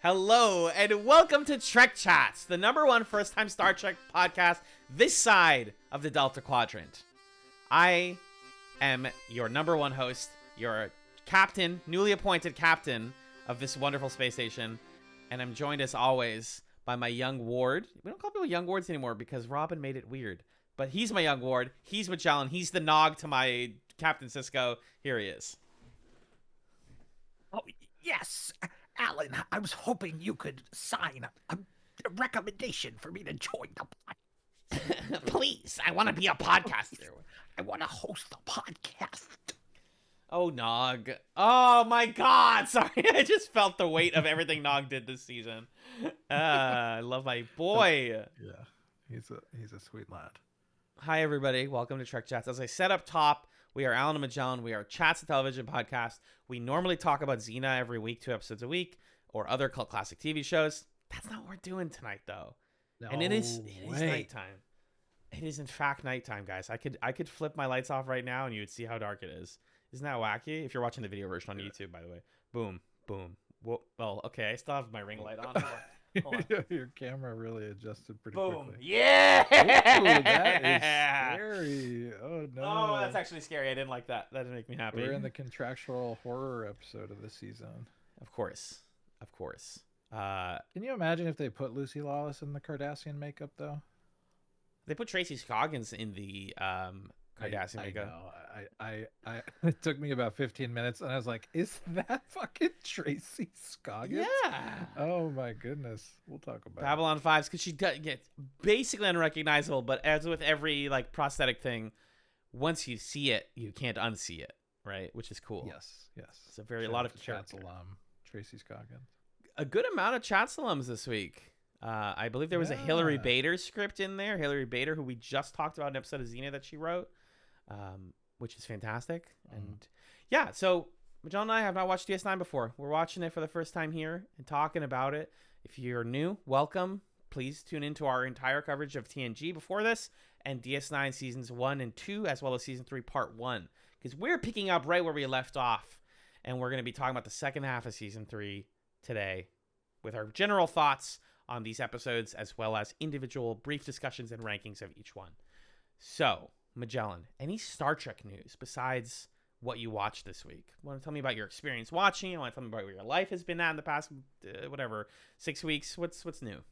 Hello, and welcome to TrekChatz, the #1 first-time Star Trek podcast this side of the Delta Quadrant. I am your #1 host, your captain, newly appointed captain of this wonderful space station, and I'm joined as always by my young ward. We don't call people young wards anymore because Robin made it weird, but he's my young ward. He's Magellan. He's the Nog to my Captain Cisco. Here he is. Oh, yes. Alan, I was hoping you could sign a recommendation for me to join the podcast. Please, I want to be a podcaster. I want to host a podcast. Oh, Nog. Oh, my God. Sorry, I just felt the weight of everything Nog did this season. I love my boy. Yeah, he's a sweet lad. Hi, everybody. Welcome to TrekChatz. As I said up top, we are Alan and Magellan. We are Chatz, a television podcast. We normally talk about Xena every week, 2 episodes a week, or other cult classic TV shows. That's not what we're doing tonight, though. No And it is way. nighttime. It is, in fact, nighttime, guys. I could flip my lights off right now, and you would see how dark it is. Isn't that wacky? If you're watching the video version on YouTube, by the way. Boom, boom. Whoa. Well, okay. I still have my ring light on. Hold on. Your camera really adjusted pretty Boom. quickly. Yeah. Ooh, that is scary. Oh no. Oh, that's actually scary. I didn't like that. That didn't make me happy. We're in the contractual horror episode of this season. Of course. Of course. Can you imagine if they put Lucy Lawless in the Cardassian makeup though? They put Tracy Scoggins in the Cardassian makeup. know. I it took me about 15 minutes and I was like, is that fucking Tracy Scoggins? Yeah. Oh my goodness. We'll talk about Babylon 5's because she gets basically unrecognizable, but as with every like prosthetic thing, once you see it, you can't unsee it, right? Which is cool. it. Yes. It's a lot of Chatz character. alum, Tracy Scoggins. A good amount of Chatzums this week. I believe there was a Hillary Yeah. Bader script in there. Hillary Bader, who we just talked about in an episode of Xena that she wrote, which is fantastic. And yeah, so Magellan and I have not watched DS9 before. We're watching it for the first time here and talking about it. If you're new, welcome. Please tune into our entire coverage of TNG before this and DS9 seasons 1 and 2, as well as season 3 part 1, because we're picking up right where we left off, and we're going to be talking about the second half of season 3 today with our general thoughts on these episodes, as well as individual brief discussions and rankings of each one. So, Magellan, any Star Trek news besides what you watched this week? Want to tell me about your experience watching? Want to tell me about where your life has been at in the past, 6 weeks? What's new?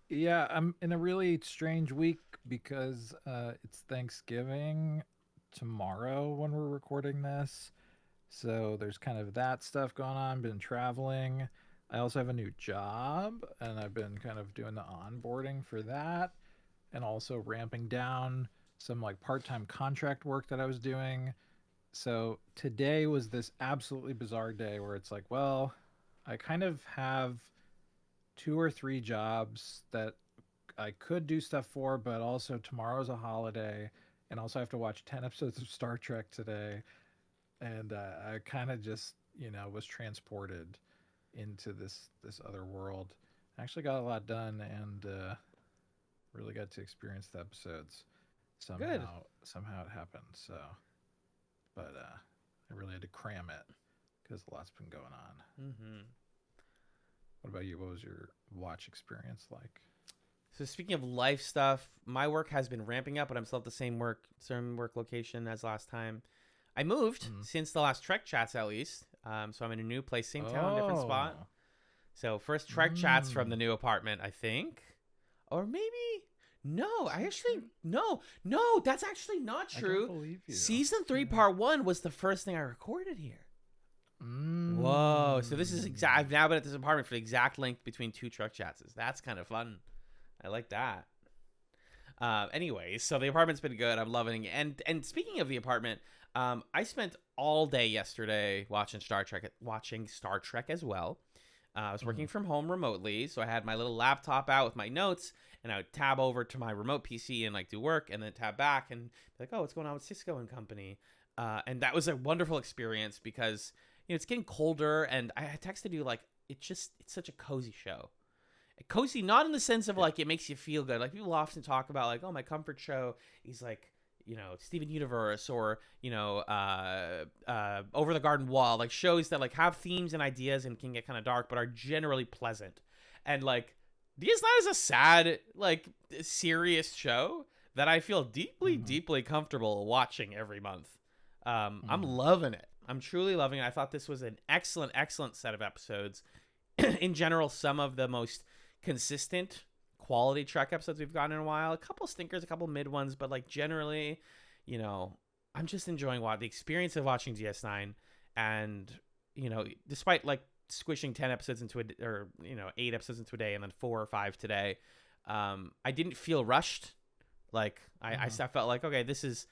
Yeah, I'm in a really strange week because it's Thanksgiving tomorrow when we're recording this. So there's kind of that stuff going on. Been traveling. I also have a new job, and I've been kind of doing the onboarding for that, and also ramping down some like part-time contract work that I was doing. So today was this absolutely bizarre day where it's like, well, I kind of have 2 or 3 jobs that I could do stuff for, but also tomorrow's a holiday, and also I have to watch 10 episodes of Star Trek today. And I kind of just, was transported into this other world. I actually got a lot done and really got to experience the episodes. Somehow it happened. So, but I really had to cram it because a lot's been going on. Mm-hmm. What about you? What was your watch experience like? So speaking of life stuff, my work has been ramping up, but I'm still at the same work location as last time. I moved since the last TrekChatz, at least. So I'm in a new place, same town, different spot. So first TrekChatz from the new apartment, I think. Or maybe... No, no, that's actually not true. I don't believe you. Season 3, part 1 was the first thing I recorded here. Whoa, so this is exact. I've now been at this apartment for the exact length between 2 TrekChatz. That's kind of fun. I like that. Anyways, so the apartment's been good. I'm loving it. And speaking of the apartment, I spent all day yesterday watching Star Trek as well. I was working from home remotely, so I had my little laptop out with my notes, and I would tab over to my remote PC and like do work, and then tab back and be like, oh, what's going on with Cisco and company? And that was a wonderful experience because it's getting colder, and I texted you like it's such a cozy show. Cozy, not in the sense of like it makes you feel good. Like people often talk about like, oh, my comfort show is like Steven Universe, or Over the Garden Wall, like shows that like have themes and ideas and can get kind of dark, but are generally pleasant. And like DS9 is a sad, like serious show that I feel deeply, deeply comfortable watching every month. I'm loving it. I'm truly loving it. I thought this was an excellent, excellent set of episodes. In general, some of the most consistent quality Trek episodes we've gotten in a while. A couple stinkers, a couple mid ones, but like generally, I'm just enjoying the experience of watching DS9. And, despite like squishing 10 episodes into 8 episodes into a day and then 4 or 5 today, I didn't feel rushed. Like I felt like, okay, this is,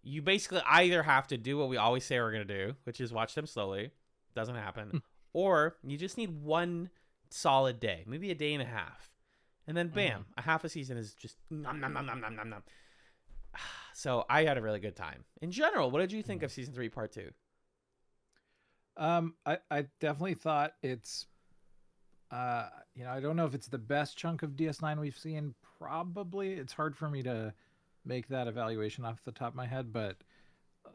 you basically either have to do what we always say we're going to do, which is watch them slowly. Doesn't happen. Or you just need one solid day, maybe a day and a half. And then bam, a half a season is just nom, nom, nom, nom, nom, nom, nom. So I had a really good time. In general, what did you think of season 3, part 2? I definitely thought it's, I don't know if it's the best chunk of DS9 we've seen. Probably. It's hard for me to make that evaluation off the top of my head, but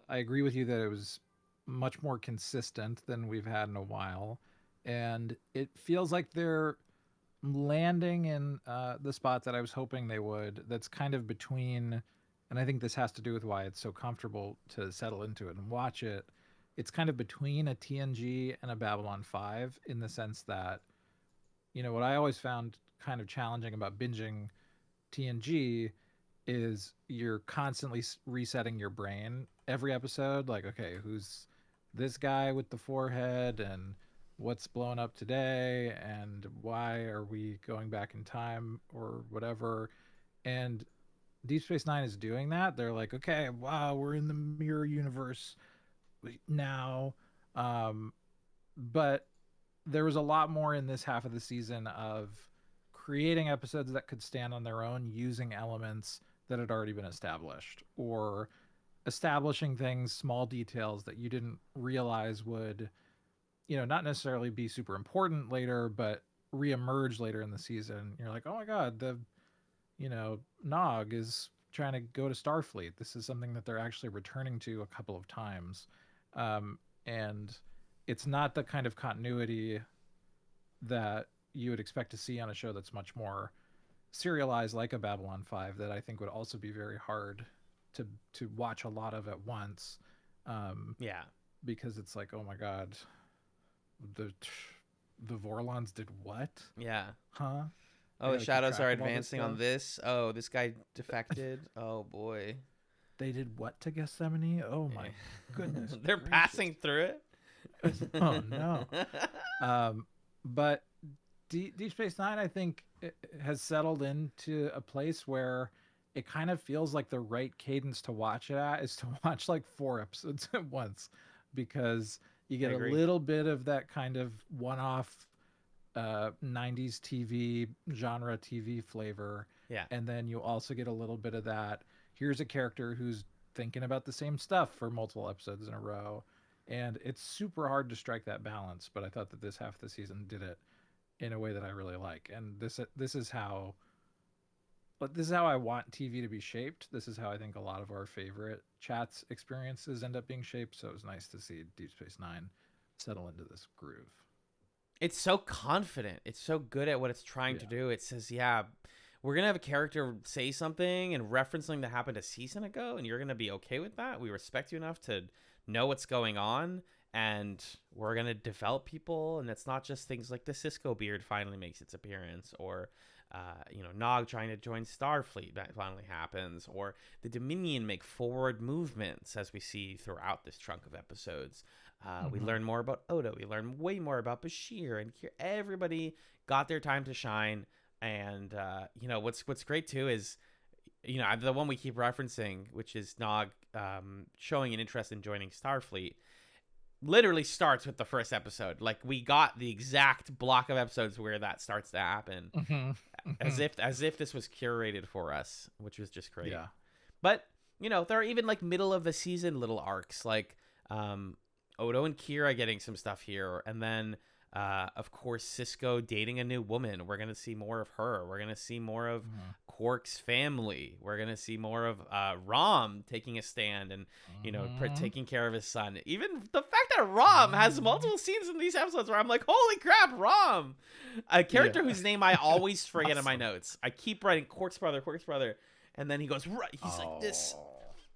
I agree with you that it was much more consistent than we've had in a while. And it feels like they're landing in the spot that I was hoping they would. That's kind of between, and I think this has to do with why it's so comfortable to settle into it and watch it. It's kind of between a TNG and a Babylon 5 in the sense that, what I always found kind of challenging about binging TNG is you're constantly resetting your brain every episode. Like, okay, who's this guy with the forehead, and what's blown up today, and why are we going back in time or whatever. And Deep Space Nine is doing that. They're like, okay, wow, we're in the mirror universe now. But there was a lot more in this half of the season of creating episodes that could stand on their own, using elements that had already been established, or establishing things, small details that you didn't realize would, not necessarily be super important later, but reemerge later in the season. You're like, oh my God, the, Nog is trying to go to Starfleet. This is something that they're actually returning to a couple of times. And it's not the kind of continuity that you would expect to see on a show that's much more serialized, like a Babylon 5, that I think would also be very hard to watch a lot of at once. Because it's like, oh my God, the Vorlons did what? Yeah. Huh? Oh, the shadows are advancing on this. Oh, this guy defected. Oh boy. They did what to Gethsemane? Oh my goodness. They're passing through it. Oh no. But Deep Space Nine, I think, has settled into a place where it kind of feels like the right cadence to watch it at is to watch like 4 episodes at once, because you get a little bit of that kind of one-off 90s TV genre TV flavor. Yeah. And then you also get a little bit of that. Here's a character who's thinking about the same stuff for multiple episodes in a row. And it's super hard to strike that balance, but I thought that this half of the season did it in a way that I really like. And this is how I want TV to be shaped. This is how I think a lot of our favorite Chatz experiences end up being shaped. So it was nice to see Deep Space Nine settle into this groove. It's so confident. It's so good at what it's trying to do. It says, we're going to have a character say something and reference something that happened a season ago, and you're going to be okay with that. We respect you enough to know what's going on, and we're going to develop people. And it's not just things like the Cisco beard finally makes its appearance, or Nog trying to join Starfleet that finally happens, or the Dominion make forward movements as we see throughout this trunk of episodes. We learn more about Odo. We learn way more about Bashir, and here everybody got their time to shine. And what's great too is, the one we keep referencing, which is Nog showing an interest in joining Starfleet, literally starts with the first episode. Like, we got the exact block of episodes where that starts to happen, as if this was curated for us, which was just great. Yeah. But there are even like middle of the season little arcs, like Odo and Kira getting some stuff here, and then Of course, Cisco dating a new woman. We're gonna see more of her. We're gonna see more of Quark's family. We're gonna see more of Rom taking a stand and taking care of his son. Even the fact that Rom has multiple scenes in these episodes where I'm like, holy crap, Rom, a character whose name I always forget in my notes. I keep writing Quark's brother, and then he goes right. He's like this.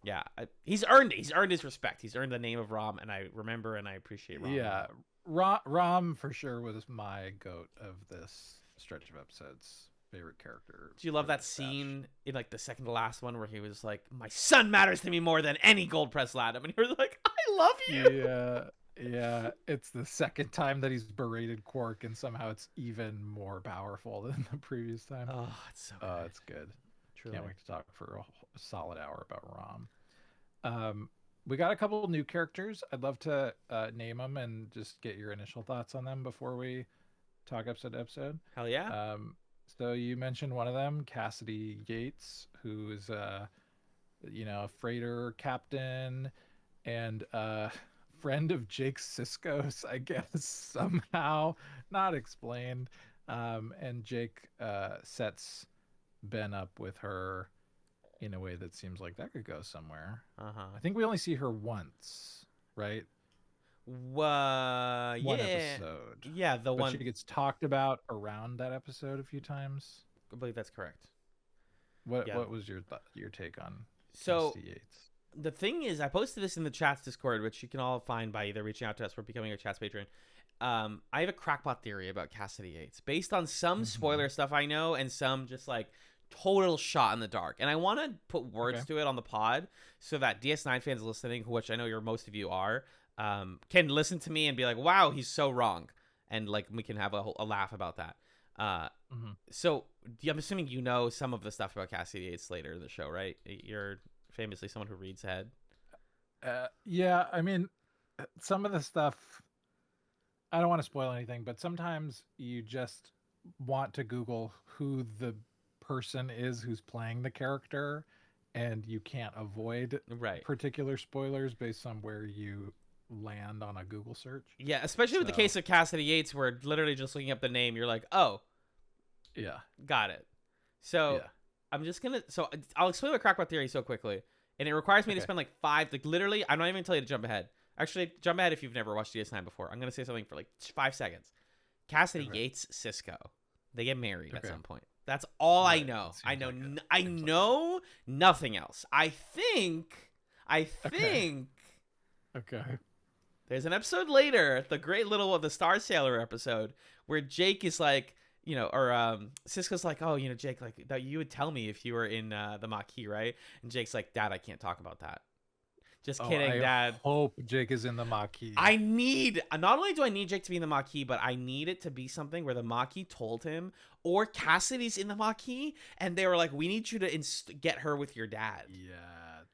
Yeah, he's earned it. He's earned his respect. He's earned the name of Rom, and I remember and I appreciate Rom. Yeah. Rom for sure was my goat of this stretch of episodes. Favorite character. Do you love that scene in like the second to last one where he was like, "My son matters to me more than any gold press latinum," and you're like, "I love you." Yeah. It's the second time that he's berated Quark, and somehow it's even more powerful than the previous time. Oh, it's so good. It's good. Truly. Can't wait to talk for a solid hour about Rom. We got a couple of new characters. I'd love to name them and just get your initial thoughts on them before we talk episode to episode. Hell yeah. So you mentioned one of them, Cassidy Yates, who is a freighter captain and friend of Jake Sisko's, I guess, somehow, not explained. And Jake sets Ben up with her in a way that seems like that could go somewhere. I think we only see her once, right? One episode. Yeah, but she gets talked about around that episode a few times. I believe that's correct. What was your take on Cassidy Yates? The thing is, I posted this in the Chatz Discord, which you can all find by either reaching out to us or becoming a Chatz patron. I have a crackpot theory about Cassidy Yates based on some spoiler stuff I know and some just like total shot in the dark, and I want to put words to it on the pod so that DS9 fans listening, which I know most of you are, can listen to me and be like, wow, he's so wrong, and like we can have a laugh about that. So I'm assuming you know some of the stuff about Cassidy Yates later in the show, right? You're famously someone who reads ahead. Yeah, I mean, some of the stuff, I don't want to spoil anything, but sometimes you just want to Google who the person is who's playing the character, and you can't avoid particular spoilers based on where you land on a Google search. Yeah, especially with the case of Cassidy Yates, where literally just looking up the name, you're like, oh, yeah, got it. So I'm just gonna, I'll explain the crackpot theory so quickly, and it requires me to spend like literally, I'm not even gonna tell you to jump ahead. Actually, jump ahead if you've never watched DS9 before. I'm gonna say something for like 5 seconds. Cassidy Yates, Cisco, they get married at some point. That's all I know. I know nothing else. I think. Okay. There's an episode later, the great little of the Star Sailor episode, where Jake is like, Cisco's like, oh, Jake, like that you would tell me if you were in the Maquis, right? And Jake's like, Dad, I can't talk about that. Just kidding, Dad. I hope Jake is in the Maquis. Not only do I need Jake to be in the Maquis, but I need it to be something where the Maquis told him, or Cassidy's in the Maquis, and they were like, we need you to get her with your dad. Yeah,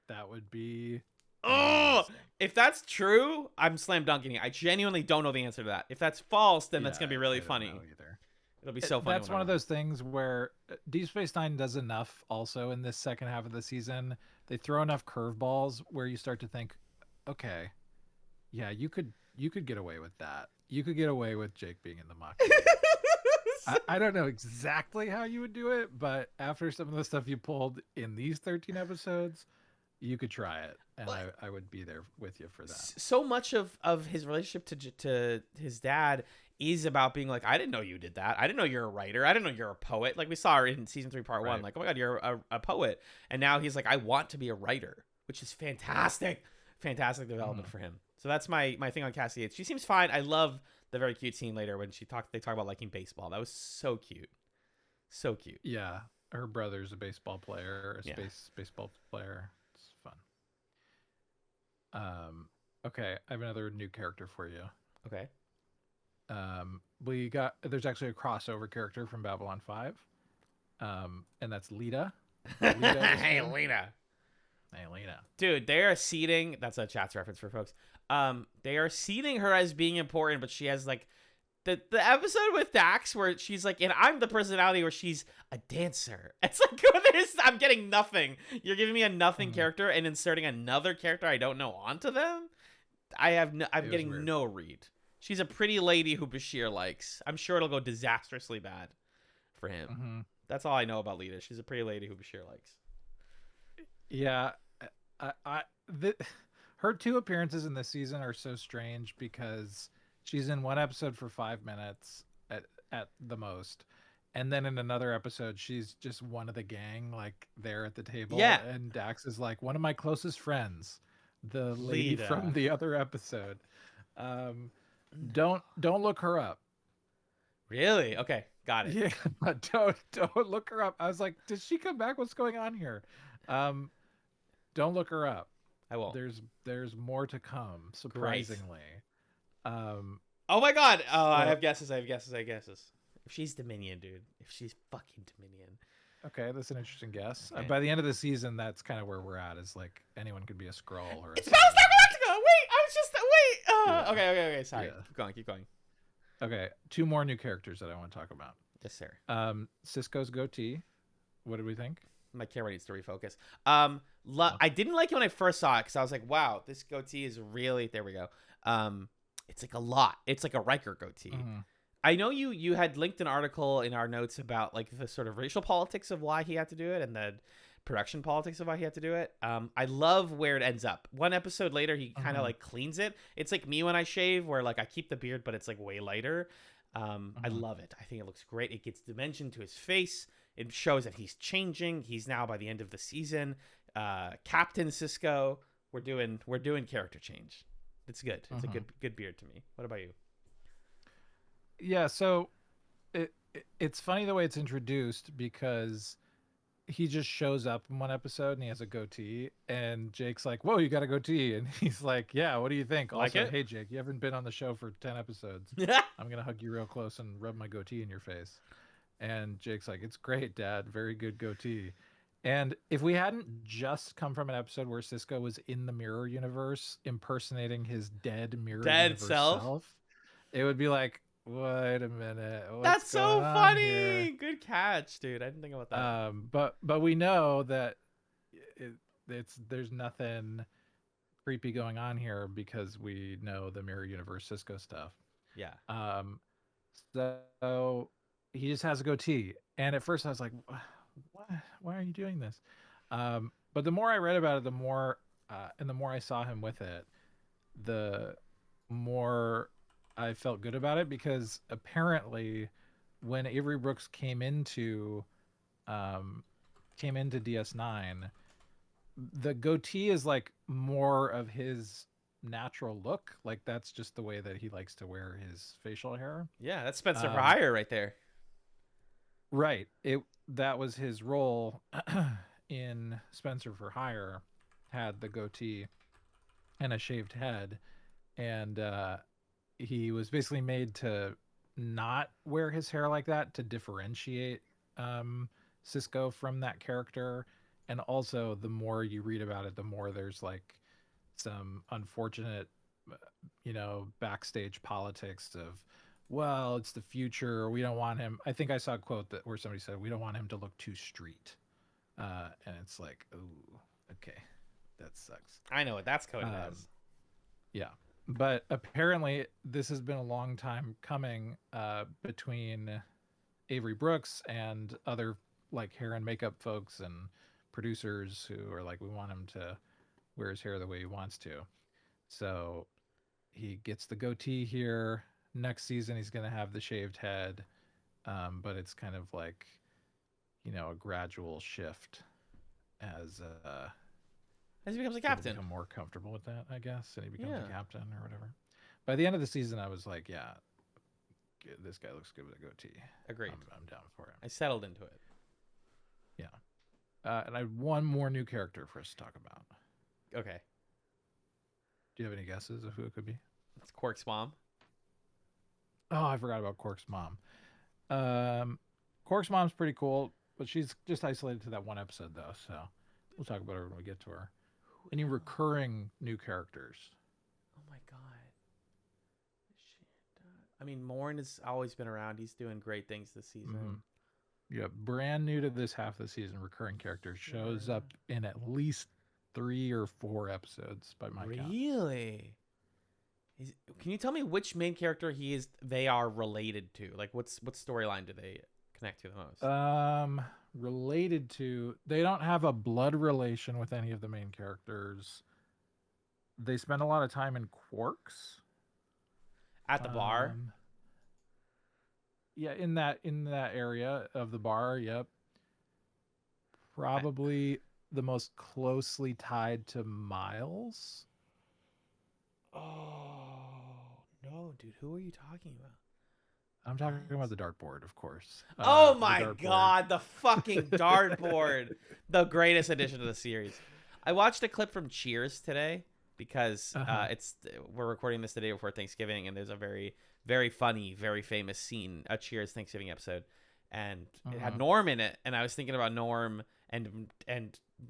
that would be... Oh, if that's true, I'm slam dunking it. I genuinely don't know the answer to that. If that's false, then that's going to be really funny. It'll be so funny. That's one of those things where Deep Space Nine does enough also in this second half of the season. They throw enough curveballs where you start to think, okay, yeah, you could get away with that. You could get away with Jake being in the Maquis. I don't know exactly how you would do it, but after some of the stuff you pulled in these 13 episodes, you could try it, and I would be there with you for that. So much of his relationship to his dad is about being like, I didn't know you did that. I didn't know you're a writer. I didn't know you're a poet. Like we saw her in season 3, part 1. Like, oh my God, you're a poet. And now he's like, I want to be a writer, which is fantastic. Fantastic development for him. So that's my thing on Cassie Yates. She seems fine. I love the very cute scene later when they talk about liking baseball. That was so cute. So cute. Yeah. Her brother's a baseball player, baseball player. It's fun. Okay. I have another new character for you. Okay. There's actually a crossover character from Babylon 5. And that's Lita. Hey, Lita. Hey, Lita. Dude, they are seeding, that's a Chatz reference for folks. They are seeding her as being important, but she has like the episode with Dax where she's like, and I'm the personality where she's a dancer. It's like, I'm getting nothing. You're giving me a nothing character and inserting another character I don't know onto them. I'm getting no read. She's a pretty lady who Bashir likes. I'm sure it'll go disastrously bad for him. Mm-hmm. That's all I know about Lita. She's a pretty lady who Bashir likes. Yeah, her 2 appearances in this season are so strange because she's in one episode for 5 minutes at the most, and then in another episode she's just one of the gang, like there at the table. Yeah. And Dax is like, one of my closest friends, the lady Lita. from the other episode. Don't look her up. Really? Okay, got it. Yeah, but don't look her up. I was like, did she come back? What's going on here? Don't look her up. I won't. There's more to come, surprisingly. Oh my god. Oh, I have guesses. If she's Dominion, dude. If she's fucking Dominion. Okay, that's an interesting guess. Okay. By the end of the season, that's kind of where we're at. Is like anyone could be a Skrull or. It's Battlestar Galactica. Wait, I was just Yeah. Okay. Sorry. Yeah. Keep going. Okay, 2 more new characters that I want to talk about. Yes, sir. Cisco's goatee. What did we think? My camera needs to refocus. I didn't like it when I first saw it because I was like, wow, this goatee is really. There we go. It's like a lot. It's like a Riker goatee. Mm-hmm. I know you had linked an article in our notes about like the sort of racial politics of why he had to do it and the production politics of why he had to do it. I love where it ends up. One episode later, he kind of like cleans it. It's like me when I shave, where like I keep the beard, but it's like way lighter. I love it. I think it looks great. It gets dimension to his face. It shows that he's changing. He's now by the end of the season, Captain Cisco. We're doing character change. It's good. It's a good beard to me. What about you? Yeah, so it's funny the way it's introduced because he just shows up in one episode and he has a goatee, and Jake's like, "Whoa, you got a goatee," and he's like, "Yeah, what do you think?" Like Also, it? hey Jake, you haven't been on the show for 10 episodes. I'm gonna hug you real close and rub my goatee in your face. And Jake's like, "It's great, Dad. Very good goatee." And if we hadn't just come from an episode where Cisco was in the mirror universe impersonating his dead mirror universe self, it would be like, wait a minute. That's so going on funny. here? Good catch, dude. I didn't think about that. But we know that there's nothing creepy going on here because we know the mirror universe Cisco stuff. Yeah. So he just has a goatee, and at first I was like, why are you doing this? But the more I read about it, the more I saw him with it, the more I felt good about it, because apparently when Avery Brooks came into DS9, the goatee is like more of his natural look. Like that's just the way that he likes to wear his facial hair. Yeah, that's Spencer for Hire right there. Right. That was his role in Spencer for Hire, had the goatee and a shaved head, and he was basically made to not wear his hair like that to differentiate Cisco from that character. And also, the more you read about it, the more there's like some unfortunate, backstage politics of, well, it's the future. We don't want him. I think I saw a quote where somebody said, we don't want him to look too street. And it's like, ooh, okay, that sucks. I know what that's coded as. Yeah. But apparently this has been a long time coming between Avery Brooks and other like hair and makeup folks and producers who are like, we want him to wear his hair the way he wants to. So he gets the goatee here. Next season, he's going to have the shaved head. But it's kind of like, a gradual shift as he becomes a captain. Become more comfortable with that, I guess, and he becomes a captain or whatever. By the end of the season, I was like, yeah, this guy looks good with a goatee. Agreed. I'm down for it. I settled into it. Yeah. And I have one more new character for us to talk about. Okay. Do you have any guesses of who it could be? It's Quark's mom. Oh, I forgot about Quark's mom. Quark's mom's pretty cool, but she's just isolated to that one episode, though, so we'll talk about her when we get to her. Any recurring new characters? Oh my god. I mean, Morn has always been around. He's doing great things this season. Mm-hmm. Yeah, brand new to this half of the season, recurring character shows up in at least 3 or 4 episodes by my count. Really? Can you tell me which main character they are related to? Like, what storyline do they connect to the most? Related to, they don't have a blood relation with any of the main characters. They spend a lot of time in Quarks. At the bar? Yeah, in that area of the bar, yep. Probably the most closely tied to Miles. Oh, no, dude. Who are you talking about? I'm talking about the dartboard, of course. Oh my God, the fucking dartboard. The greatest addition to the series. I watched a clip from Cheers today because we're recording this the day before Thanksgiving, and there's a very, very funny, very famous scene, a Cheers Thanksgiving episode, and it had Norm in it, and I was thinking about Norm and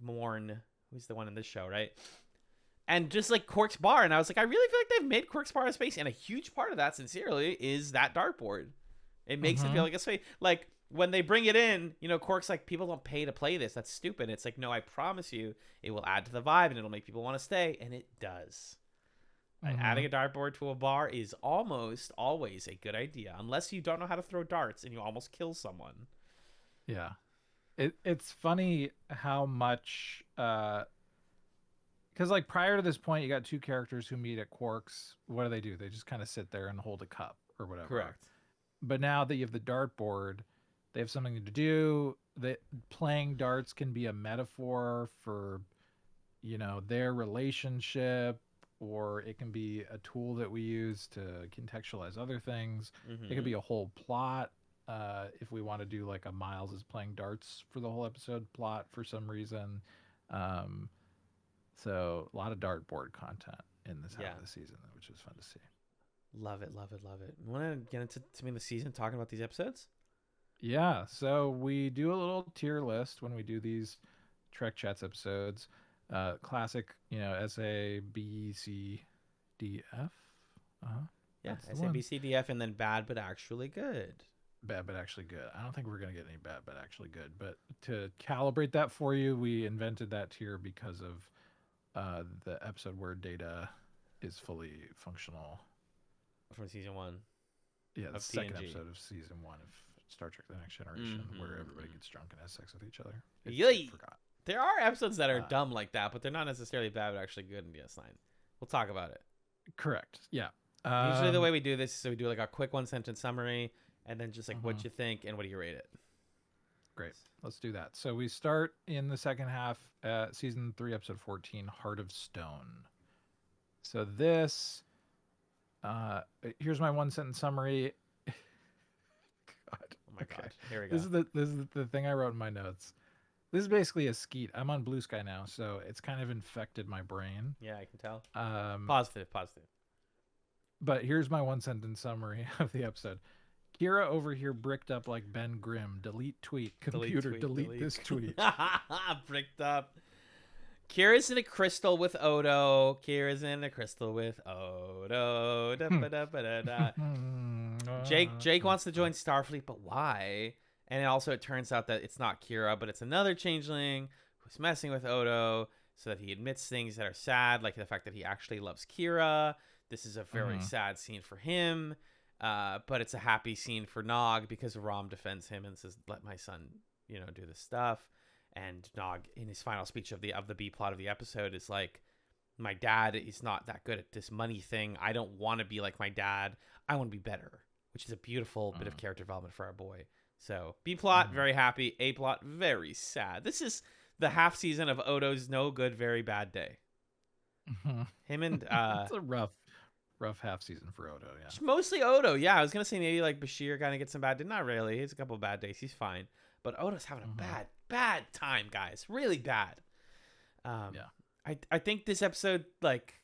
Morn, who's the one in this show, right? And just like Quark's bar, and I was like, I really feel like they've made Quark's bar a space, and a huge part of that, sincerely, is that dartboard. It makes it feel like a space. Like when they bring it in, you know, Quark's like, people don't pay to play this. That's stupid. It's like, no, I promise you, it will add to the vibe, and it'll make people want to stay, and it does. And adding a dartboard to a bar is almost always a good idea, unless you don't know how to throw darts and you almost kill someone. Yeah, it's funny how much. Because, like, prior to this point, you got two characters who meet at Quarks. What do? They just kind of sit there and hold a cup or whatever. Correct. But now that you have the dartboard, they have something to do. That playing darts can be a metaphor for, you know, their relationship, or it can be a tool that we use to contextualize other things. It could be a whole plot. If we want to do, like, a Miles is playing darts for the whole episode plot for some reason. So a lot of dartboard content in this half of the season, which was fun to see. Love it, love it, love it. You want to get into the season talking about these episodes? Yeah, so we do a little tier list when we do these TrekChatz episodes. Classic, you know, S, A, B, C, D, F. Yeah, S, A, B, C, D, F, and then bad but actually good. Bad but actually good. I don't think we're going to get any bad but actually good. But to calibrate that for you, we invented that tier because of the episode where Data is fully functional. From season 1. Yeah, the second TNG. episode of season 1 of Star Trek The Next Generation, where everybody gets drunk and has sex with each other. Yay! Forgot. There are episodes that are dumb like that, but they're not necessarily bad but actually good in DS9. We'll talk about it. Correct. Yeah. Usually the way we do this is we do like a quick 1-sentence summary, and then just like what you think and what do you rate it. Great. Let's do that. So we start in the second half, season 3, episode 14, Heart of Stone. So this, here's my 1-sentence summary. God. Oh my God. Here we go. This is the thing I wrote in my notes. This is basically a skeet. I'm on Bluesky now, so it's kind of infected my brain. Yeah, I can tell. Positive. But here's my 1-sentence summary of the episode. Kira over here bricked up like Ben Grimm. Delete tweet. Computer, delete this tweet. Bricked up. Kira's in a crystal with Odo. Kira's in a crystal with Odo. Jake wants to join Starfleet, but why? And also it turns out that it's not Kira, but it's another changeling who's messing with Odo so that he admits things that are sad, like the fact that he actually loves Kira. This is a very sad scene for him. But it's a happy scene for Nog because Rom defends him and says, let my son, you know, do this stuff. And Nog, in his final speech of the B plot of the episode, is like, my dad is not that good at this money thing. I don't want to be like my dad. I want to be better, which is a beautiful bit of character development for our boy. So B plot, very happy. A plot, very sad. This is the half season of Odo's no good, very bad day. Him and it's a rough half season for Odo. Yeah, it's mostly Odo. Yeah, I was gonna say maybe like Bashir kind of gets some bad day. Not really. He's a couple of bad days. He's fine. But Odo's having a bad time, guys. Really bad. I think this episode, like,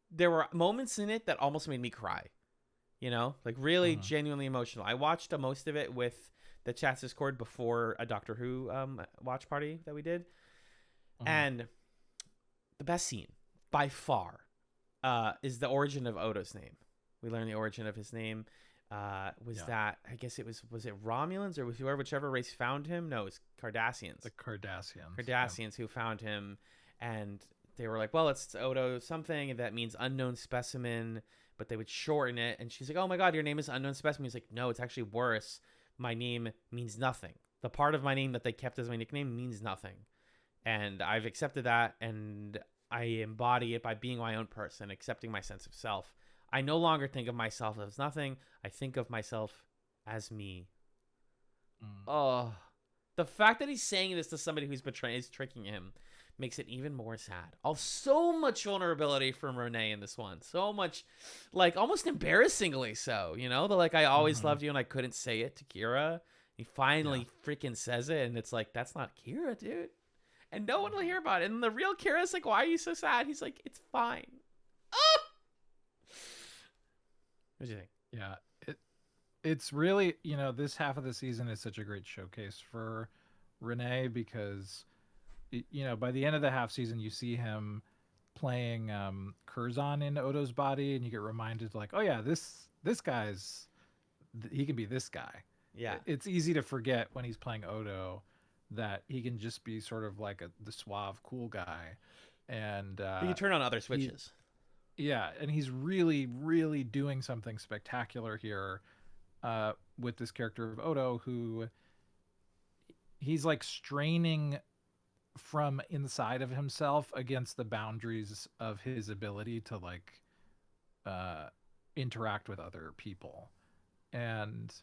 there were moments in it that almost made me cry. You know, like really genuinely emotional. I watched most of it with the Chatz Discord before a Doctor Who watch party that we did. And the best scene by far is the origin of Odo's name. We learn the origin of his name. That, I guess was it Romulans or was whichever race found him? No, it's Cardassians. The Cardassians. Cardassians who found him, and they were like, well, it's Odo something that means unknown specimen, but they would shorten it. And she's like, oh my God, your name is unknown specimen. He's like, no, it's actually worse. My name means nothing. The part of my name that they kept as my nickname means nothing. And I've accepted that, and I embody it by being my own person, accepting my sense of self. I no longer think of myself as nothing. I think of myself as me. Oh, the fact that he's saying this to somebody who's betraying, is tricking him, makes it even more sad. So much vulnerability from Renee in this one. So much, like, almost embarrassingly so, you know? The, like, I always loved you and I couldn't say it to Kira. He finally freaking says it, and it's like, that's not Kira, dude. And no one will hear about it. And the real Kira's like, why are you so sad? He's like, it's fine. Oh! What do you think? Yeah, it's really, you know, this half of the season is such a great showcase for Renee because, you know, by the end of the half season, you see him playing Curzon in Odo's body, and you get reminded, like, oh yeah, this guy's, he can be this guy. Yeah. It's easy to forget when he's playing Odo that he can just be sort of like the suave, cool guy. And you can turn on other switches. Yeah, and he's really, really doing something spectacular here with this character of Odo, who he's like straining from inside of himself against the boundaries of his ability to like interact with other people. And,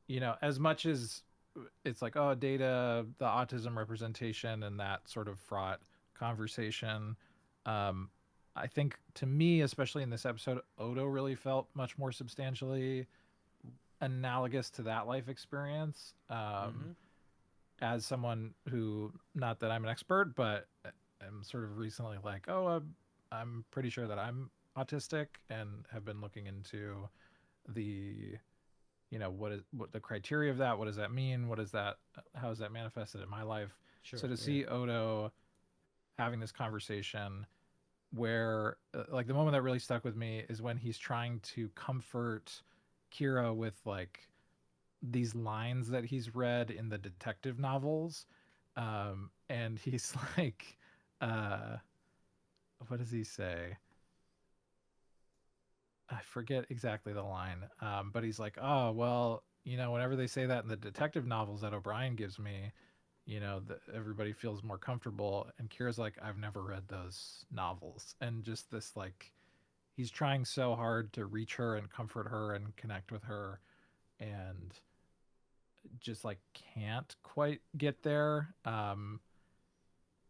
you know, as much as it's like, oh, Data, the autism representation and that sort of fraught conversation, I think to me, especially in this episode, Odo really felt much more substantially analogous to that life experience. As someone who, not that I'm an expert, but I'm sort of recently like, oh, I'm pretty sure that I'm autistic, and have been looking into the, you know, what the criteria of that, what does that mean, how is that manifested in my life? Sure, so to see Odo having this conversation where like the moment that really stuck with me is when he's trying to comfort Kira with like these lines that he's read in the detective novels, and he's like, what does he say? I forget exactly the line, but he's like, oh well, you know, whenever they say that in the detective novels that O'Brien gives me, you know, everybody feels more comfortable. And Kira's like, I've never read those novels. And just this, like, he's trying so hard to reach her and comfort her and connect with her, and just like can't quite get there,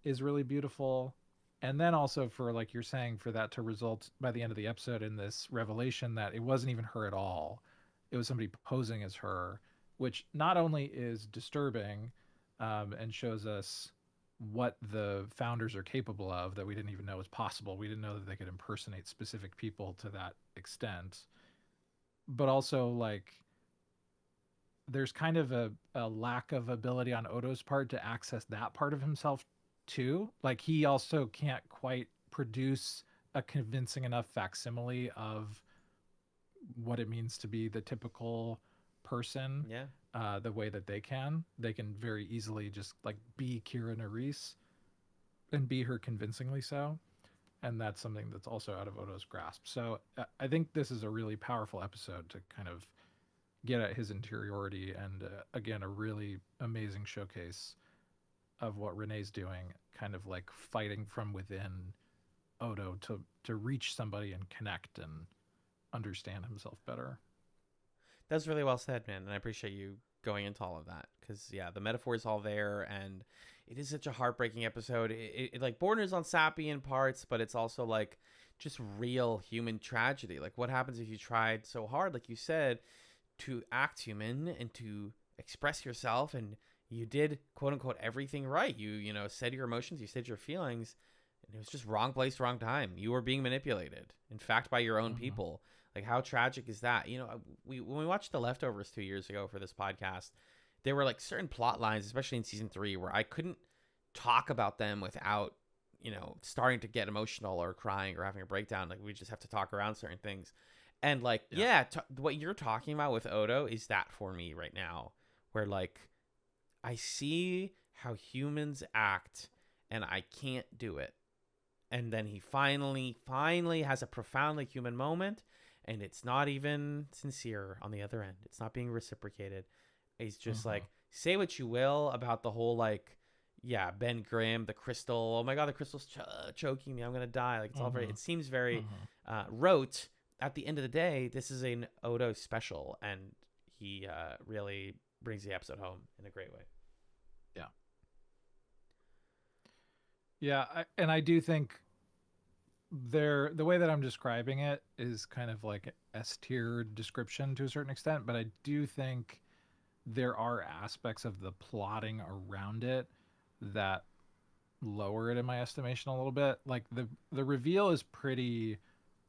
is really beautiful. And then also, for like you're saying, for that to result by the end of the episode in this revelation that it wasn't even her at all, it was somebody posing as her, which not only is disturbing, and shows us what the founders are capable of that we didn't even know was possible. We didn't know that they could impersonate specific people to that extent. But also, like, there's kind of a lack of ability on Odo's part to access that part of himself too. Like, he also can't quite produce a convincing enough facsimile of what it means to be the typical person. Yeah. The way that they can very easily just like be Kira Nerys and be her convincingly so. And that's something that's also out of Odo's grasp. So I think this is a really powerful episode to kind of get at his interiority, and again, a really amazing showcase of what Renee's doing, kind of like fighting from within Odo to reach somebody and connect and understand himself better. That's really well said, man. And I appreciate you going into all of that, because yeah, the metaphor is all there, and it is such a heartbreaking episode. It like borders on sappy in parts, but it's also like just real human tragedy. Like, what happens if you tried so hard, like you said, to act human and to express yourself, and you did quote unquote everything right. You know, said your emotions, you said your feelings, and it was just wrong place, wrong time. You were being manipulated, in fact, by your own people. Like, how tragic is that? You know, when we watched The Leftovers 2 years ago for this podcast, there were like certain plot lines, especially in season 3, where I couldn't talk about them without, you know, starting to get emotional or crying or having a breakdown. Like, we just have to talk around certain things. And like, what you're talking about with Odo is that for me right now, where like I see how humans act and I can't do it. And then he finally has a profoundly human moment, and it's not even sincere on the other end. It's not being reciprocated. He's just like, say what you will about the whole, like, yeah, Ben Grimm, the crystal. Oh my God, the crystal's choking me. I'm going to die. Like, it's all very, it seems very rote. At the end of the day, this is an Odo special, and he really brings the episode home in a great way. Yeah. Yeah, and I do think the way that I'm describing it is kind of like S-tier description to a certain extent, but I do think there are aspects of the plotting around it that lower it in my estimation a little bit. Like the reveal is pretty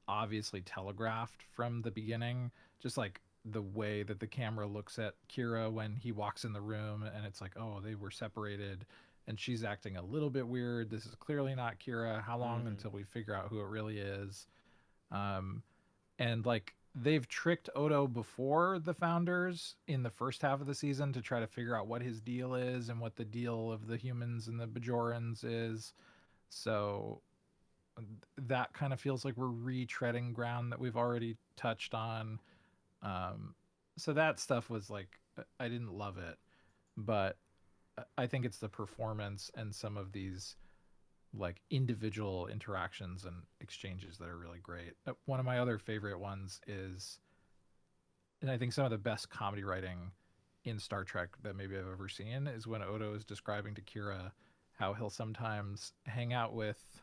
obviously telegraphed from the beginning, just like the way that the camera looks at Kira when he walks in the room, and it's like, oh, they were separated and she's acting a little bit weird. This is clearly not Kira. How long until we figure out who it really is? And like, they've tricked Odo before, the founders, in the first half of the season, to try to figure out what his deal is and what the deal of the humans and the Bajorans is. So that kind of feels like we're retreading ground that we've already touched on. So that stuff was like, I didn't love it, but I think it's the performance and some of these like individual interactions and exchanges that are really great. One of my other favorite ones is, and I think some of the best comedy writing in Star Trek that maybe I've ever seen, is when Odo is describing to Kira how he'll sometimes hang out with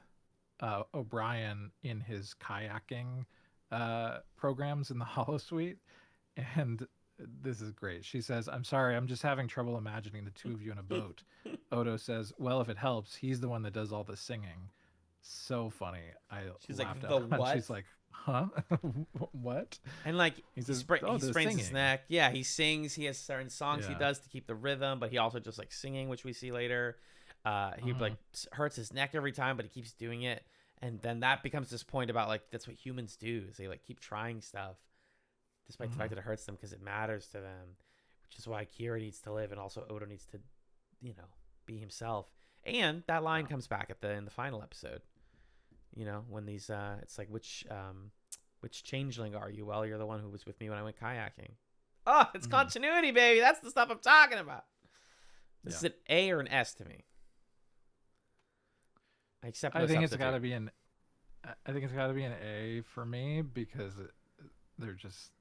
O'Brien in his kayaking programs in the Holosuite. And this is great. She says, "I'm sorry, I'm just having trouble imagining the two of you in a boat." Odo says, "Well, if it helps, he's the one that does all the singing." So funny. She's laughed like, out "The loud. what?" She's like, "Huh? What?" And like, he says, sprains his singing. neck. Yeah, he sings. He has certain songs he Yeah. does to keep the rhythm, but he also just like singing, which we see later. He like hurts his neck every time, but he keeps doing it. And then that becomes this point about like, that's what humans do, is they like keep trying stuff despite the fact that it hurts them because it matters to them, which is why Kira needs to live, and also Odo needs to, you know, be himself. And that line comes back in the final episode, you know, when these it's like, which changeling are you? Well, you're the one who was with me when I went kayaking. Oh, it's continuity, baby. That's the stuff I'm talking about. This is an A or an S to me. I accept no I think it's substitute. got to be an A for me, because there just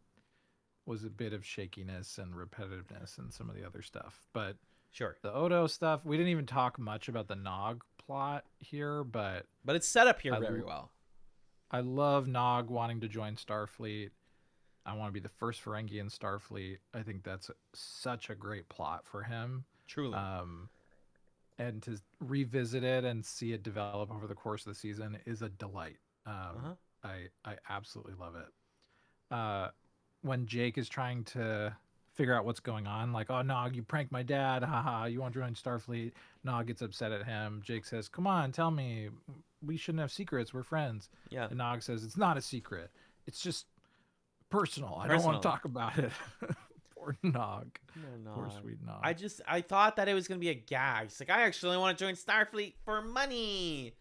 was a bit of shakiness and repetitiveness in some of the other stuff. But Sure. the Odo stuff, we didn't even talk much about the Nog plot here, but it's set up here very well. I love Nog wanting to join Starfleet. I want to be the first Ferengi in Starfleet. I think that's such a great plot for him. Truly. And to revisit it and see it develop over the course of the season is a delight. I absolutely love it. When Jake is trying to figure out what's going on, like, "Oh, Nog, you pranked my dad. Haha, you want to join Starfleet." Nog gets upset at him. Jake says, "Come on, tell me. We shouldn't have secrets. We're friends." Yeah. And Nog says, "It's not a secret. It's just personal. I don't want to talk about it." Poor Nog. Poor sweet Nog. I thought that it was going to be a gag. It's like, I actually want to join Starfleet for money.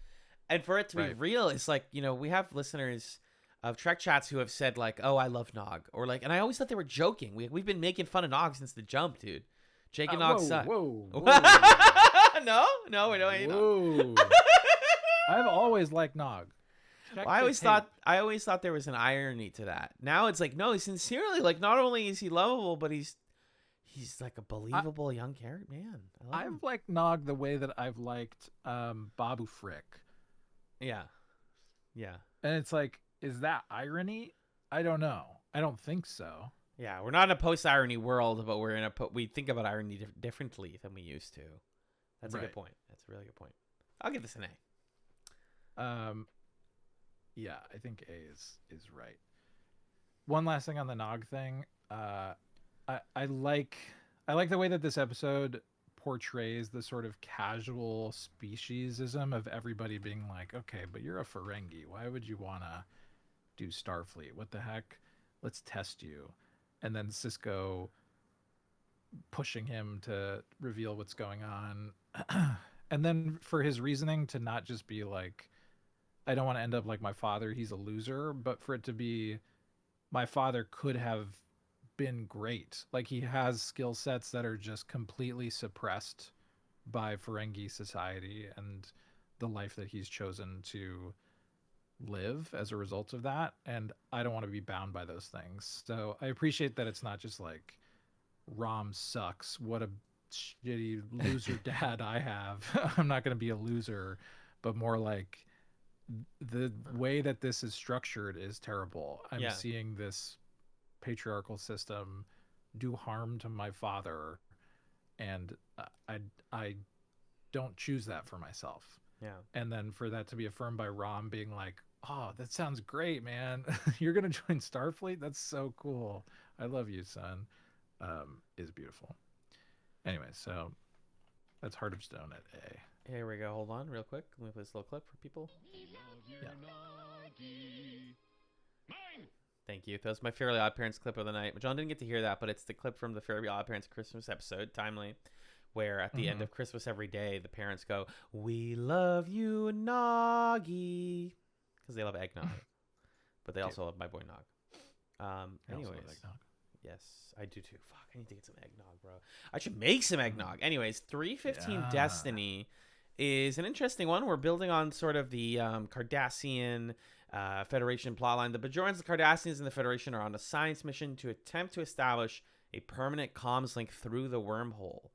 And for it to be real, it's like, you know, we have listeners of TrekChatz who have said like, "Oh, I love Nog," or like, and I always thought they were joking. We've been making fun of Nog since the jump, dude. Jake and Nog suck. Whoa. No, we don't hate Whoa. I've always liked Nog. Well, I always thought there was an irony to that. Now it's like, no, sincerely, like, not only is he lovable, but he's like a believable young character, man. I've liked Nog the way that I've liked Babu Frick. Yeah. And it's like, is that irony? I don't know. I don't think so. Yeah, we're not in a post-irony world, but we're in we think about irony differently than we used to. That's a good point. That's a really good point. I'll give this an A. Yeah, I think A is right. One last thing on the Nog thing. I like the way that this episode portrays the sort of casual speciesism of everybody being like, "Okay, but you're a Ferengi. Why would you want to do Starfleet? What the heck? Let's test you." And then Sisko pushing him to reveal what's going on. And then for his reasoning to not just be like, I don't want to end up like my father. He's a loser, but for it to be, my father could have been great. Like he has skill sets that are just completely suppressed by Ferengi society and the life that he's chosen to live as a result of that. And I don't want to be bound by those things. So I appreciate that it's not just like Rom sucks. What a shitty loser dad I have. I'm not going to be a loser, but more like the way that this is structured is terrible. I'm seeing this patriarchal system do harm to my father, and I don't choose that for myself. Yeah. And then for that to be affirmed by Rom being like, oh, that sounds great, man. You're gonna join Starfleet? That's so cool. I love you, son. Is beautiful. Anyway, so that's Heart of Stone at A. Here we go. Hold on real quick. Let me play this little clip for people. Yeah. Thank you. That was my Fairly Odd Parents clip of the night. John didn't get to hear that, but it's the clip from the Fairly Odd Parents Christmas episode, timely, where at the end of Christmas every day, the parents go, "We love you, Noggy," because they love eggnog, but they also love my boy Nog. Anyways, yes, I do too. Fuck, I need to get some eggnog, bro. I should make some eggnog. Anyways, 315 Destiny is an interesting one. We're building on sort of the Cardassian Federation plotline. The Bajorans, the Cardassians, and the Federation are on a science mission to attempt to establish a permanent comms link through the wormhole.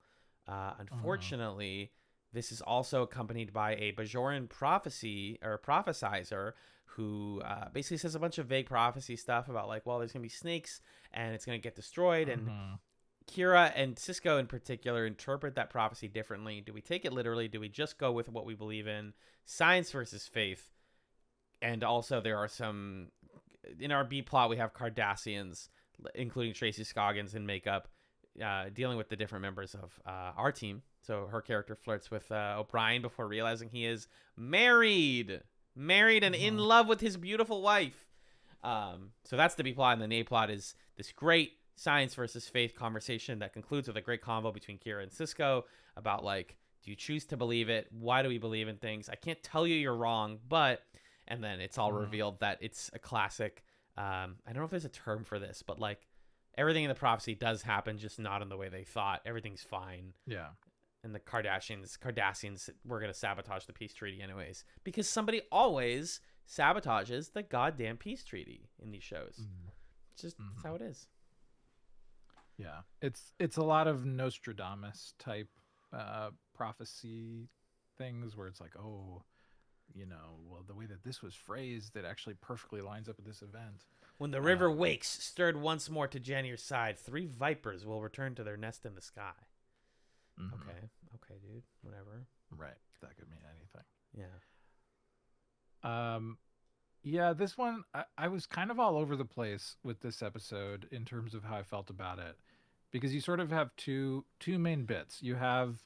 Unfortunately, this is also accompanied by a Bajoran prophecy or prophesizer who basically says a bunch of vague prophecy stuff about like, well, there's gonna be snakes and it's gonna get destroyed. And Kira and Sisko in particular interpret that prophecy differently. Do we take it literally? Do we just go with what we believe in? Science versus faith. And also there are some, in our B plot, we have Cardassians, including Tracy Scoggins in makeup, dealing with the different members of our team. So her character flirts with O'Brien before realizing he is married and in love with his beautiful wife. So that's the B plot, and the A plot is this great science versus faith conversation that concludes with a great convo between Kira and Sisko about like, do you choose to believe it? Why do we believe in things? I can't tell you you're wrong, but... And then it's all revealed that it's a classic. I don't know if there's a term for this, but like everything in the prophecy does happen, just not in the way they thought. Everything's fine. Yeah. And the Cardassians were going to sabotage the peace treaty anyways, because somebody always sabotages the goddamn peace treaty in these shows. It's just that's how it is. Yeah. It's a lot of Nostradamus type prophecy things where it's like, oh, you know, well, the way that this was phrased, it actually perfectly lines up with this event. When the river wakes, stirred once more to Janier's side, 3 vipers will return to their nest in the sky. Okay, dude, whatever. Right, that could mean anything. Yeah. Yeah, this one, I was kind of all over the place with this episode in terms of how I felt about it, because you sort of have two main bits. You have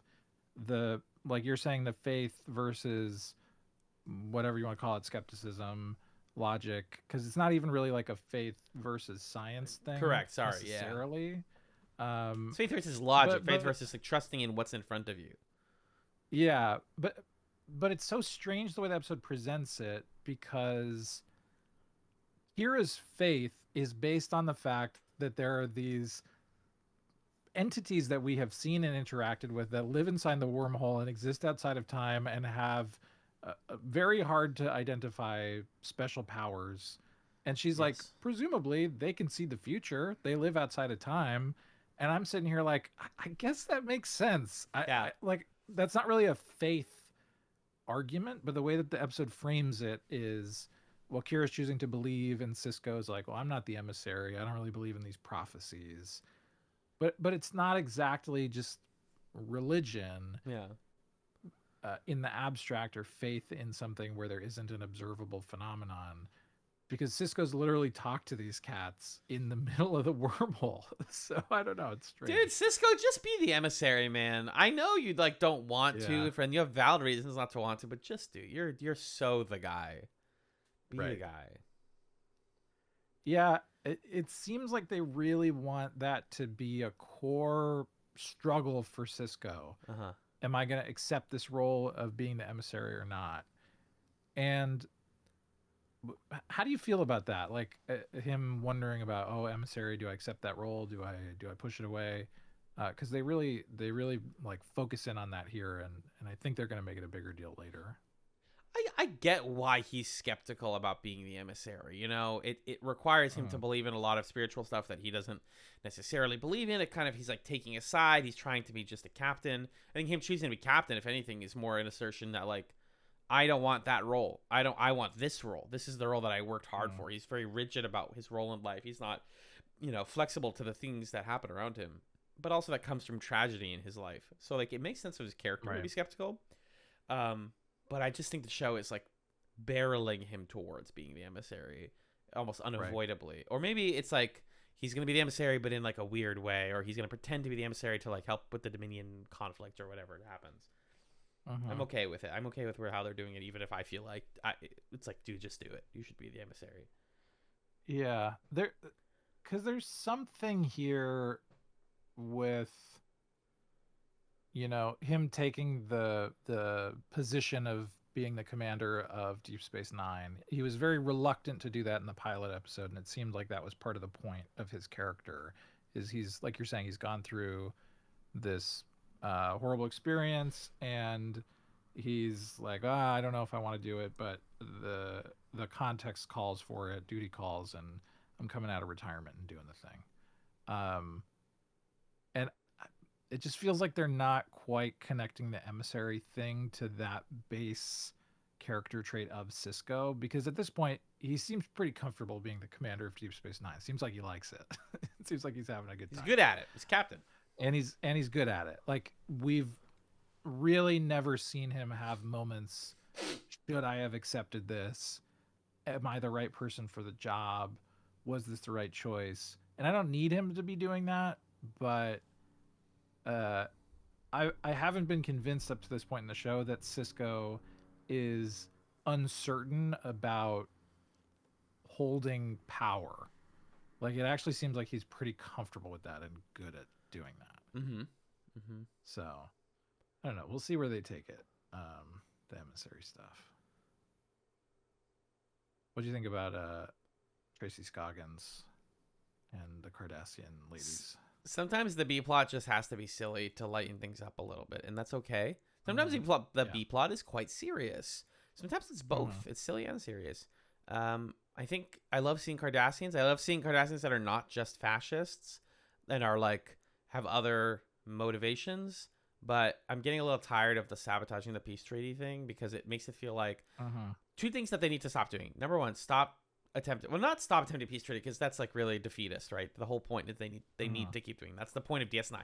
the, like you're saying, the faith versus whatever you want to call it, skepticism, logic, because it's not even really like a faith versus science thing. Correct. Sorry. Necessarily. Yeah. It's faith versus logic. Faith versus like trusting in what's in front of you. Yeah, but it's so strange the way the episode presents it, because Kira's faith is based on the fact that there are these entities that we have seen and interacted with that live inside the wormhole and exist outside of time and have very hard to identify special powers. And she's like, presumably they can see the future. They live outside of time. And I'm sitting here like, I guess that makes sense. I like, that's not really a faith argument, but the way that the episode frames it is, well, Kira's choosing to believe, and Sisko's like, well, I'm not the emissary. I don't really believe in these prophecies. But it's not exactly just religion. Yeah. In the abstract, or faith in something where there isn't an observable phenomenon, because Sisko's literally talked to these cats in the middle of the wormhole. So I don't know, it's strange. Dude, Sisko, just be the emissary, man. I know you like don't want to, friend. You have valid reasons not to want to, but just do. You're so the guy. Be the guy. Yeah, it seems like they really want that to be a core struggle for Sisko. Am I going to accept this role of being the emissary or not? And how do you feel about that? Like him wondering about, oh, emissary, do I accept that role? Do I push it away? Because they really like focus in on that here, and I think they're going to make it a bigger deal later. I get why he's skeptical about being the emissary. You know, it requires him to believe in a lot of spiritual stuff that he doesn't necessarily believe in. It kind of, he's like taking a side. He's trying to be just a captain. I think him choosing to be captain, if anything, is more an assertion that like, I don't want that role. I want this role. This is the role that I worked hard for. He's very rigid about his role in life. He's not, flexible to the things that happen around him. But also that comes from tragedy in his life. So like it makes sense of his character to be skeptical. But I just think the show is like barreling him towards being the emissary almost unavoidably. Or maybe it's like he's going to be the emissary but in like a weird way, or he's going to pretend to be the emissary to like help with the Dominion conflict or whatever happens. I'm okay with it. I'm okay with how they're doing it, even if I feel like it's like, dude, just do it. You should be the emissary. Yeah, because there's something here with him taking the position of being the commander of Deep Space Nine. He was very reluctant to do that in the pilot episode, and it seemed like that was part of the point of his character. Is he's, like you're saying, he's gone through this horrible experience, and he's like, I don't know if I want to do it, but the context calls for it, duty calls, and I'm coming out of retirement and doing the thing. And it just feels like they're not quite connecting the emissary thing to that base character trait of Cisco, because at this point he seems pretty comfortable being the commander of Deep Space Nine. Seems like he likes it. It seems like he's having a good time. He's good at it. He's captain. And he's good at it. Like, we've really never seen him have moments, should I have accepted this? Am I the right person for the job? Was this the right choice? And I don't need him to be doing that, but I haven't been convinced up to this point in the show that Cisco is uncertain about holding power. Like, it actually seems like he's pretty comfortable with that and good at doing that. So I don't know. We'll see where they take it. The emissary stuff. What do you think about Tracy Scoggins and the Cardassian ladies? Sometimes the B plot just has to be silly to lighten things up a little bit, and that's okay. Sometimes the B plot is quite serious. Sometimes it's both. It's silly and serious. I think I love seeing Cardassians. I love seeing Cardassians that are not just fascists and are like have other motivations. But I'm getting a little tired of the sabotaging the peace treaty thing, because it makes it feel like two things that they need to stop doing. Number one, not stop attempting peace treaty, because that's like really defeatist, right? The whole point is they need to keep doing. That's the point of DS9,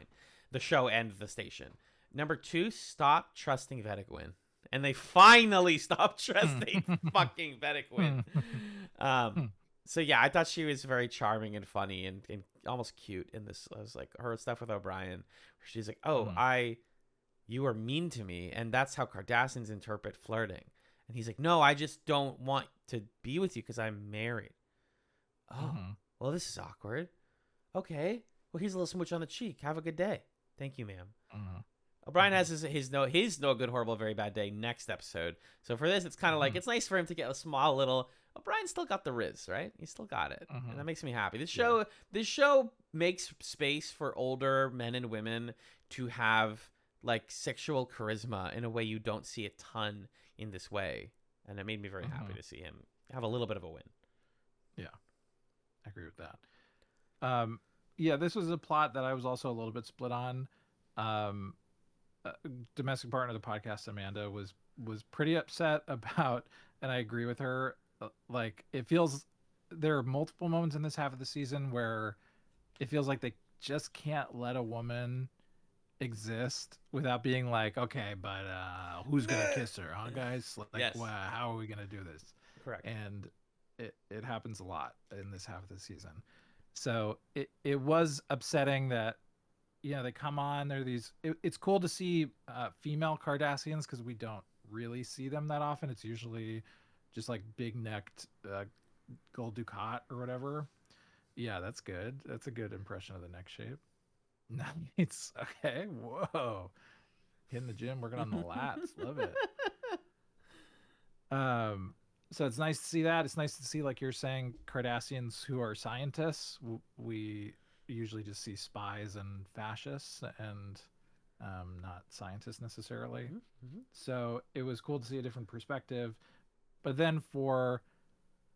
the show and the station. Number two, stop trusting Vedic Win. And they finally stopped trusting fucking Vedic Win. So yeah, I thought she was very charming and funny and almost cute in this. I was like, her stuff with O'Brien, where she's like, you were mean to me, and that's how Cardassians interpret flirting. And he's like, no, I just don't want to be with you because I'm married. Oh, well, this is awkward. Okay, well, here's a little smooch on the cheek. Have a good day. Thank you, ma'am. O'Brien has his no good, horrible, very bad day next episode. So for this, it's kind of like, it's nice for him to get a small little. O'Brien still got the riz, right? He still got it, and that makes me happy. This show makes space for older men and women to have like sexual charisma in a way you don't see a ton in this way, and it made me very happy to see him have a little bit of a win. Yeah, I agree with that. Yeah, this was a plot that I was also a little bit split on. Domestic partner of the podcast, Amanda, was pretty upset about, and I agree with her. Like, it feels there are multiple moments in this half of the season where it feels like they just can't let a woman exist without being like, okay, but who's gonna kiss her, huh, guys? Like, how are we gonna do this? Correct. And it happens a lot in this half of the season. So it was upsetting that, they come on. They're these. It's cool to see female Cardassians, because we don't really see them that often. It's usually just like big necked Gold Ducat or whatever. Yeah, that's good. That's a good impression of the neck shape. Nice. Okay. Whoa. Hitting the gym, working on the lats. Love it. So it's nice to see that. It's nice to see, like you're saying, Cardassians who are scientists. We usually just see spies and fascists and not scientists necessarily. Mm-hmm. So it was cool to see a different perspective. But then for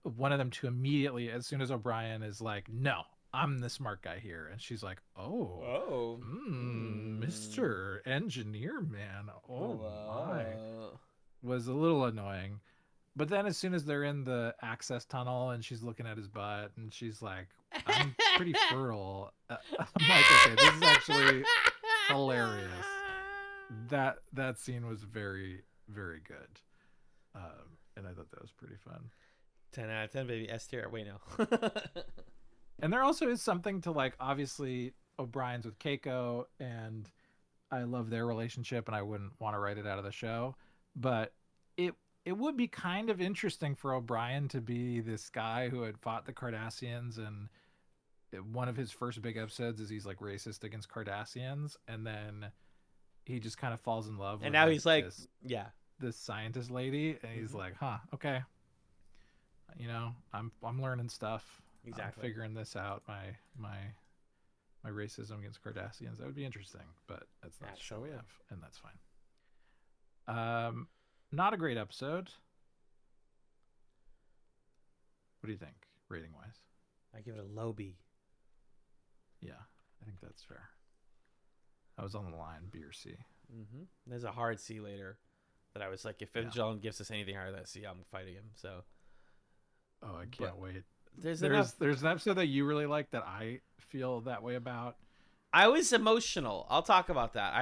one of them to immediately, as soon as O'Brien is like, no, I'm the smart guy here. And she's like, oh, Mr. Engineer Man. Oh, my. Was a little annoying. But then as soon as they're in the access tunnel and she's looking at his butt and she's like, I'm pretty fertile. I'm like, okay, this is actually hilarious. That scene was very, very good. And I thought that was pretty fun. 10 out of 10, baby. S tier. Wait, no. And there also is something to, like, obviously O'Brien's with Keiko, and I love their relationship and I wouldn't want to write it out of the show. But it would be kind of interesting for O'Brien to be this guy who had fought the Cardassians, and one of his first big episodes is he's like racist against Cardassians, and then he just kind of falls in love. And with, now he's like, this scientist lady, and he's like, huh, okay, you know, I'm learning stuff. Exactly. I'm figuring this out. My racism against Cardassians. That would be interesting, but that's not the show we have, and that's fine. Not a great episode. What do you think, rating wise? I give it a low B. Yeah, I think that's fair. I was on the line, B or C. Mm-hmm. There's a hard C later that I was like, if John gives us anything higher than C, I'm fighting him. So. Oh, I can't wait. There's an episode that you really like that I feel that way about. I was emotional. I'll talk about that.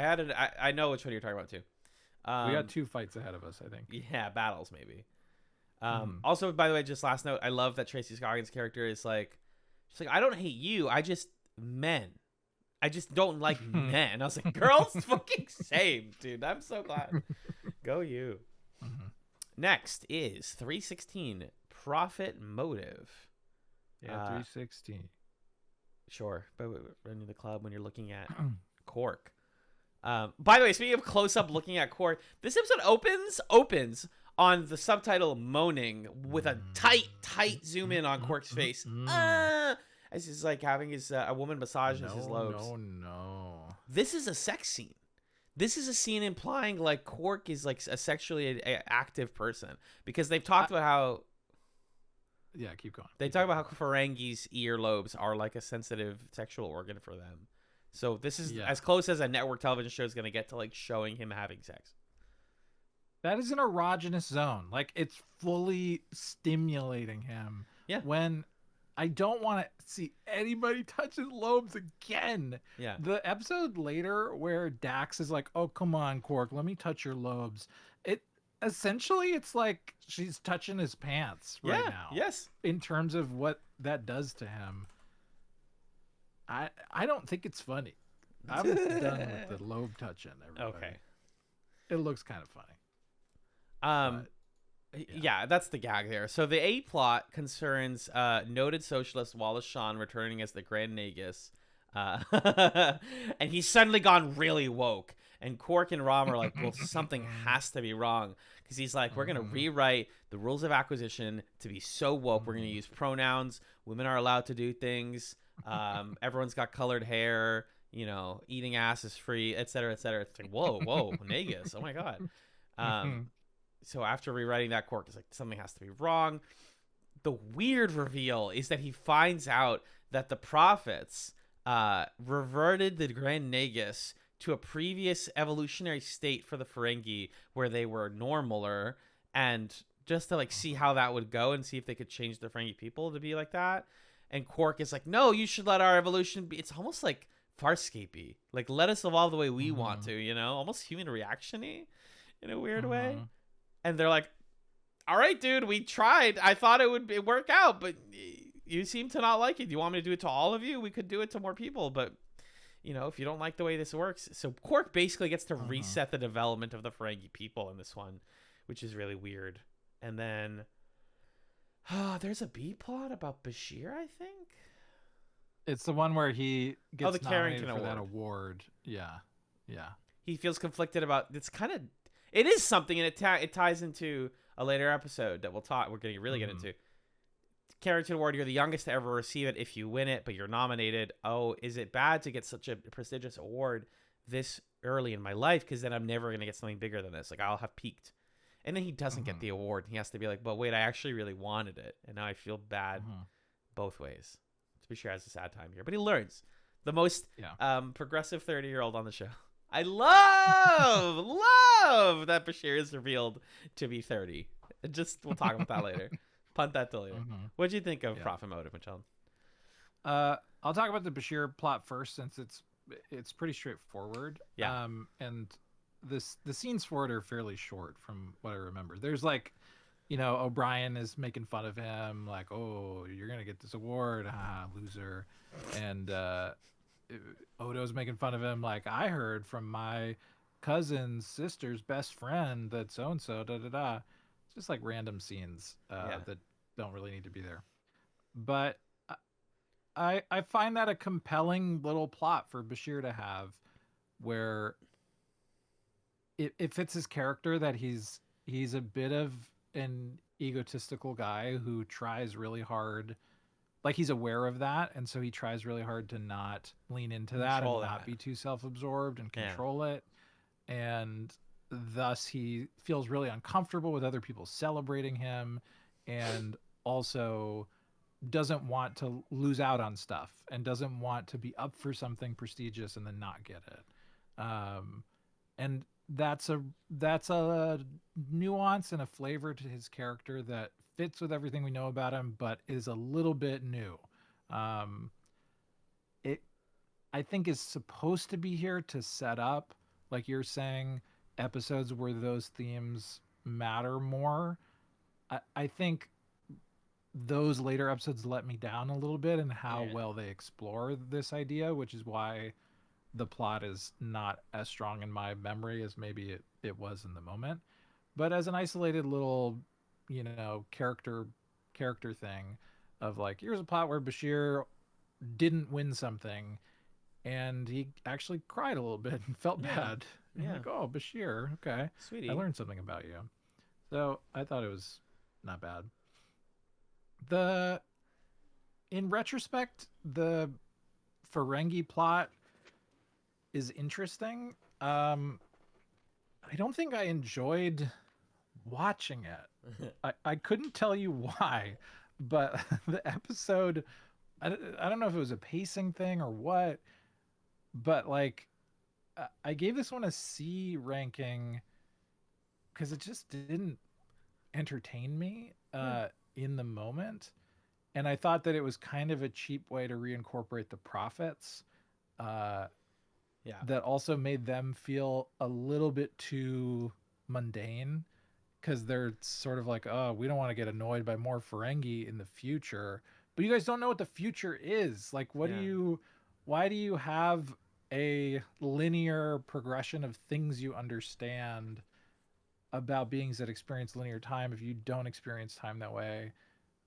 I know which one you're talking about too. We got 2 fights ahead of us, I think. Yeah, battles maybe. Also, by the way, just last note, I love that Tracy Scoggins' character is like, she's like, I don't hate you. I just don't like men. I was like, girls, fucking same, dude. I'm so glad. Go you. Mm-hmm. Next is 316 Profit Motive. Yeah, 316. Sure, but running the club when you're looking at Quark. By the way, speaking of close-up looking at Quark, this episode opens on the subtitle moaning with a tight zoom in on Quark's face. As he's like having his a woman massages his lobes. No. This is a sex scene. This is a scene implying like Quark is like a sexually active person, because they've talked about how. Yeah, keep going. They talk about how Ferengi's earlobes are like a sensitive sexual organ for them. So this is as close as a network television show is going to get to like showing him having sex. That is an erogenous zone. Like, it's fully stimulating him. Yeah. When I don't want to see anybody touch his lobes again. Yeah. The episode later where Dax is like, oh, come on, Quark, let me touch your lobes. Essentially, it's like she's touching his pants right now. Yes. In terms of what that does to him. I don't think it's funny. I'm done with the lobe touching, everybody. Okay. It looks kind of funny. Yeah, that's the gag there. So the A plot concerns noted socialist Wallace Shawn returning as the Grand Nagus. And he's suddenly gone really woke. And Quark and Rom are like, well, something has to be wrong. Because he's like, we're going to rewrite the rules of acquisition to be so woke. We're going to use pronouns. Women are allowed to do things. Everyone's got colored hair. You know, eating ass is free, et cetera, et cetera. It's like, whoa, Nagus. Oh, my God. So after rewriting that, Quark is like, something has to be wrong. The weird reveal is that he finds out that the prophets reverted the Grand Nagus to a previous evolutionary state for the Ferengi where they were normaler, and just to like see how that would go and see if they could change the Ferengi people to be like that. And Quark is like, no, you should let our evolution be. It's almost like Farscape-y. Like, let us evolve the way we want to, you know? Almost human reaction-y in a weird way. And they're like, all right, dude, we tried. I thought it would work out, but you seem to not like it. Do you want me to do it to all of you? We could do it to more people, but, you know, if you don't like the way this works. So Quark basically gets to reset the development of the Ferengi people in this one, which is really weird. And then there's a B plot about Bashir, I think. It's the one where he gets the nominated Carrington for that Award. award. Yeah. He feels conflicted about. It is something, and it ties into a later episode that we're going to really get into. Character Award, you're the youngest to ever receive it if you win it, but you're nominated. Oh, is it bad to get such a prestigious award this early in my life? Because then I'm never going to get something bigger than this. Like, I'll have peaked. And then he doesn't get the award. He has to be like, but wait, I actually really wanted it. And now I feel bad both ways. To be sure, has a sad time here. But he learns. The most progressive 30-year-old on the show. I love that Bashir is revealed to be 30. We'll talk about that later. Punt that till later. What do you think of Profit Motive, Michelle? I'll talk about the Bashir plot first, since it's pretty straightforward. Yeah. And the scenes for it are fairly short from what I remember. There's like, O'Brien is making fun of him, like, oh, you're gonna get this award, loser. And Odo's making fun of him, like, I heard from my cousin's sister's best friend that so and so, da da da. It's just like random scenes that don't really need to be there. But I find that a compelling little plot for Bashir to have, where it fits his character, that he's a bit of an egotistical guy who tries really hard. Like, he's aware of that, and so he tries really hard to not lean into that and not be too self-absorbed and control it. And thus he feels really uncomfortable with other people celebrating him, and also doesn't want to lose out on stuff and doesn't want to be up for something prestigious and then not get it. And that's a nuance and a flavor to his character that fits with everything we know about him, but is a little bit new. It, I think, is supposed to be here to set up, like you're saying, episodes where those themes matter more. I think those later episodes let me down a little bit in how well they explore this idea, which is why the plot is not as strong in my memory as maybe it was in the moment. But as an isolated little, character thing of like, here's a plot where Bashir didn't win something and he actually cried a little bit and felt bad. Yeah. Like, oh, Bashir, okay. Sweetie. I learned something about you. So I thought it was not bad. In retrospect, the Ferengi plot is interesting. I don't think I enjoyed watching it. I couldn't tell you why, but the episode, I don't know if it was a pacing thing or what, but like, I gave this one a C ranking because it just didn't entertain me in the moment. And I thought that it was kind of a cheap way to reincorporate the prophets. That also made them feel a little bit too mundane, because they're sort of like, oh, we don't want to get annoyed by more Ferengi in the future. But you guys don't know what the future is. Like, why do you have a linear progression of things you understand about beings that experience linear time if you don't experience time that way?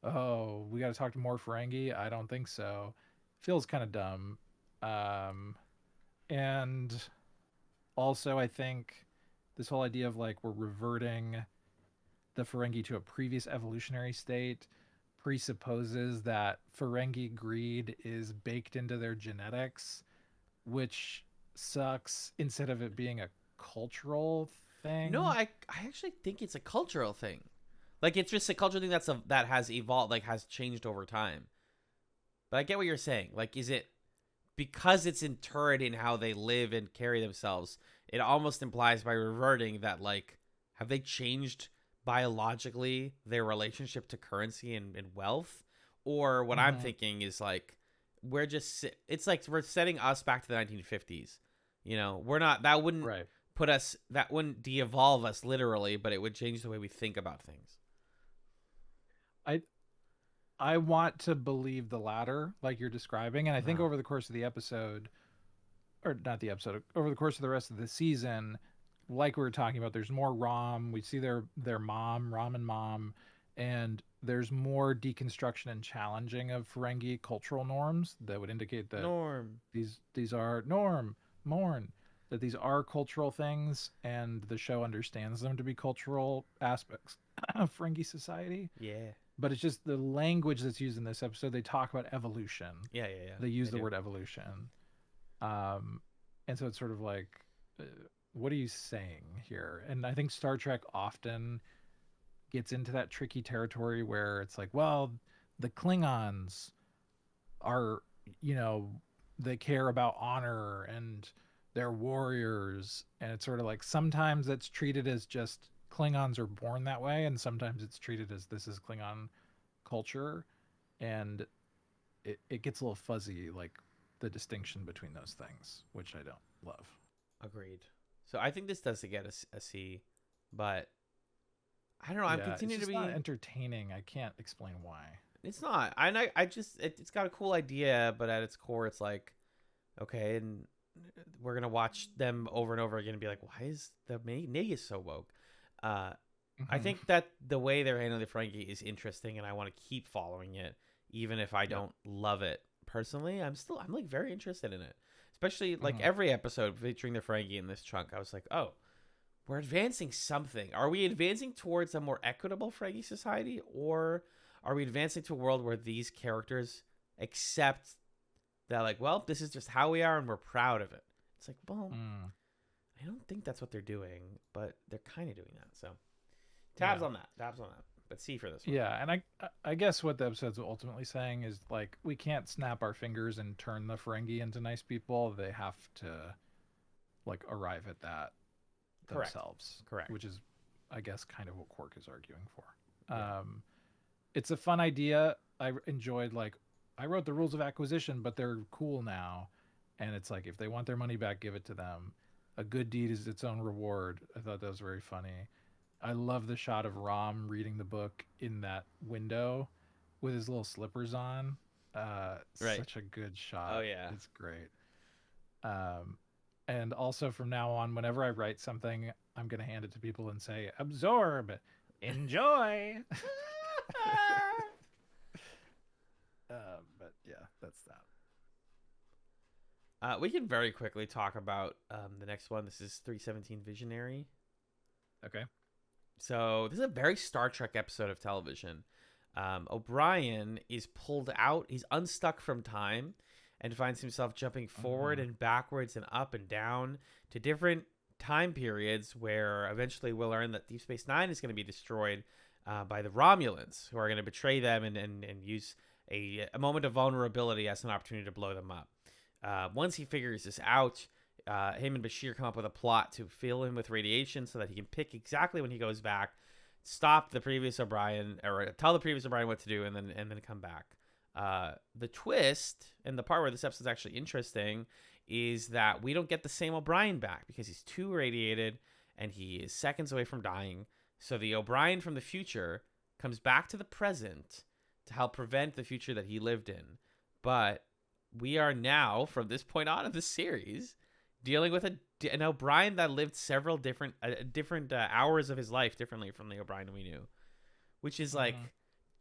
Oh, we got to talk to more Ferengi? I don't think so. Feels kind of dumb. And also, I think this whole idea of like, we're reverting the Ferengi to a previous evolutionary state presupposes that Ferengi greed is baked into their genetics, which sucks, instead of it being a cultural thing. No, I actually think it's a cultural thing. Like, it's just a cultural thing that has evolved, like, has changed over time. But I get what you're saying. Like, is it because it's interred in how they live and carry themselves? It almost implies by reverting that, like, have they changed biologically their relationship to currency and wealth? Or what I'm thinking is, like, it's like we're setting us back to the 1950s. We're not, that wouldn't put us, that wouldn't de-evolve us literally, but it would change the way we think about things. I want to believe the latter, like you're describing. And I think over the course of the episode, or not the episode, over the course of the rest of the season, like we were talking about, there's more Rom. We see their mom, Rom and mom, and there's more deconstruction and challenging of Ferengi cultural norms that would indicate that these are that these are cultural things, and the show understands them to be cultural aspects Ferengi society. Yeah. But it's just the language that's used in this episode. They talk about evolution. Yeah. They use the do. word evolution. And so it's sort of like, what are you saying here? And I think Star Trek often gets into that tricky territory where it's like, well, the Klingons are, they care about honor and they're warriors. And it's sort of like sometimes it's treated as just Klingons are born that way, and sometimes it's treated as this is Klingon culture. And it gets a little fuzzy, like the distinction between those things, which I don't love. Agreed. So I think this does get a C, but I don't know. I'm continuing to be not entertaining. I can't explain why. It's not. I just it's got a cool idea, but at its core, it's like, okay, and we're gonna watch them over and over again and be like, why is the Negas so woke? I think that the way they're handling the Ferengi is interesting, and I want to keep following it, even if I don't love it personally. I'm like very interested in it, especially like every episode featuring the Ferengi in this chunk. I was like, oh, we're advancing something. Are we advancing towards a more equitable Ferengi society, or are we advancing to a world where these characters accept that, like, well, this is just how we are and we're proud of it? It's like, well, I don't think that's what they're doing, but they're kind of doing that. So tabs on that, but C for this one. Yeah, and I guess what the episode's ultimately saying is, like, we can't snap our fingers and turn the Ferengi into nice people. They have to, like, arrive at that themselves. Correct. Which is, I guess, kind of what Quark is arguing for. Yeah. It's a fun idea. I enjoyed, like, I wrote the rules of acquisition, but they're cool now. And it's like, if they want their money back, give it to them. A good deed is its own reward. I thought that was very funny. I love the shot of Rom reading the book in that window with his little slippers on. Such a good shot. Oh, yeah. It's great. And also from now on, whenever I write something, I'm going to hand it to people and say, absorb, enjoy. But yeah, that's that. We can very quickly talk about the next one. This is 317 Visionary. Okay. So this is a very Star Trek episode of television. O'Brien is pulled out. He's unstuck from time and finds himself jumping forward and backwards and up and down to different time periods where eventually we'll learn that Deep Space Nine is going to be destroyed by the Romulans, who are going to betray them and use a moment of vulnerability as an opportunity to blow them up. Once he figures this out, him and Bashir come up with a plot to fill him with radiation so that he can pick exactly when he goes back, stop the previous O'Brien, or tell the previous O'Brien what to do, and then come back. The twist, and the part where this episode is actually interesting, is that we don't get the same O'Brien back because he's too irradiated and he is seconds away from dying. So the O'Brien from the future comes back to the present to help prevent the future that he lived in. But we are now, from this point on in the series, dealing with an O'Brien that lived several different hours of his life differently from the O'Brien we knew, which is like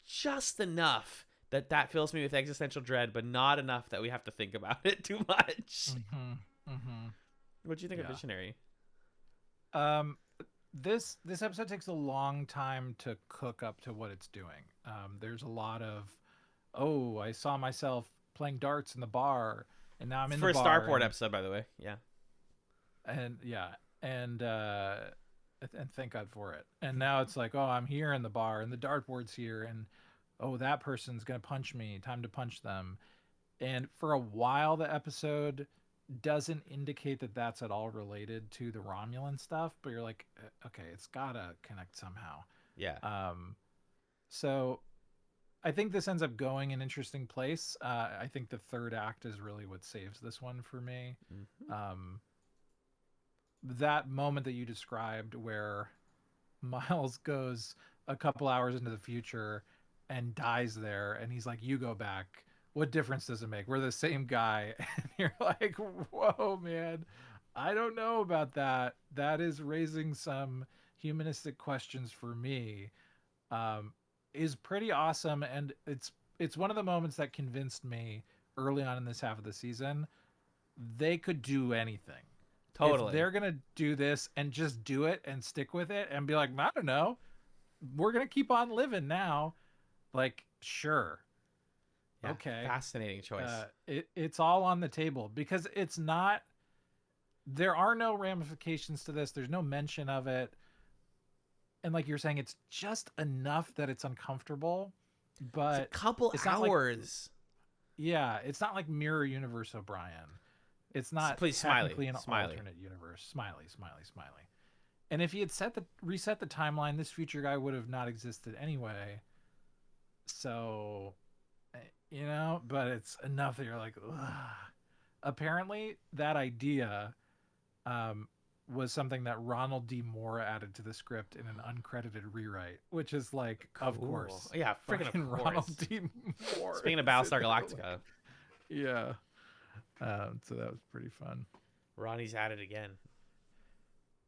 just enough that fills me with existential dread, but not enough that we have to think about it too much. What do you think of Visionary? This episode takes a long time to cook up to what it's doing. There's a lot of, I saw myself playing darts in the bar, and now I'm in the bar. First Starport episode, by the way. Yeah. And thank God for it. And now it's like, I'm here in the bar, and the dartboard's here, and that person's gonna punch me. Time to punch them. And for a while, the episode doesn't indicate that that's at all related to the Romulan stuff, but you're like, okay, it's gotta connect somehow. Yeah. So I think this ends up going an interesting place. I think the third act is really what saves this one for me. That moment that you described where Miles goes a couple hours into the future and dies there, and he's like, you go back. What difference does it make? We're the same guy. And you're like, whoa, man. I don't know about that. That is raising some humanistic questions for me. Is pretty awesome, and it's one of the moments that convinced me early on in this half of the season they could do anything. Totally. If they're gonna do this and just do it and stick with it and be like, I don't know, we're gonna keep on living now. Like, sure. Yeah, Okay. fascinating choice. It's all on the table because it's not. There are no ramifications to this. There's no mention of it, and like you're saying, it's just enough that it's uncomfortable. But it's a couple it's not like- hours. yeah, it's not like Mirror Universe O'Brien. It's not Please, technically an Smiley. alternate universe. Smiley. And if he had reset the timeline, this future guy would have not existed anyway. So, but it's enough that you're like, ugh. Apparently that idea was something that Ronald D. Moore added to the script in an uncredited rewrite, which is like, of Cool. course. Yeah, freaking of course. Ronald D. Moore. Speaking of Battlestar Galactica, Yeah. So that was pretty fun. Ronnie's at it again.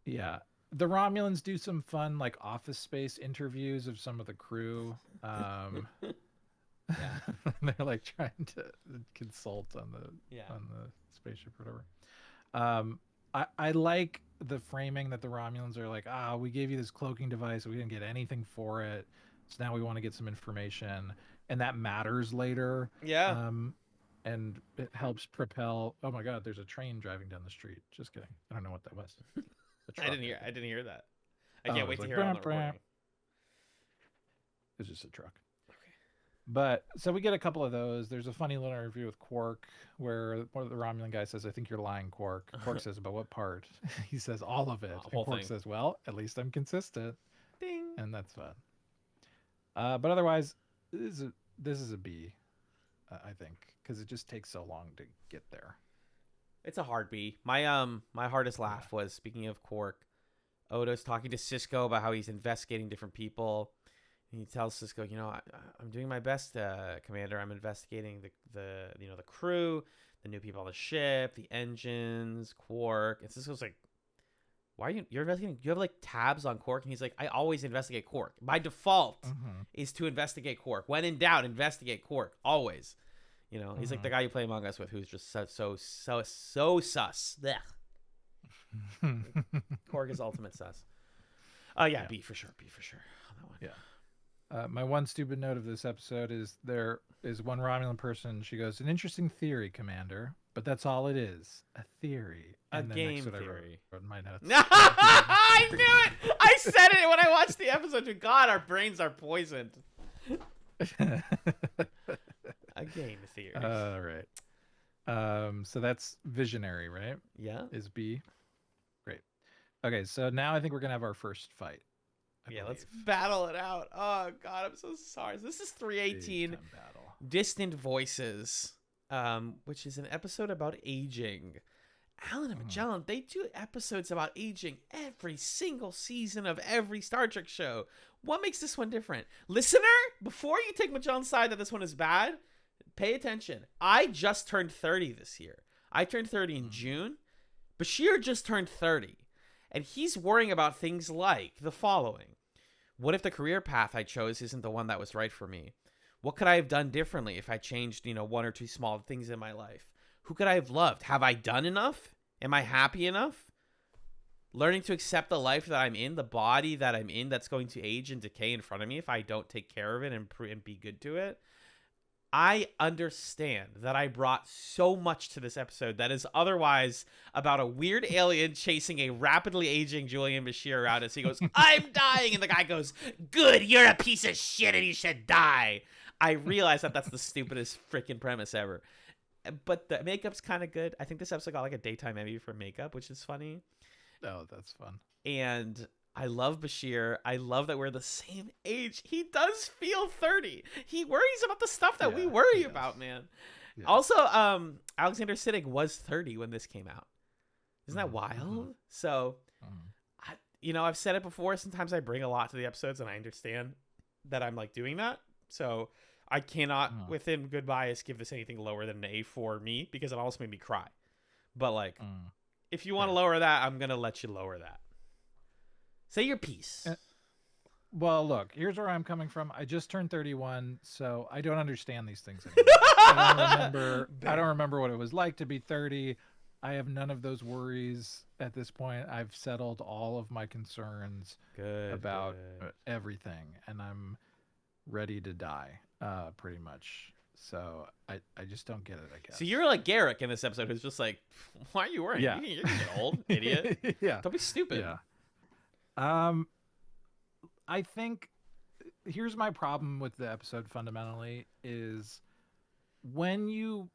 Yeah. The Romulans do some fun like Office Space interviews of some of the crew. Yeah. They're like trying to consult on the spaceship or whatever. I like the framing that the Romulans are like, we gave you this cloaking device, we didn't get anything for it, so now we want to get some information, and that matters later. Yeah. And it helps propel. Oh my God, there's a train driving down the street. Just kidding. I don't know what that was. I didn't hear that. I Oh, can't it wait was to like, hear it on the "Brr, brr." recording. It's just a truck. Okay. But so we get a couple of those. There's a funny little interview with Quark where one of the Romulan guys says, "I think you're lying, Quark." Quark says, "About what part?" He says, "All of it." The And whole Quark thing. says, "Well, at least I'm consistent," Ding. and that's fun. But otherwise, this is a B, I think, because it just takes so long to get there. It's a hard B. My hardest laugh was, speaking of Quark, Odo's talking to Cisco about how he's investigating different people. And he tells Cisco, I'm doing my best, Commander. I'm investigating the crew, the new people on the ship, the engines, Quark. And Cisco's like, why are you're investigating? You have like tabs on Quark? And he's like, I always investigate Quark. My default is to investigate Quark. When in doubt, investigate Quark. Always. He's like the guy you play Among Us with, who's just so sus. Blech. Quark is ultimate sus. Yeah, B for sure. On that one. Yeah. My one stupid note of this episode is there is one Romulan person. She goes, "An interesting theory, Commander, but that's all it is, a theory." And then game next to it, theory. I wrote in my notes. I knew it. I said it when I watched the episode. God, our brains are poisoned. A game theory. All right. So that's visionary, right? Yeah. Is B. Great. Okay, so now I think we're gonna have our first fight. I Let's believe. battle it out. Oh God, I'm so sorry. This is 318 Big time battle. Distant Voices, which is an episode about aging. Alan and Magellan, they do episodes about aging every single season of every Star Trek show. What makes this one different? Listener, before you take Magellan's side that this one is bad, pay attention. I just turned 30 this year. I turned 30 in June. Bashir just turned 30. And he's worrying about things like the following. What if the career path I chose isn't the one that was right for me? What could I have done differently if I changed, one or two small things in my life? Who could I have loved? Have I done enough? Am I happy enough? Learning to accept the life that I'm in, the body that I'm in that's going to age and decay in front of me if I don't take care of it and be good to it. I understand that I brought so much to this episode that is otherwise about a weird alien chasing a rapidly aging Julian Bashir around as he goes, "I'm dying," and the guy goes, "Good, you're a piece of shit and you should die." I realize that that's the stupidest freaking premise ever. But the makeup's kind of good. I think this episode got like a daytime Emmy for makeup, which is funny. Oh, that's fun. And I love Bashir. I love that we're the same age. He does feel 30. He worries about the stuff that we worry about, man. Yeah. Also, Alexander Siddig was 30 when this came out. Isn't that wild? So, I've said it before. Sometimes I bring a lot to the episodes, and I understand that I'm like doing that. So I cannot, within good bias, give this anything lower than an A for me because it almost made me cry. But like, if you want to lower that, I'm gonna let you lower that. Say your piece. Well, look, here's where I'm coming from. I just turned 31, so I don't understand these things anymore. I don't remember what it was like to be 30. I have none of those worries at this point. I've settled all of my concerns Good. about Good. everything, and I'm ready to die, pretty much. So I just don't get it, I guess. So you're like Garrick in this episode, who's just like, "Why are you worrying? Yeah. You're gonna get old, idiot. Yeah. Don't be stupid." Yeah. I think here's my problem with the episode fundamentally is when you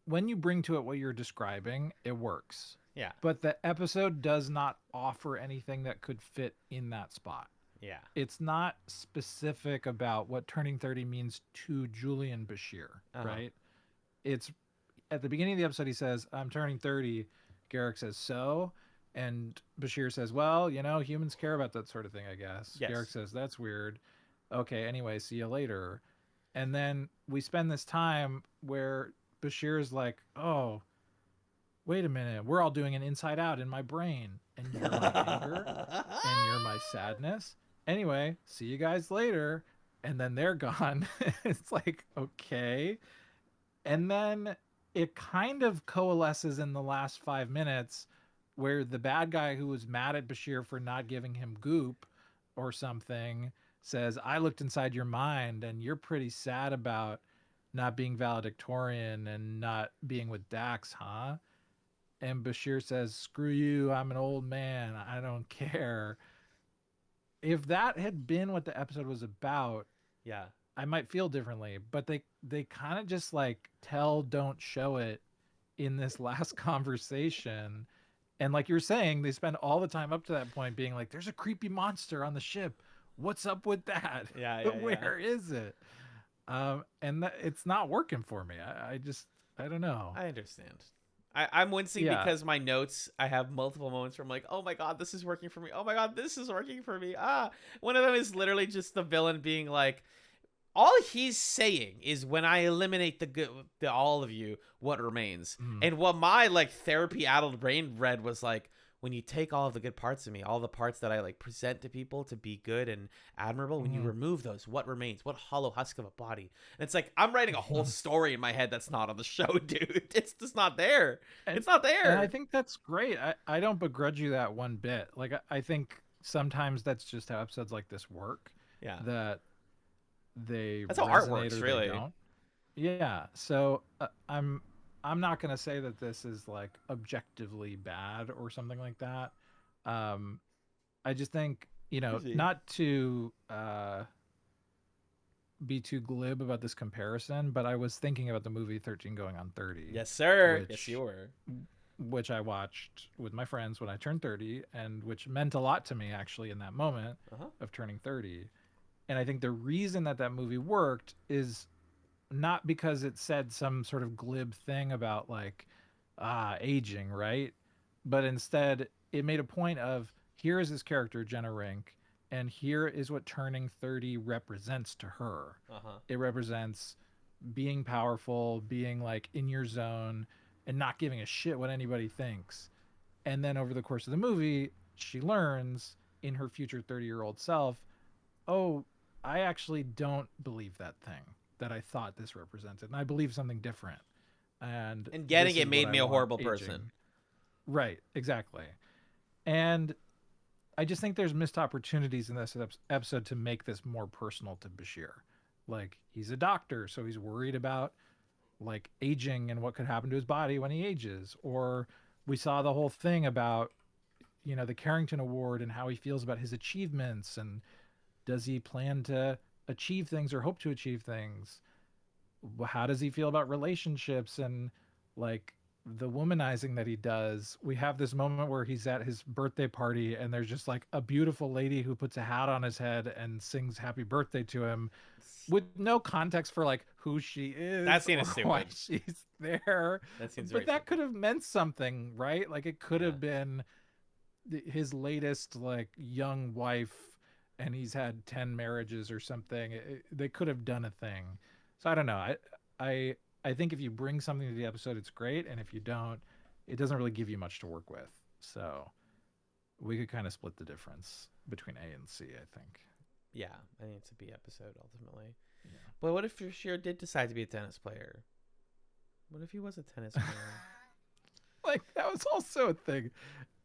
bring to it what you're describing, it works. Yeah. But the episode does not offer anything that could fit in that spot. Yeah. It's not specific about what turning 30 means to Julian Bashir, right? It's at the beginning of the episode, he says, "I'm turning 30." Garrick says, "So?" And Bashir says, "Well, you know, humans care about that sort of thing, I guess." Yes. Garrick says, "That's weird." Okay, anyway, see you later. And then we spend this time where Bashir's like, "Oh, wait a minute, we're all doing an inside out in my brain. And you're my anger, and you're my sadness. Anyway, see you guys later." And then they're gone. It's like, okay. And then it kind of coalesces in the last 5 minutes where the bad guy who was mad at Bashir for not giving him goop or something says, "I looked inside your mind and you're pretty sad about not being valedictorian and not being with Dax, huh?" And Bashir says, "Screw you, I'm an old man, I don't care." If that had been what the episode was about, Yeah. I might feel differently, but they kind of just like tell, don't show it in this last conversation. And like you're saying, they spend all the time up to that point being like, "There's a creepy monster on the ship. What's up with that? Yeah. Where is it?" And it's not working for me. I don't know. I understand. I'm wincing Yeah. because my notes, I have multiple moments where I'm like, "Oh my god, this is working for me. Oh my god, this is working for me." One of them is literally just the villain being like, all he's saying is, "When I eliminate all of you, what remains?" And what my like therapy addled brain read was like, "When you take all of the good parts of me, all the parts that I like present to people to be good and admirable, when you remove those, what remains? What hollow husk of a body?" And it's like, I'm writing a whole story in my head that's not on the show, dude. It's just not there. It's not there. And I think that's great. I don't begrudge you that one bit. Like, I think sometimes that's just how episodes like this work. Yeah. That they That's how art resonate works, or they really. don't. Yeah. So I'm not gonna say that this is like objectively bad or something like that. I just think, Easy. not to be too glib about this comparison, but I was thinking about the movie 13 Going on 30. Yes, sir. Which- Yes, you were. Which I watched with my friends when I turned 30, and which meant a lot to me actually in that moment of turning 30. And I think the reason that movie worked is not because it said some sort of glib thing about like aging, right? But instead it made a point of, here is this character Jenna Rink, and here is what turning 30 represents to her. It represents being powerful, being like in your zone, and not giving a shit what anybody thinks. And then over the course of the movie, she learns in her future 30-year-old self, "Oh, I actually don't believe that thing that I thought this represented, and I believe something different." And getting this it is made what me I a want horrible aging. person. Right, exactly. And I just think there's missed opportunities in this episode to make this more personal to Bashir. Like, he's a doctor, so he's worried about like aging and what could happen to his body when he ages. Or we saw the whole thing about, the Carrington Award and how he feels about his achievements, and does he plan to achieve things or hope to achieve things? How does he feel about relationships and like the womanizing that he does? We have this moment where he's at his birthday party and there's just like a beautiful lady who puts a hat on his head and sings happy birthday to him with no context for like who she is. That scene is or why stupid. she's there. That seems But that could have meant something, right? Like, it could have been his latest like young wife, and he's had 10 marriages or something. They could have done a thing. So I don't know. I think if you bring something to the episode, it's great, and if you don't, it doesn't really give you much to work with. So we could kind of split the difference between A and C, I think. Yeah, I think it's a B episode ultimately. Yeah. But what if Bashir did decide to be a tennis player? What if he was a tennis player? Like that was also a thing.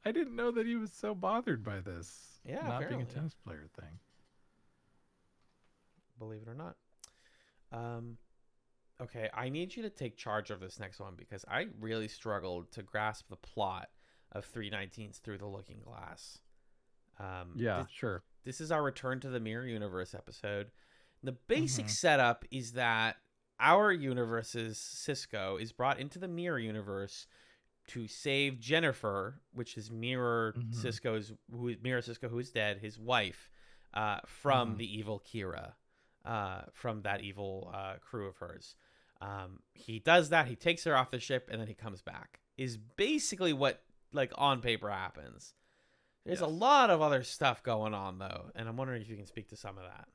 I didn't know that he was so bothered by this. Yeah, not being a apparently. tennis player thing. Believe it or not. Okay, I need you to take charge of this next one because I really struggled to grasp the plot of 319's Through the Looking Glass. Yeah, sure. This is our Return to the Mirror Universe episode. The basic setup is that our universe's Cisco is brought into the Mirror Universe to save Jennifer, which is Mirror Cisco's, who is dead, his wife, from the evil Kira, from that evil crew of hers. He does that. He takes her off the ship, and then he comes back. Is basically what, like, on paper happens. There's a lot of other stuff going on, though, and I'm wondering if you can speak to some of that.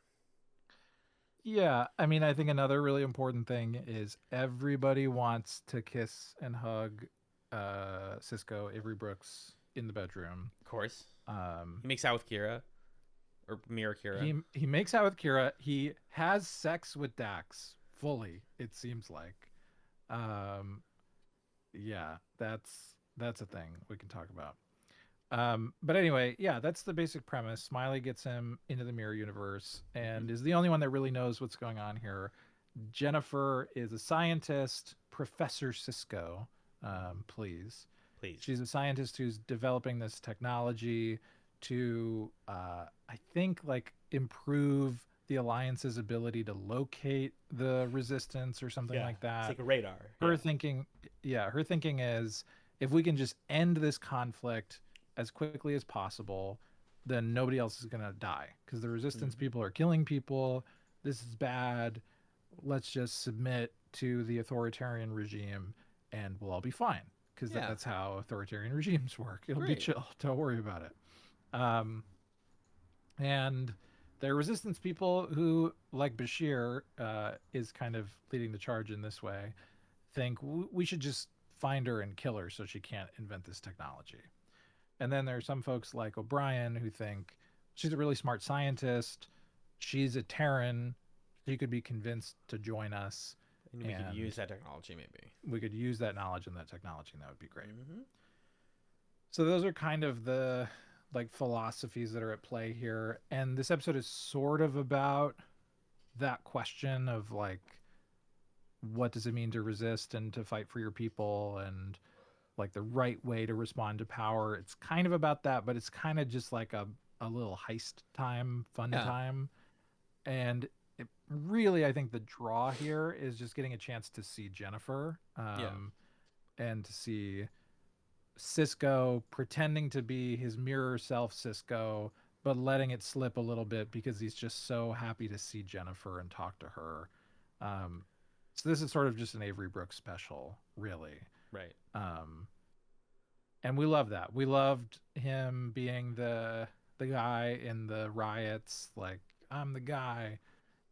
Yeah, I mean, I think another really important thing is everybody wants to kiss and hug Cisco Avery Brooks in the bedroom. Of course. He makes out with Kira, or Mirror Kira. He makes out with Kira. He has sex with Dax fully, it seems like. Yeah, that's a thing we can talk about. But anyway, yeah, that's the basic premise. Smiley gets him into the Mirror Universe and is the only one that really knows what's going on here. Jennifer is a scientist, Professor Cisco, please. She's a scientist who's developing this technology to, I think, like improve the Alliance's ability to locate the resistance or something like that. It's like a radar. Her thinking is if we can just end this conflict as quickly as possible, then nobody else is going to die because the resistance people are killing people. This is bad. Let's just submit to the authoritarian regime and we'll all be fine because that's how authoritarian regimes work. It'll be chill. Don't worry about it. And there are resistance people who, like Bashir, is kind of leading the charge in this way, think we should just find her and kill her so she can't invent this technology. And then there are some folks like O'Brien who think she's a really smart scientist. She's a Terran. She could be convinced to join us. And we could use that technology, maybe. We could use that knowledge and that technology, and that would be great. So those are kind of the like philosophies that are at play here. And this episode is sort of about that question of like, what does it mean to resist and to fight for your people and like the right way to respond to power. It's kind of about that, but it's kind of just like a little heist time, fun time. And it really, I think the draw here is just getting a chance to see Jennifer and to see Cisco pretending to be his mirror self Cisco, but letting it slip a little bit because he's just so happy to see Jennifer and talk to her. So this is sort of just an Avery Brooks special, really. Right. And we love that. We loved him being the guy in the riots, like, I'm the guy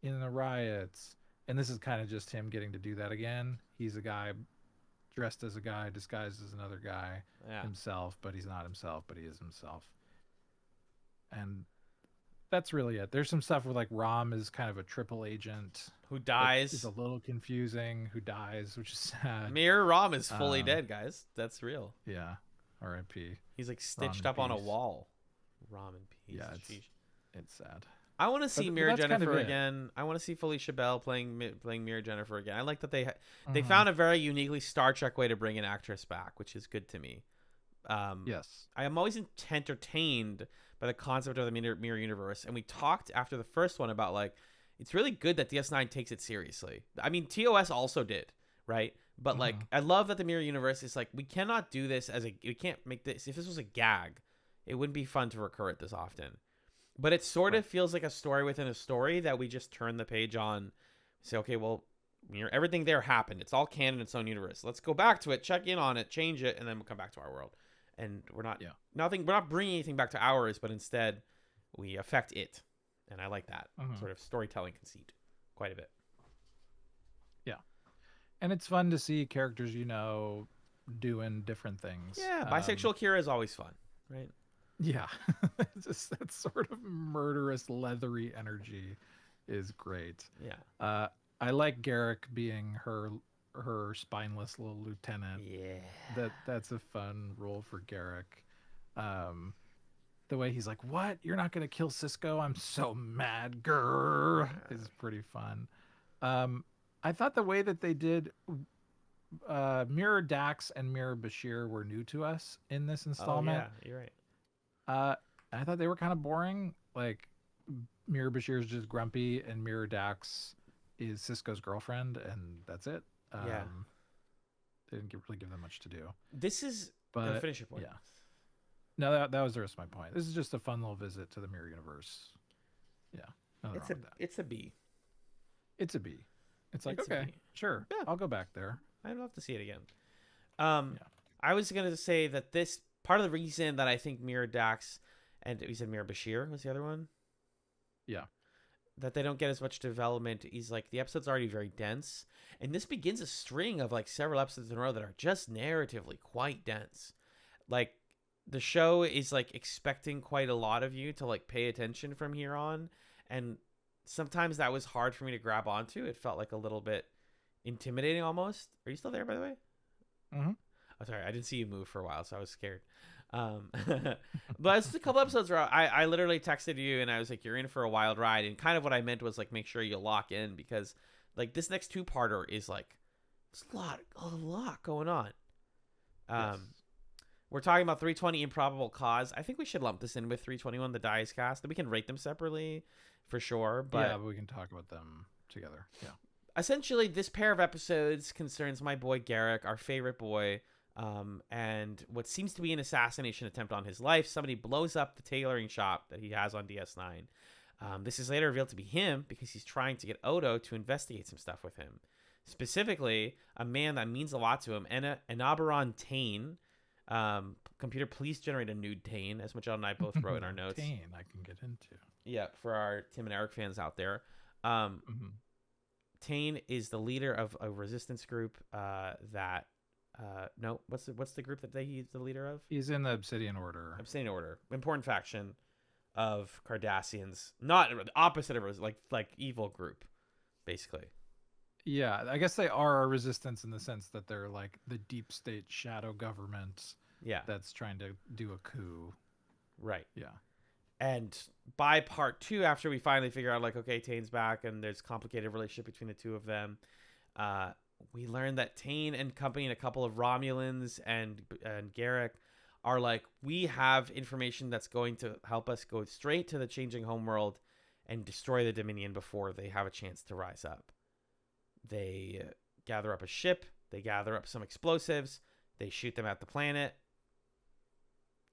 in the riots. And this is kind of just him getting to do that again. He's a guy dressed as a guy, disguised as another guy himself, but he's not himself, but he is himself. And that's really it. There's some stuff where like Rom is kind of a triple agent who dies. It's a little confusing. Who dies, which is sad. Mirror Rom is fully dead, guys. That's real. Yeah. R.I.P. He's like stitched up on a wall. Rom in peace. Yeah, it's sad. I want to see Mirror Jennifer again. I want to see Felicia Bell playing Mirror Jennifer again. I like that they found a very uniquely Star Trek way to bring an actress back, which is good to me. Yes. I am always entertained by the concept of the mirror universe, and we talked after the first one about like it's really good that DS9 takes it seriously. I mean, TOS also did, right? But like I love that the mirror universe is like we cannot do this we can't make this if this was a gag, it wouldn't be fun to recur it this often. But it sort of feels like a story within a story that we just turn the page on, say, okay, well, everything there happened. It's all canon in its own universe. Let's go back to it, check in on it, change it, and then we'll come back to our world. And we're not we're not bringing anything back to ours, but instead we affect it. And I like that sort of storytelling conceit quite a bit. Yeah. And it's fun to see characters, doing different things. Yeah, bisexual Kira is always fun, right? Yeah. Just that sort of murderous, leathery energy is great. Yeah. I like Garrick being her her spineless little lieutenant. Yeah. That's a fun role for Garrick. Um, the way he's like, "What? You're not gonna kill Cisco? I'm so mad." Grr is pretty fun. I thought the way that they did Mirror Dax and Mirror Bashir were new to us in this Oh installment. yeah, you're right. Uh, I thought they were kind of boring. Like Mirror Bashir is just grumpy, and Mirror Dax is Cisco's girlfriend, and that's it. Yeah. They didn't really give them much to do. This is But finish your point. yeah, no, that was the rest of my point. This is just a fun little visit to the Mirror Universe. Yeah, nothing wrong with that. It's a B. It's a B. It's like, It's a okay, B. sure, Yeah. I'll go back there. I'd love to see it again. Yeah. I was gonna say that this part of the reason that I think Mirror Dax and we said Mirror Bashir was the other one. Yeah. That they don't get as much development is like the episode's already very dense, and this begins a string of like several episodes in a row that are just narratively quite dense. Like the show is like expecting quite a lot of you to like pay attention from here on, and sometimes that was hard for me to grab onto. It felt like a little bit intimidating almost. Are you still there, by the way? Mm-hmm. Oh, sorry, I didn't see you move for a while, so I was scared. But it's a couple episodes where I literally texted you and I was like, "You're in for a wild ride," and kind of what I meant was like, make sure you lock in because like this next two-parter is like there's a lot going on. Yes. We're talking about 320 Improbable Cause. I think we should lump this in with 321 The Dice Cast. We can rate them separately for sure, but yeah, but we can talk about them together. Yeah. essentially this pair of episodes concerns my boy Garrick, our favorite boy, and what seems to be an assassination attempt on his life. Somebody blows up the tailoring shop that he has on DS9. This is later revealed to be him because he's trying to get Odo to investigate some stuff with him. Specifically, a man that means a lot to him, Enabaron Tane. Computer, please generate a nude Tane, as Michelle and I both wrote in our notes. Tane, I can get into. Yeah, for our Tim and Eric fans out there. Mm-hmm. Tane is the leader of a resistance group that no, what's the group that he's the leader of? He's in the Obsidian Order. Obsidian Order, important faction of Cardassians, not the opposite of like evil group, basically. Yeah, I guess they are a resistance in the sense that they're like the deep state shadow government. Yeah, that's trying to do a coup. Right. Yeah. And by part 2, after we finally figure out like, okay, Tane's back and there's complicated relationship between the two of them, we learn that Tane and company and a couple of Romulans and Garrick are like, we have information that's going to help us go straight to the changing homeworld and destroy the Dominion before they have a chance to rise up. They gather up a ship. They gather up some explosives. They shoot them at the planet.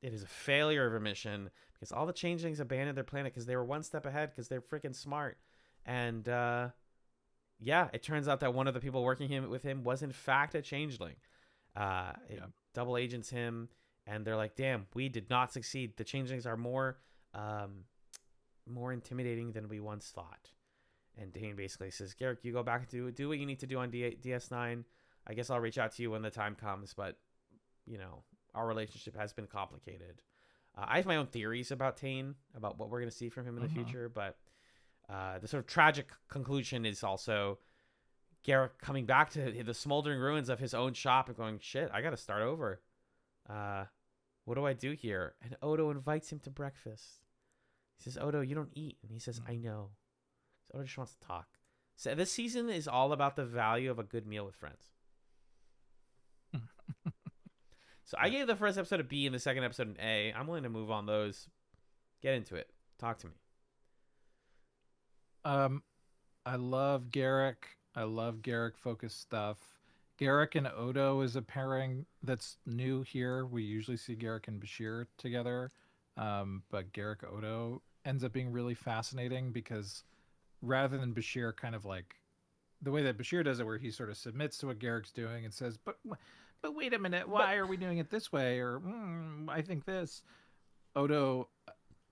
It is a failure of a mission because all the changelings abandoned their planet because they were one step ahead because they're freaking smart. And yeah, it turns out that one of the people working with him was in fact a changeling. It double agents him, and they're like, "Damn, we did not succeed. The changelings are more intimidating than we once thought." And Dane basically says, "Garrick, you go back and do what you need to do on DS9. I guess I'll reach out to you when the time comes, but you know, our relationship has been complicated." I have my own theories about Tane, about what we're going to see from him in the future, but the sort of tragic conclusion is also Garrick coming back to the smoldering ruins of his own shop and going, "Shit, I got to start over. What do I do here?" And Odo invites him to breakfast. He says, "Odo, you don't eat." And he says, "I know." So Odo just wants to talk. So this season is all about the value of a good meal with friends. So I gave the first episode a B and the second episode an A. I'm willing to move on those. Get into it. Talk to me. I love Garrick. I love Garrick focused stuff. Garrick and Odo is a pairing that's new here. We usually see Garrick and Bashir together. But Garrick Odo ends up being really fascinating because rather than Bashir kind of like the way that Bashir does it, where he sort of submits to what Garrick's doing and says, but wait a minute, why are we doing it this way? Or I think this. Odo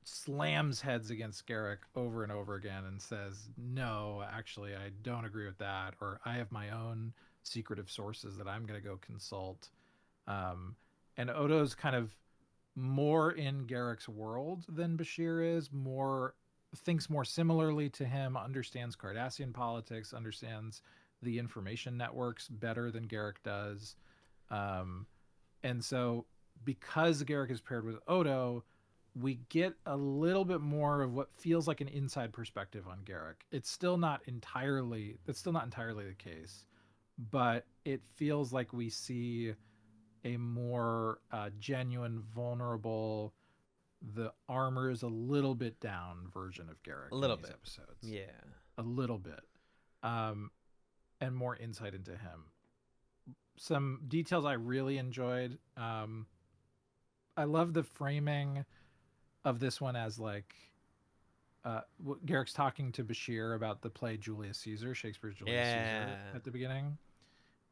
slams heads against Garrick over and over again and says, "No, actually, I don't agree with that," or "I have my own secretive sources that I'm going to go consult." And Odo's kind of more in Garrick's world than Bashir is, thinks more similarly to him, understands Cardassian politics, understands the information networks better than Garrick does. And so because Garrick is paired with Odo, we get a little bit more of what feels like an inside perspective on Garrick. It's still not entirely the case, but it feels like we see a more genuine, vulnerable, the armor is a little bit down version of Garrick A little in these bit. episodes. Yeah. A little bit. And more insight into him. Some details I really enjoyed. I love the framing of this one as like Garrick's talking to Bashir about the play Julius Caesar, Shakespeare's Julius Caesar at the beginning.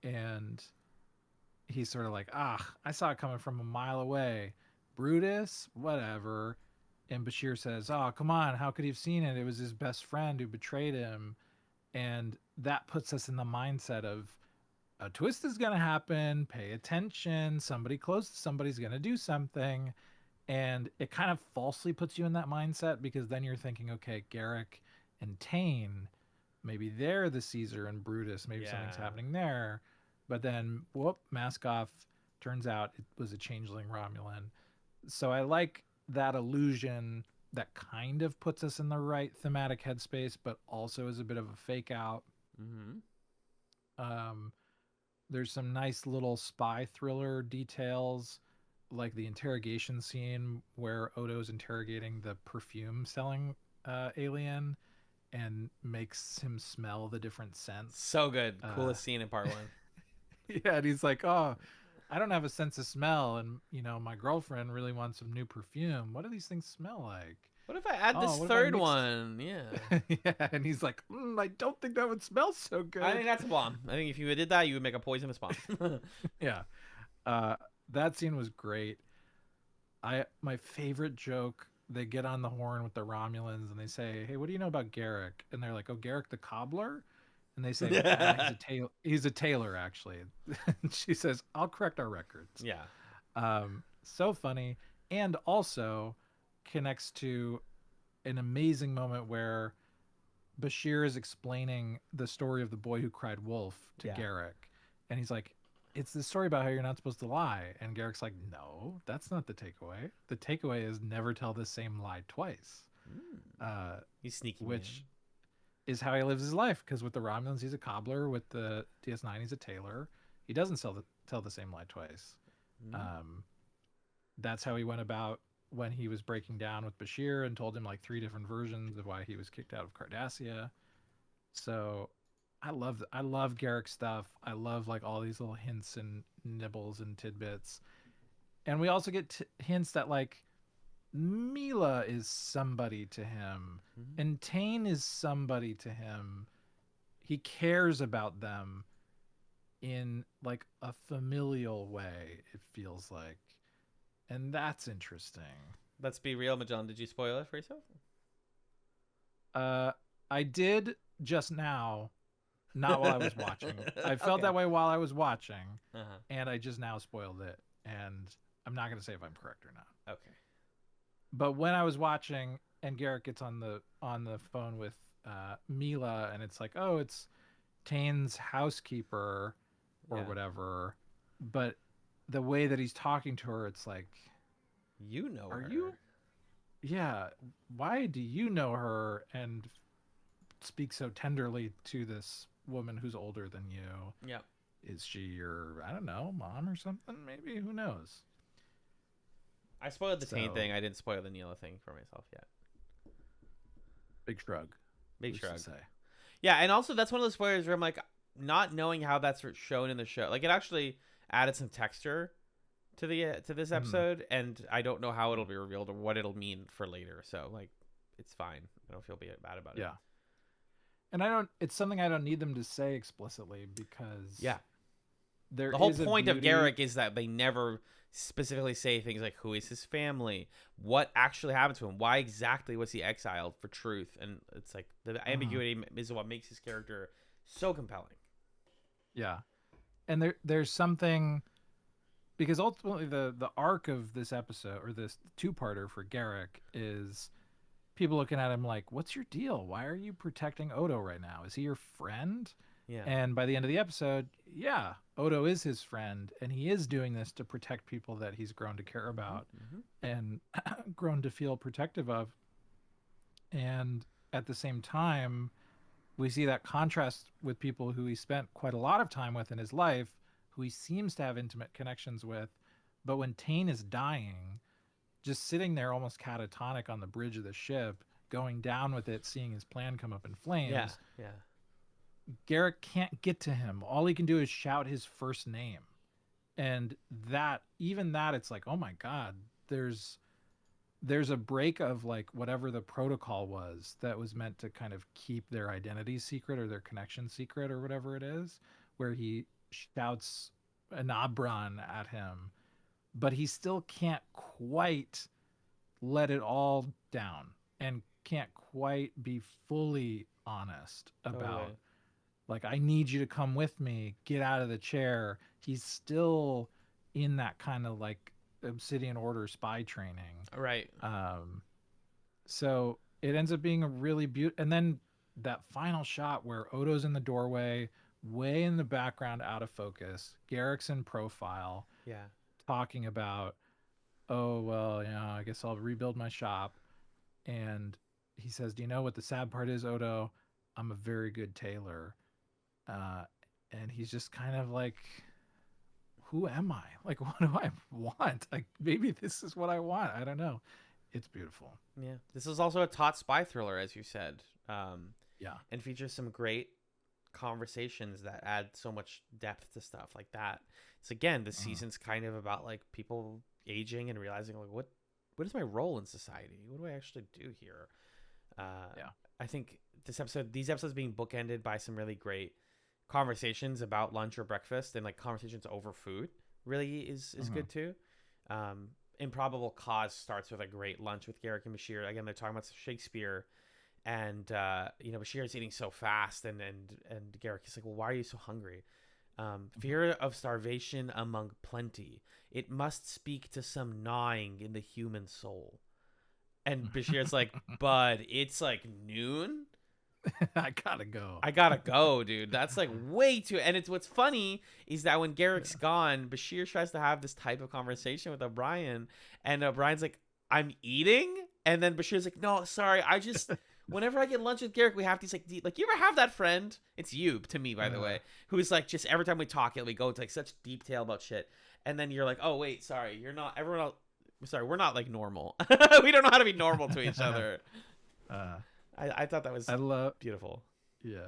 And he's sort of like, I saw it coming from a mile away. Brutus, whatever. And Bashir says, come on, how could he have seen it? It was his best friend who betrayed him. And that puts us in the mindset of a twist is going to happen. Pay attention. Somebody close to somebody's going to do something. And it kind of falsely puts you in that mindset because then you're thinking, okay, Garrick and Tane, maybe they're the Caesar and Brutus. Maybe something's happening there. But then, mask off. Turns out it was a changeling Romulan. So I like that illusion that kind of puts us in the right thematic headspace, but also is a bit of a fake out. There's some nice little spy thriller details, like the interrogation scene where Odo's interrogating the perfume selling alien and makes him smell the different scents. So good. Coolest scene in part 1. Yeah, and he's like, I don't have a sense of smell, and my girlfriend really wants some new perfume. What do these things smell like? What if I add this third one? Yeah. Yeah, and he's like, I don't think that would smell so good. I think that's a bomb. I think if you did that, you would make a poisonous bomb. Yeah. That scene was great. My favorite joke, they get on the horn with the Romulans and they say, hey, what do you know about Garrick? And they're like, Garrick the cobbler? And they say, he's a tailor, actually. And she says, I'll correct our records. Yeah. So funny. And also connects to an amazing moment where Bashir is explaining the story of the boy who cried wolf to Garrick. And he's like, it's the story about how you're not supposed to lie. And Garrick's like, no, that's not the takeaway. The takeaway is never tell the same lie twice. He's sneaky. Which is how he lives his life. Because with the Romulans, he's a cobbler. With the DS9, he's a tailor. He doesn't tell the same lie twice. That's how he went about when he was breaking down with Bashir and told him like 3 different versions of why he was kicked out of Cardassia. So I love Garrick stuff. I love like all these little hints and nibbles and tidbits. And we also get hints that like Mila is somebody to him and Tane is somebody to him. He cares about them in like a familial way, it feels like. And that's interesting. Let's be real, Magellan. Did you spoil it for yourself? I did just now, not while I was watching. I felt that way while I was watching, and I just now spoiled it. And I'm not going to say if I'm correct or not. Okay. But when I was watching, and Garrick gets on the phone with Mila, and it's like, it's Tane's housekeeper or whatever. But the way that he's talking to her, it's like, you know her. Are you? Yeah. Why do you know her and speak so tenderly to this woman who's older than you? Yeah. Is she your, I don't know, mom or something? Maybe. Who knows? I spoiled the Tane thing. I didn't spoil the Neela thing for myself yet. Big shrug. Big shrug. Yeah, and also that's one of those spoilers where I'm like, not knowing how that's shown in the show. Like, it actually added some texture to this episode, and I don't know how it'll be revealed or what it'll mean for later. So like, it's fine. I don't feel bad about it. Yeah. And it's something I don't need them to say explicitly because the whole point of Garrick is that they never specifically say things like who is his family, what actually happened to him, why exactly was he exiled for truth, and it's like the ambiguity is what makes his character so compelling. Yeah. And there's something, because ultimately the arc of this episode, or this 2-parter for Garrick, is people looking at him like, what's your deal? Why are you protecting Odo right now? Is he your friend? Yeah. And by the end of the episode, yeah, Odo is his friend, and he is doing this to protect people that he's grown to care about and grown to feel protective of. And at the same time, we see that contrast with people who he spent quite a lot of time with in his life, who he seems to have intimate connections with. But when Tane is dying, just sitting there almost catatonic on the bridge of the ship, going down with it, seeing his plan come up in flames. Yeah. Yeah. Garrick can't get to him. All he can do is shout his first name. And even that, it's like, oh my God, there's a break of like whatever the protocol was that was meant to kind of keep their identity secret or their connection secret or whatever it is, where he shouts an Abron at him, but he still can't quite let it all down and can't quite be fully honest about like, I need you to come with me, get out of the chair. He's still in that kind of like Obsidian Order spy training. Right. So it ends up being a really beautiful, and then that final shot where Odo's in the doorway, way in the background, out of focus, Garrick's in profile. Yeah. Talking about, oh, well, I guess I'll rebuild my shop. And he says, do you know what the sad part is, Odo? I'm a very good tailor. And he's just kind of like, who am I? Like, what do I want? Like, maybe this is what I want. I don't know. It's beautiful. Yeah. This is also a taut spy thriller, as you said. Yeah. And features some great conversations that add so much depth to stuff like that. It's again, the season's kind of about like people aging and realizing like what is my role in society? What do I actually do here? I think these episodes being bookended by some really great conversations about lunch or breakfast and like conversations over food really is good too. Improbable Cause starts with a great lunch with Garrick and Bashir. Again, they're talking about Shakespeare, and Bashir is eating so fast, and Garrick is like, well, why are you so hungry? Fear of starvation among plenty. It must speak to some gnawing in the human soul. And Bashir's like, bud, it's like noon. I gotta go, Dude. That's like way too. And it's what's funny is that when Garrick's gone, Bashir tries to have this type of conversation with O'Brien, and O'Brien's like, I'm eating, and then Bashir's like, no, sorry, I just whenever I get lunch with Garrick, we have these like you ever have that friend? It's you to me, by the way, who's like just every time we talk, we go into like such detail about shit, and then you're like, oh wait, sorry, you're not. Everyone else, sorry, we're not like normal. We don't know how to be normal to each other. I thought that was beautiful. Yeah.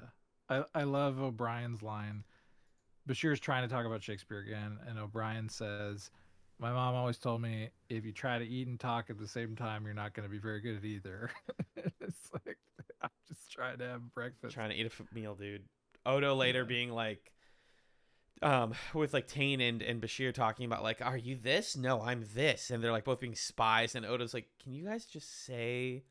I love O'Brien's line. Bashir's trying to talk about Shakespeare again, and O'Brien says, my mom always told me if you try to eat and talk at the same time, you're not going to be very good at either. It's like, I'm just trying to have breakfast. Trying to eat a meal, dude. Odo later being like, with like Tane and Bashir talking about like, are you this? No, I'm this. And they're like both being spies. And Odo's like, can you guys just say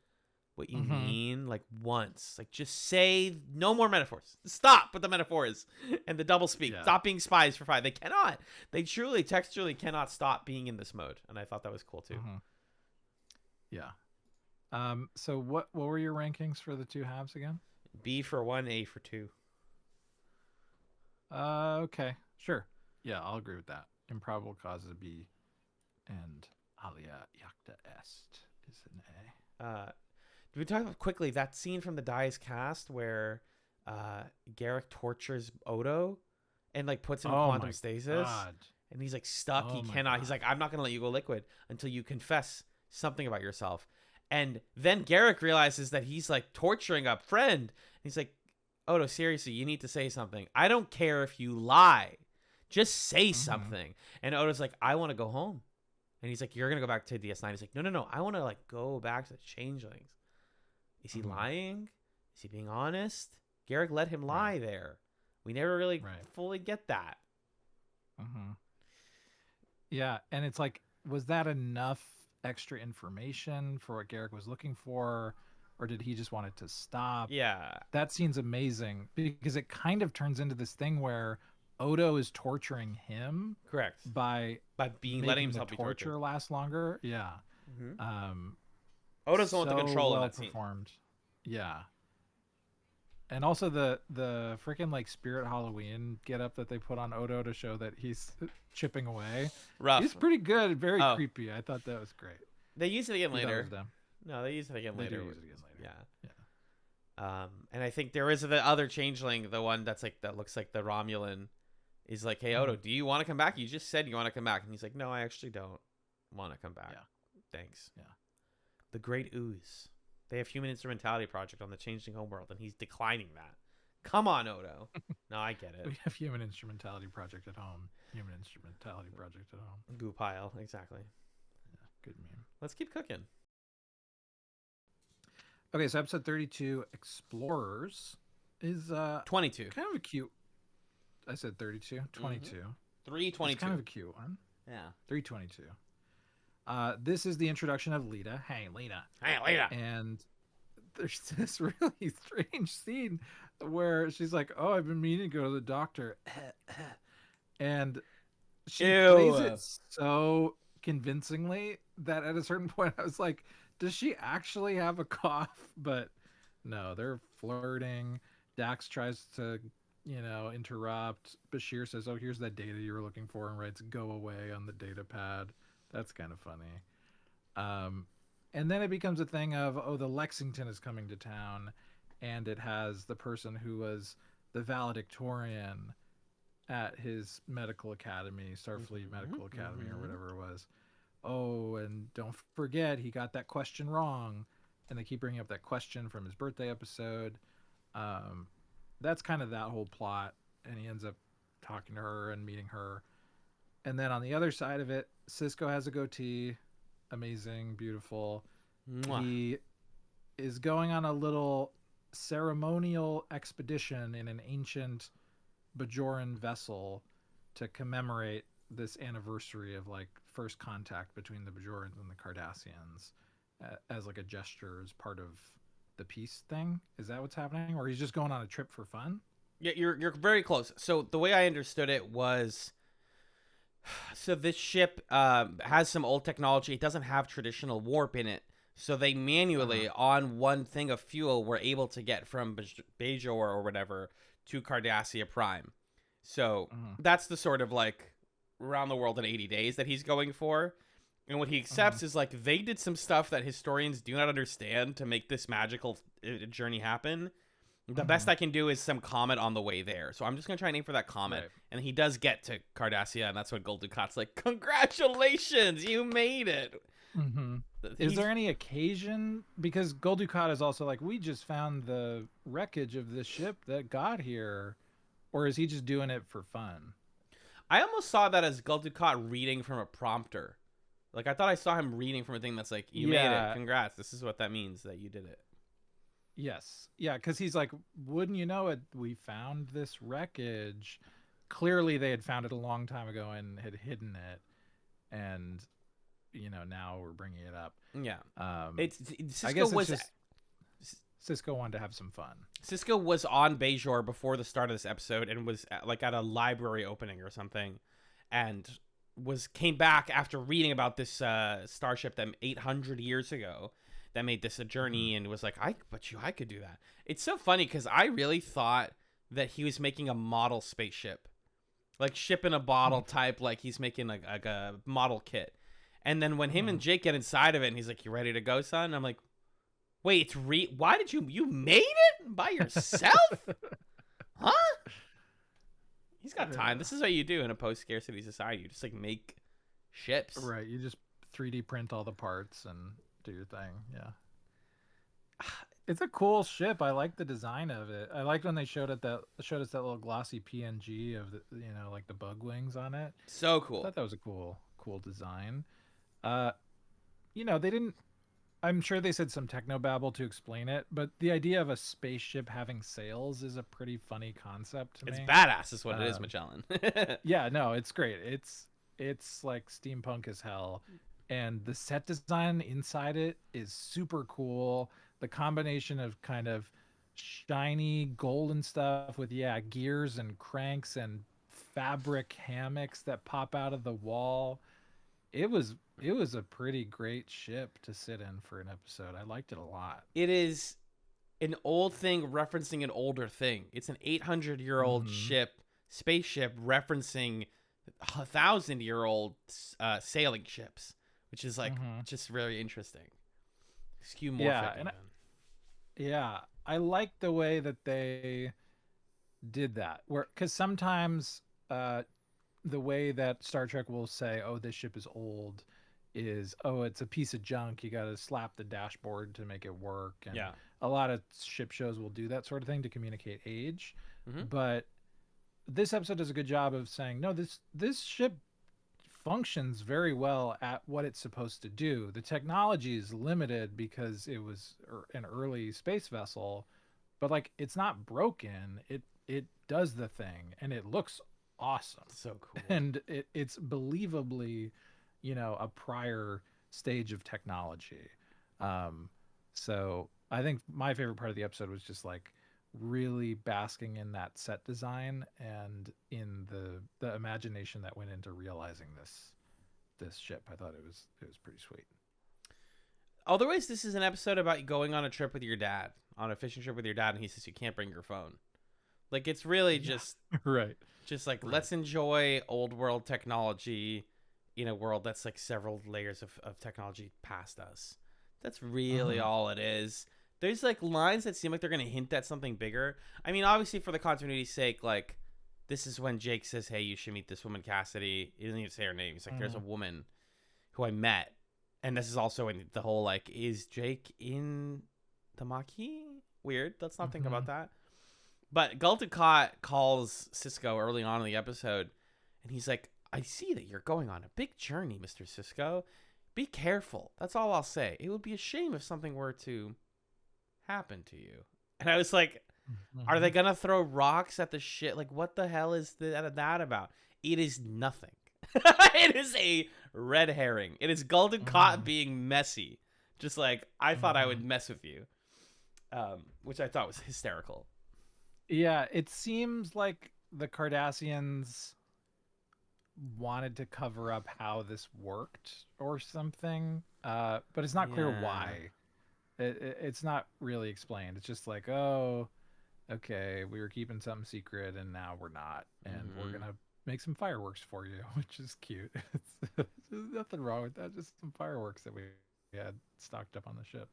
what you mean like once? Like just say no more metaphors. Stop with the metaphors and the double speak. Stop being spies for 5. They cannot. They truly textually cannot stop being in this mode. And I thought that was cool too. Yeah. So what were your rankings for the two halves again? B for 1, A for 2. Okay. Sure. Yeah, I'll agree with that. Improbable Causes B and Alia Jacta Est is an A. Did we talk about quickly that scene from the Dies Cast where Garrick tortures Odo and like puts him in quantum stasis? God. And he's like stuck. He cannot. God. He's like, I'm not going to let you go liquid until you confess something about yourself. And then Garrick realizes that he's like torturing a friend. He's like, Odo, seriously, you need to say something. I don't care if you lie. Just say something. And Odo's like, I want to go home. And he's like, you're going to go back to DS9. He's like, no. I want to like go back to the Changelings. Is he lying? Is he being honest? Garrick let him lie there. We never really fully get that. Yeah, and it's like, was that enough extra information for what Garrick was looking for? Or did he just want it to stop? Yeah. That scene's amazing because it kind of turns into this thing where Odo is torturing him. Correct. By letting himself be torture tortured. last longer. Yeah. Odo's the one with the control in that performed. scene. Yeah. And also the freaking like Spirit Halloween get up that they put on Odo to show that he's chipping away. Rough. He's pretty good, very Oh. creepy. I thought that was great. They use it again You thought it later. was dumb? No, they use it again They later. do use it again later. Yeah. And I think there is the other changeling, the one that's like that looks like the Romulan, is like, hey Odo, do you want to come back? You just said you want to come back, and he's like, no, I actually don't want to come back. Yeah. Thanks. Yeah. The Great Ooze. They have Human Instrumentality Project on the Changeling homeworld, and he's declining that. Come on, Odo. No, I get it. We have Human Instrumentality Project at home. Human Instrumentality Project at home. Goo pile, exactly. Yeah, good meme. Let's keep cooking. Okay, so episode 32, Explorers, is 22. kind of a cute. I said 32, 22. 322. It's kind of a cute one. Yeah. 322. This is the introduction of Lita. Hey, Lita. Hey, later. And there's this really strange scene where she's like, "Oh, I've been meaning to go to the doctor," and she plays it so convincingly that at a certain point I was like, "Does she actually have a cough?" But no, they're flirting. Dax tries to, interrupt. Bashir says, "Oh, here's that data you were looking for," and writes "go away" on the data pad. That's kind of funny. And then it becomes a thing of, oh, the Lexington is coming to town, and it has the person who was the valedictorian at his medical academy, Starfleet Medical Academy, or whatever it was. Oh, and don't forget, he got that question wrong. And they keep bringing up that question from his birthday episode. That's kind of that whole plot, and he ends up talking to her and meeting her. And then on the other side of it, Cisco has a goatee. Amazing, beautiful. Mwah. He is going on a little ceremonial expedition in an ancient Bajoran vessel to commemorate this anniversary of like first contact between the Bajorans and the Cardassians as like a gesture as part of the peace thing. Is that what's happening? Or he's just going on a trip for fun? Yeah, you're very close. So the way I understood it was, so this ship has some old technology. It doesn't have traditional warp in it. So they manually, on one thing of fuel, were able to get from Bajor or whatever to Cardassia Prime. So that's the sort of like around the world in 80 days that he's going for. And what he accepts is like they did some stuff that historians do not understand to make this magical journey happen. The best I can do is some comet on the way there. So I'm just going to try and aim for that comet. Right. And he does get to Cardassia, and that's when Gul Dukat's like, congratulations, you made it. Is there any occasion? Because Gul Dukat is also like, we just found the wreckage of this ship that got here. Or is he just doing it for fun? I almost saw that as Gul Dukat reading from a prompter. Like, I thought I saw him reading from a thing that's like, you made it. Congrats. This is what that means, that you did it. Yes. Yeah, because he's like, wouldn't you know it? We found this wreckage. Clearly, they had found it a long time ago and had hidden it. And, now we're bringing it up. Yeah. I guess it's just Cisco wanted to have some fun. Cisco was on Bajor before the start of this episode and was at a library opening or something, and came back after reading about this starship that 800 years ago that made this a journey, and was like, I could do that. It's so funny because I really thought that he was making a model spaceship, like ship in a bottle type, like he's making like a model kit. And then when him and Jake get inside of it, and he's like, "You ready to go, son?" I'm like, "Wait, why did you made it by yourself? Huh?" He's got time. This is what you do in a post-scarcity society. You just like make ships. Right. You just 3D print all the parts and do your thing. Yeah. It's a cool ship. I like the design of it. I liked when they showed us that little glossy PNG of the, like the bug wings on it. So cool. I thought that was a cool design. They didn't. I'm sure they said some technobabble to explain it, but the idea of a spaceship having sails is a pretty funny concept to me. It's badass, is what it is, Magellan. Yeah, no, it's great. It's like steampunk as hell, and the set design inside it is super cool. The combination of kind of shiny golden stuff with gears and cranks and fabric hammocks that pop out of the wall. It was a pretty great ship to sit in for an episode. I liked it a lot. It is an old thing referencing an older thing. It's an 800-year-old spaceship referencing 1,000-year-old sailing ships, which is like just very interesting. Skeuomorphic. Yeah, and I like the way that they did that, where because sometimes the way that Star Trek will say, "Oh, this ship is old," is, "Oh, it's a piece of junk. You got to slap the dashboard to make it work." And a lot of ship shows will do that sort of thing to communicate age. But this episode does a good job of saying, "No, this ship functions very well at what it's supposed to do. The technology is limited because it was an early space vessel, but like it's not broken. It does the thing, and it looks awesome. So cool. And it's believably, a prior stage of technology. So I think my favorite part of the episode was just like really basking in that set design and in the imagination that went into realizing this ship. I thought it was pretty sweet. Otherwise, this is an episode about going on a trip with your dad, on a fishing trip with your dad, and he says you can't bring your phone. Like, it's really just right. Just like, let's enjoy old world technology in a world that's like several layers of technology past us. That's really all it is. There's like lines that seem like they're going to hint at something bigger. I mean, obviously for the continuity's sake, like this is when Jake says, "Hey, you should meet this woman, Cassidy." He doesn't even say her name. He's like, "There's a woman who I met." And this is also in the whole, like, is Jake in the Maquis? Weird. Let's not think about that. But Gulta Cott calls Sisko early on in the episode, and he's like, "I see that you're going on a big journey, Mr. Sisko. Be careful. That's all I'll say. It would be a shame if something were to happen to you." And I was like, are they going to throw rocks at the shit? Like, what the hell is that about? It is nothing. It is a red herring. It is Gulta Cott being messy. Just like, I thought I would mess with you. Which I thought was hysterical. Yeah, it seems like the Cardassians wanted to cover up how this worked or something, but it's not clear why. It's not really explained. It's just like, oh, okay, we were keeping something secret and now we're not, and we're gonna make some fireworks for you, which is cute. There's nothing wrong with that. Just some fireworks that we had stocked up on the ship.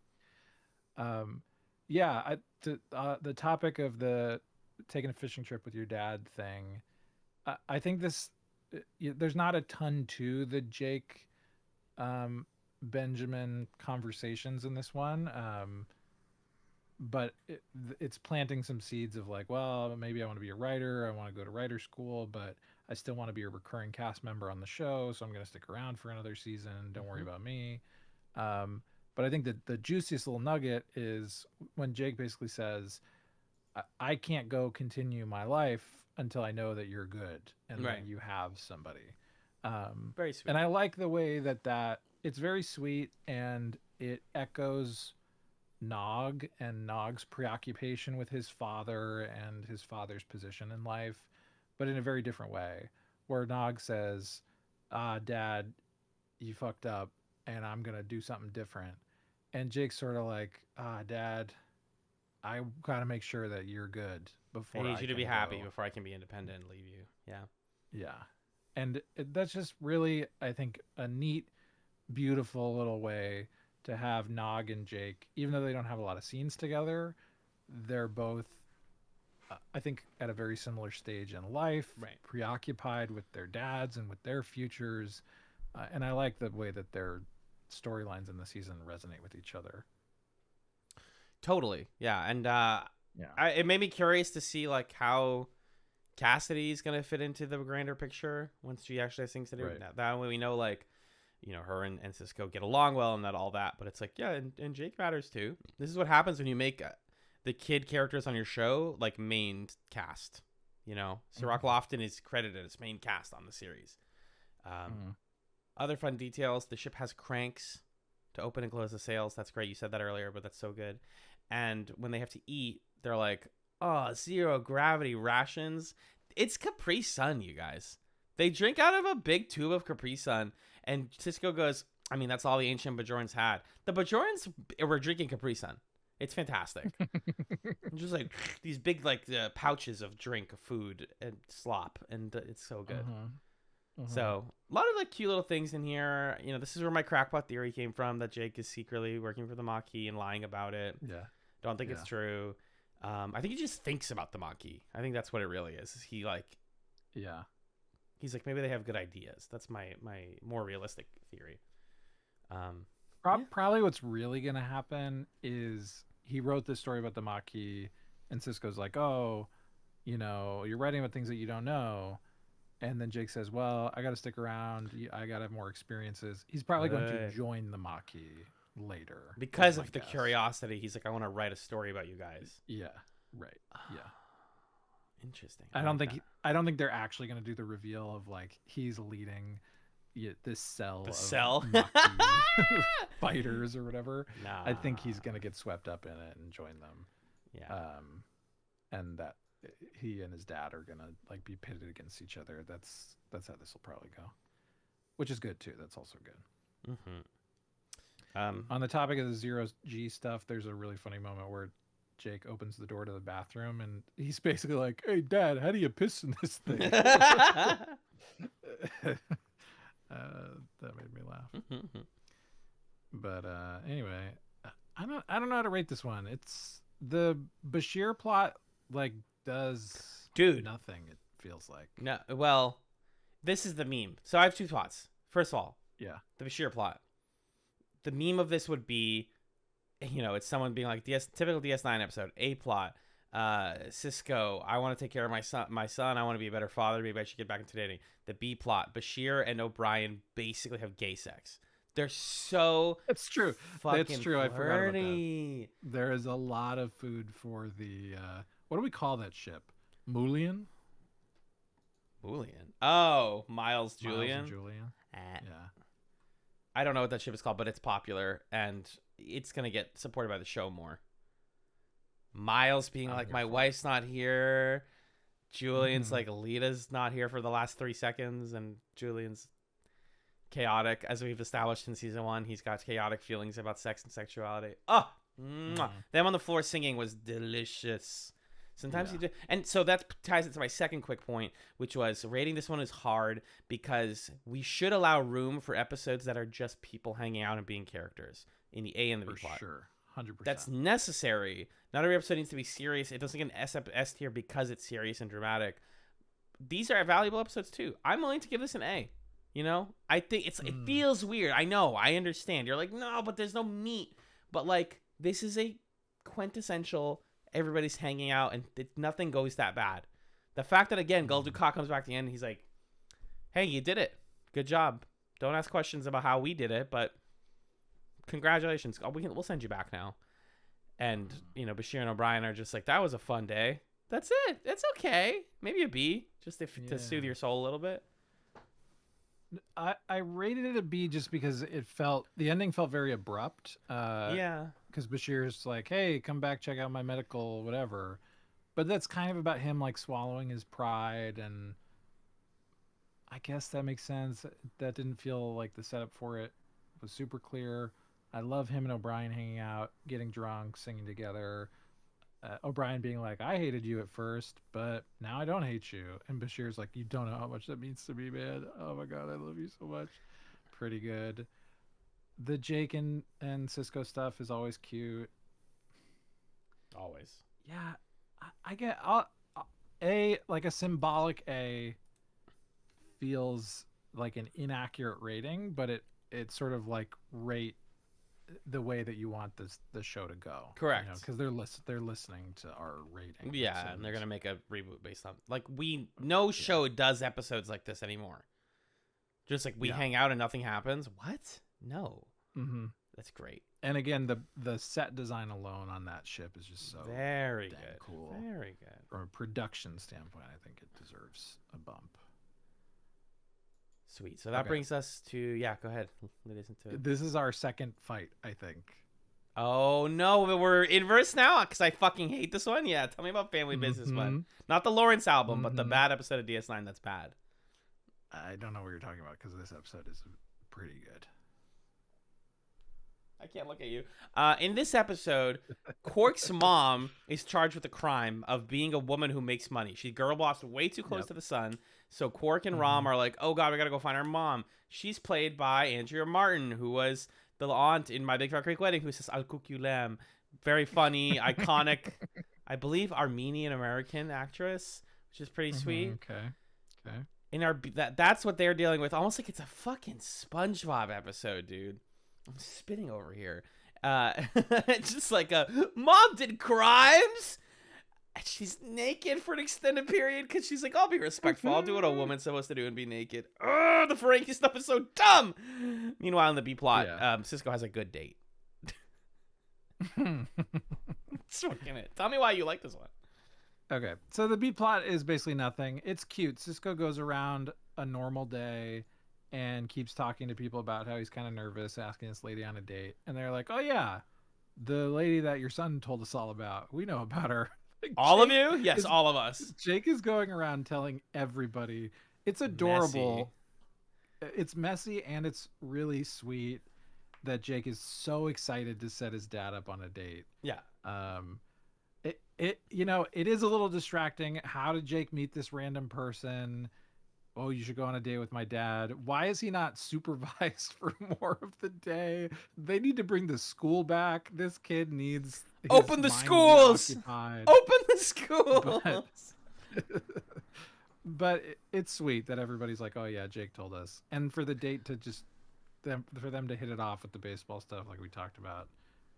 The topic of the taking a fishing trip with your dad thing, I think there's not a ton to the Jake Benjamin conversations in this one, but it's planting some seeds of like, well, maybe I want to be a writer, I want to go to writer school, but I still want to be a recurring cast member on the show, so I'm going to stick around for another season. Don't worry about me. But I think that the juiciest little nugget is when Jake basically says, I can't go continue my life until I know that you're good and that you have somebody. Very sweet. And I like the way that it's very sweet, and it echoes Nog and Nog's preoccupation with his father and his father's position in life, but in a very different way, where Nog says, Dad, you fucked up and I'm going to do something different. And Jake's sort of like, Dad, I got to make sure that you're good before I need you to be go. happy before I can be independent and leave you. Yeah. Yeah. And that's just really, I think, a neat, beautiful little way to have Nog and Jake, even though they don't have a lot of scenes together, they're both, I think, at a very similar stage in life, preoccupied with their dads and with their futures. And I like the way that their storylines in the season resonate with each other. Totally. Yeah. And it made me curious to see like how Cassidy's going to fit into the grander picture once she actually has things to do. Right. That way we know, like, you know, her and Sisko get along well and that all that. But it's like, yeah, and Jake matters too. This is what happens when you make the kid characters on your show like main cast. You know, Cirroc Lofton is credited as main cast on the series. Other fun details: the ship has cranks to open and close the sails. That's great. You said that earlier, but that's so good. And when they have to eat, they're like, "Oh, zero gravity rations." It's Capri Sun, you guys. They drink out of a big tube of Capri Sun, and Sisko goes, "I mean, that's all the ancient Bajorans had. The Bajorans were drinking Capri Sun. It's fantastic. Just like these big like pouches of drink, of food, and slop, and it's so good. So a lot of like cute little things in here. You know, this is where my crackpot theory came from, that Jake is secretly working for the Maquis and lying about it. Yeah. Don't think it's true. I think he just thinks about the Maquis. I think that's what it really is. He like, he's like, maybe they have good ideas. That's my more realistic theory. Probably what's really gonna happen is he wrote this story about the Maquis, and Cisco's like, oh, you know, you're writing about things that you don't know. And then Jake says, well, I got to stick around. I got to have more experiences. He's probably going to join the Maquis later. Because of the curiosity. He's like, I want to write a story about you guys. Yeah. Right. Yeah. Interesting. I don't think they're actually going to do the reveal of like he's leading this cell. The cell? Fighters or whatever. Nah. I think he's going to get swept up in it and join them. Yeah. And that he and his dad are gonna like be pitted against each other. That's how this will probably go, which is good too. That's also good. On the topic of the 0G stuff, there's a really funny moment where Jake opens the door to the bathroom and he's basically like, "Hey, Dad, how do you piss in this thing?" That made me laugh. But anyway, I don't know how to rate this one. It's the Bashir plot like does nothing, it feels like. No, well, this is the meme. So I have two thoughts. First of all, the Bashir plot. The meme of this would be, you know, it's someone being like, typical DS9 episode, A plot, Cisco, I want to take care of my son, I want to be a better father, maybe I should get back into dating. The B plot, Bashir and O'Brien basically have gay sex. They're so It's true. fucking That's true. I forgot about that. flirty. There is a lot of food for the what do we call that ship? Mulian? Oh, Miles Julian. Miles and Julian. Yeah. I don't know what that ship is called, but it's popular and it's gonna get supported by the show more. Miles being like, my wife's not here. Julian's like, Alita's not here for the last 3 seconds, and Julian's chaotic, as we've established in season 1. He's got chaotic feelings about sex and sexuality. Them on the floor singing was delicious. Sometimes you do, and so that ties it to my second quick point, which was rating this one is hard because we should allow room for episodes that are just people hanging out and being characters in the A and the B plot. Sure, 100%. That's necessary. Not every episode needs to be serious. It doesn't get an S tier because it's serious and dramatic. These are valuable episodes too. I'm willing to give this an A. You know, I think it feels weird. I know, I understand. You're like, no, but there's no meat. But like, this is a quintessential. Everybody's hanging out, and nothing goes that bad. The fact that, again, Gul Dukat comes back at the end, and he's like, hey, you did it. Good job. Don't ask questions about how we did it, but congratulations. We'll send you back now. And, you know, Bashir and O'Brien are just like, that was a fun day. That's it. It's okay. Maybe a B, just to soothe your soul a little bit. I rated it a B just because the ending felt very abrupt. Because Bashir's like, hey, come back, check out my medical, whatever. But that's kind of about him like swallowing his pride, and I guess that makes sense. That didn't feel like the setup for it was super clear. I love him and O'Brien hanging out, getting drunk, singing together. O'Brien being like, I hated you at first, but now I don't hate you. And Bashir's like, you don't know how much that means to me, man. Oh my God, I love you so much. Pretty good. The Jake and Cisco stuff is always cute. Always. Yeah, I get like a symbolic A feels like an inaccurate rating, but it sort of like rate the way that you want the show to go. Correct. Because they're listening to our rating. Yeah, and they're gonna make a reboot based on no show does episodes like this anymore. Just like we hang out and nothing happens. What? No. Mm-hmm. That's great. And again, the set design alone on that ship is just so very damn good. Cool. Very good. From a production standpoint, I think it deserves a bump. Sweet. So that brings us to go ahead. Listen to it. This is our second fight, I think. Oh no, but we're inverse now because I fucking hate this one. Yeah, tell me about Family Business, but not the Lawrence album, but the bad episode of DS9 that's bad. I don't know what you're talking about because this episode is pretty good. I can't look at you. In this episode, Quark's mom is charged with the crime of being a woman who makes money. She girl bossed way too close to the sun. So Quark and Rom are like, oh God, we got to go find our mom. She's played by Andrea Martin, who was the aunt in My Big Fat Greek Wedding, who says, I'll cook you lamb. Very funny, iconic, I believe Armenian-American actress, which is pretty sweet. Okay. In our that's what they're dealing with. Almost like it's a fucking SpongeBob episode, dude. I'm spitting over here. It's just like a mom did crimes. And she's naked for an extended period because she's like, I'll be respectful. I'll do what a woman's supposed to do and be naked. Oh, the Ferengi stuff is so dumb. Meanwhile, in the B plot, Cisco has a good date. Smoking it. Tell me why you like this one. Okay, so the B plot is basically nothing. It's cute. Cisco goes around a normal day and keeps talking to people about how he's kind of nervous asking this lady on a date. And they're like, oh yeah, the lady that your son told us all about. We know about her. Like, all of you? Yes, all of us. Jake is going around telling everybody. It's adorable. It's messy and it's really sweet that Jake is so excited to set his dad up on a date. Yeah. It is a little distracting. How did Jake meet this random person? Oh, you should go on a date with my dad. Why is he not supervised for more of the day? They need to bring the school back. This kid needs open the schools. Open the schools. But it's sweet that everybody's like, oh yeah, Jake told us. And for the date to just for them to hit it off with the baseball stuff like we talked about,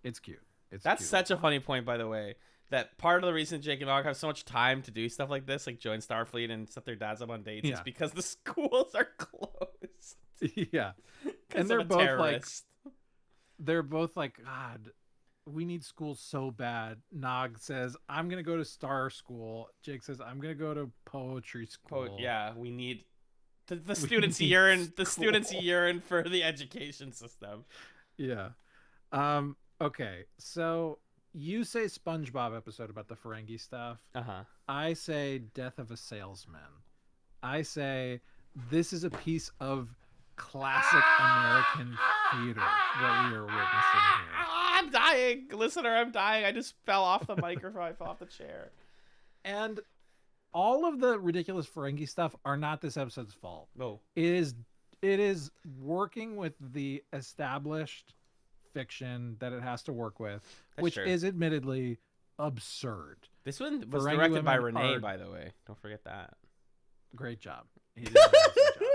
it's cute. That's cute. such a funny point, by the way. That part of the reason Jake and Nog have so much time to do stuff like this, like join Starfleet and set their dads up on dates, is because the schools are closed. Yeah, and they're both like, God, we need school so bad. Nog says, I'm gonna go to Star School. Jake says, I'm gonna go to Poetry School. We need the students yearn. The students yearn for the education system. Yeah. Okay, so you say SpongeBob episode about the Ferengi stuff. I say Death of a Salesman. I say this is a piece of classic American theater that we are witnessing here. I'm dying, listener. I'm dying. I just fell off the microphone. I fell off the chair. And all of the ridiculous Ferengi stuff are not this episode's fault. No, it is working with the established fiction that it has to work with, which is admittedly absurd. This one was directed by Renee, by the way. Don't forget that. Great job. He did an awesome job.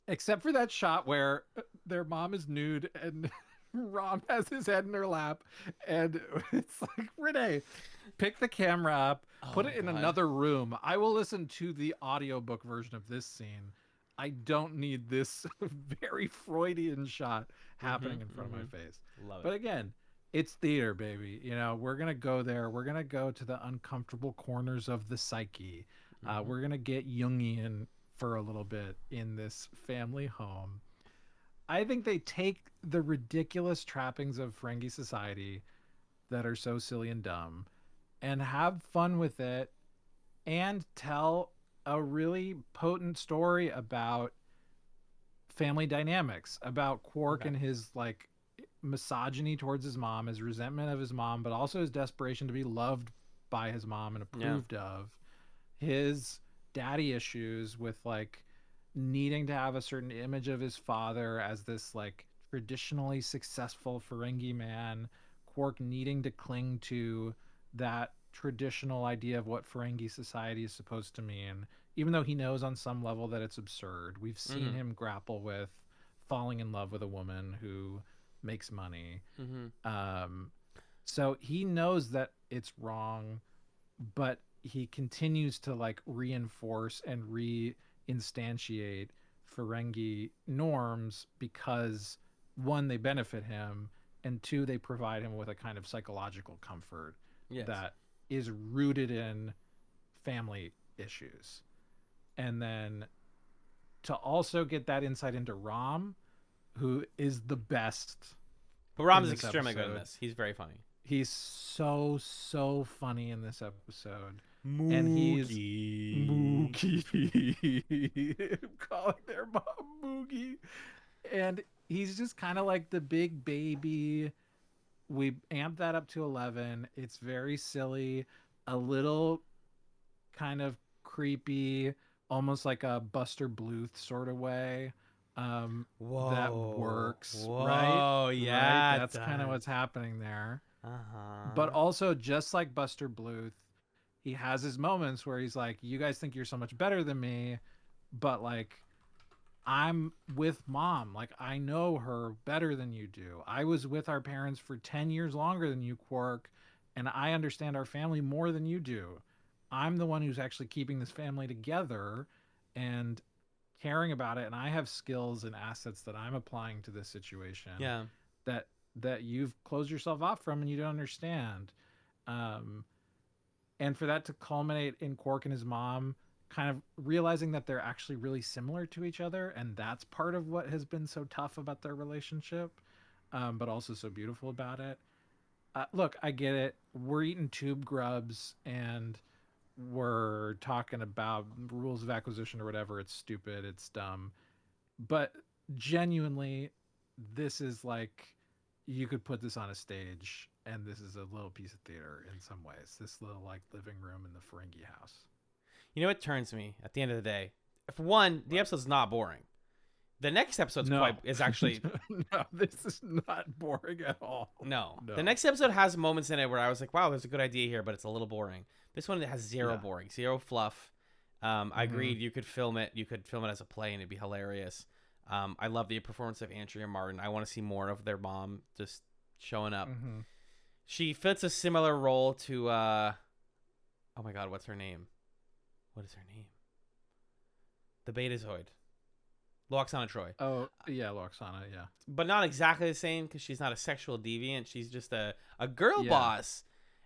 Except for that shot where their mom is nude and Rom has his head in her lap, and it's like, Renee, pick the camera up, put it in another room. I will listen to the audiobook version of this scene. I don't need this very Freudian shot happening in front of my face. Love it. But again, it's theater, baby. You know, we're going to go there. We're going to go to the uncomfortable corners of the psyche. We're going to get Jungian for a little bit in this family home. I think they take the ridiculous trappings of Ferengi society that are so silly and dumb and have fun with it and tell a really potent story about family dynamics, about Quark and his like misogyny towards his mom, his resentment of his mom, but also his desperation to be loved by his mom and approved of, his daddy issues with like needing to have a certain image of his father as this like traditionally successful Ferengi man, Quark needing to cling to that traditional idea of what Ferengi society is supposed to mean, even though he knows on some level that it's absurd. We've seen him grapple with falling in love with a woman who makes money. So he knows that it's wrong, but he continues to like reinforce and reinstantiate Ferengi norms because one, they benefit him, and two, they provide him with a kind of psychological comfort that is rooted in family issues. And then to also get that insight into Rom, who is the best. But Rom is extremely good in this. He's very funny. He's so funny in this episode. Moogie. And he's Moogie. Calling their mom Moogie. And he's just kind of like the big baby. We amped that up to 11. It's very silly, a little kind of creepy, almost like a Buster Bluth sort of way. That works, right? Whoa, Right? yeah, it That's kind of does. what's happening there. But Uh-huh. also, just like Buster Bluth, he has his moments where he's like, "You guys think you're so much better than me, but like, I'm with mom. Like, I know her better than you do. I was with our parents for 10 years longer than you, Quark, and I understand our family more than you do. I'm the one who's actually keeping this family together and caring about it, and I have skills and assets that I'm applying to this situation Yeah. that you've closed yourself off from and you don't understand." Um, and for that to culminate in Quark and his mom kind of realizing that they're actually really similar to each other, and that's part of what has been so tough about their relationship, but also so beautiful about it. Look, I get it. We're eating tube grubs and we're talking about rules of acquisition or whatever. It's stupid. It's dumb. But genuinely, this is like you could put this on a stage, and this is a little piece of theater in some ways. This little like living room in the Ferengi house. You know what turns me at the end of the day? For one, the episode's not boring. The next episode's No, is actually no, this is not boring at all. no. The No. next episode has moments in it where I was like, wow, there's a good idea here, but it's a little boring. This one has zero Yeah. boring, zero fluff. I Mhm. agreed. You could film it. You could film it as a play, and it'd be hilarious. I love the performance of Andrea Martin. I want to see more of their mom just showing up. Mhm. She fits a similar role to oh my god, what's her name? What is her name? The Betazoid. Loxana Troy. Oh yeah, Loxana. Yeah. But not exactly the same because she's not a sexual deviant. She's just a girl Yeah. boss.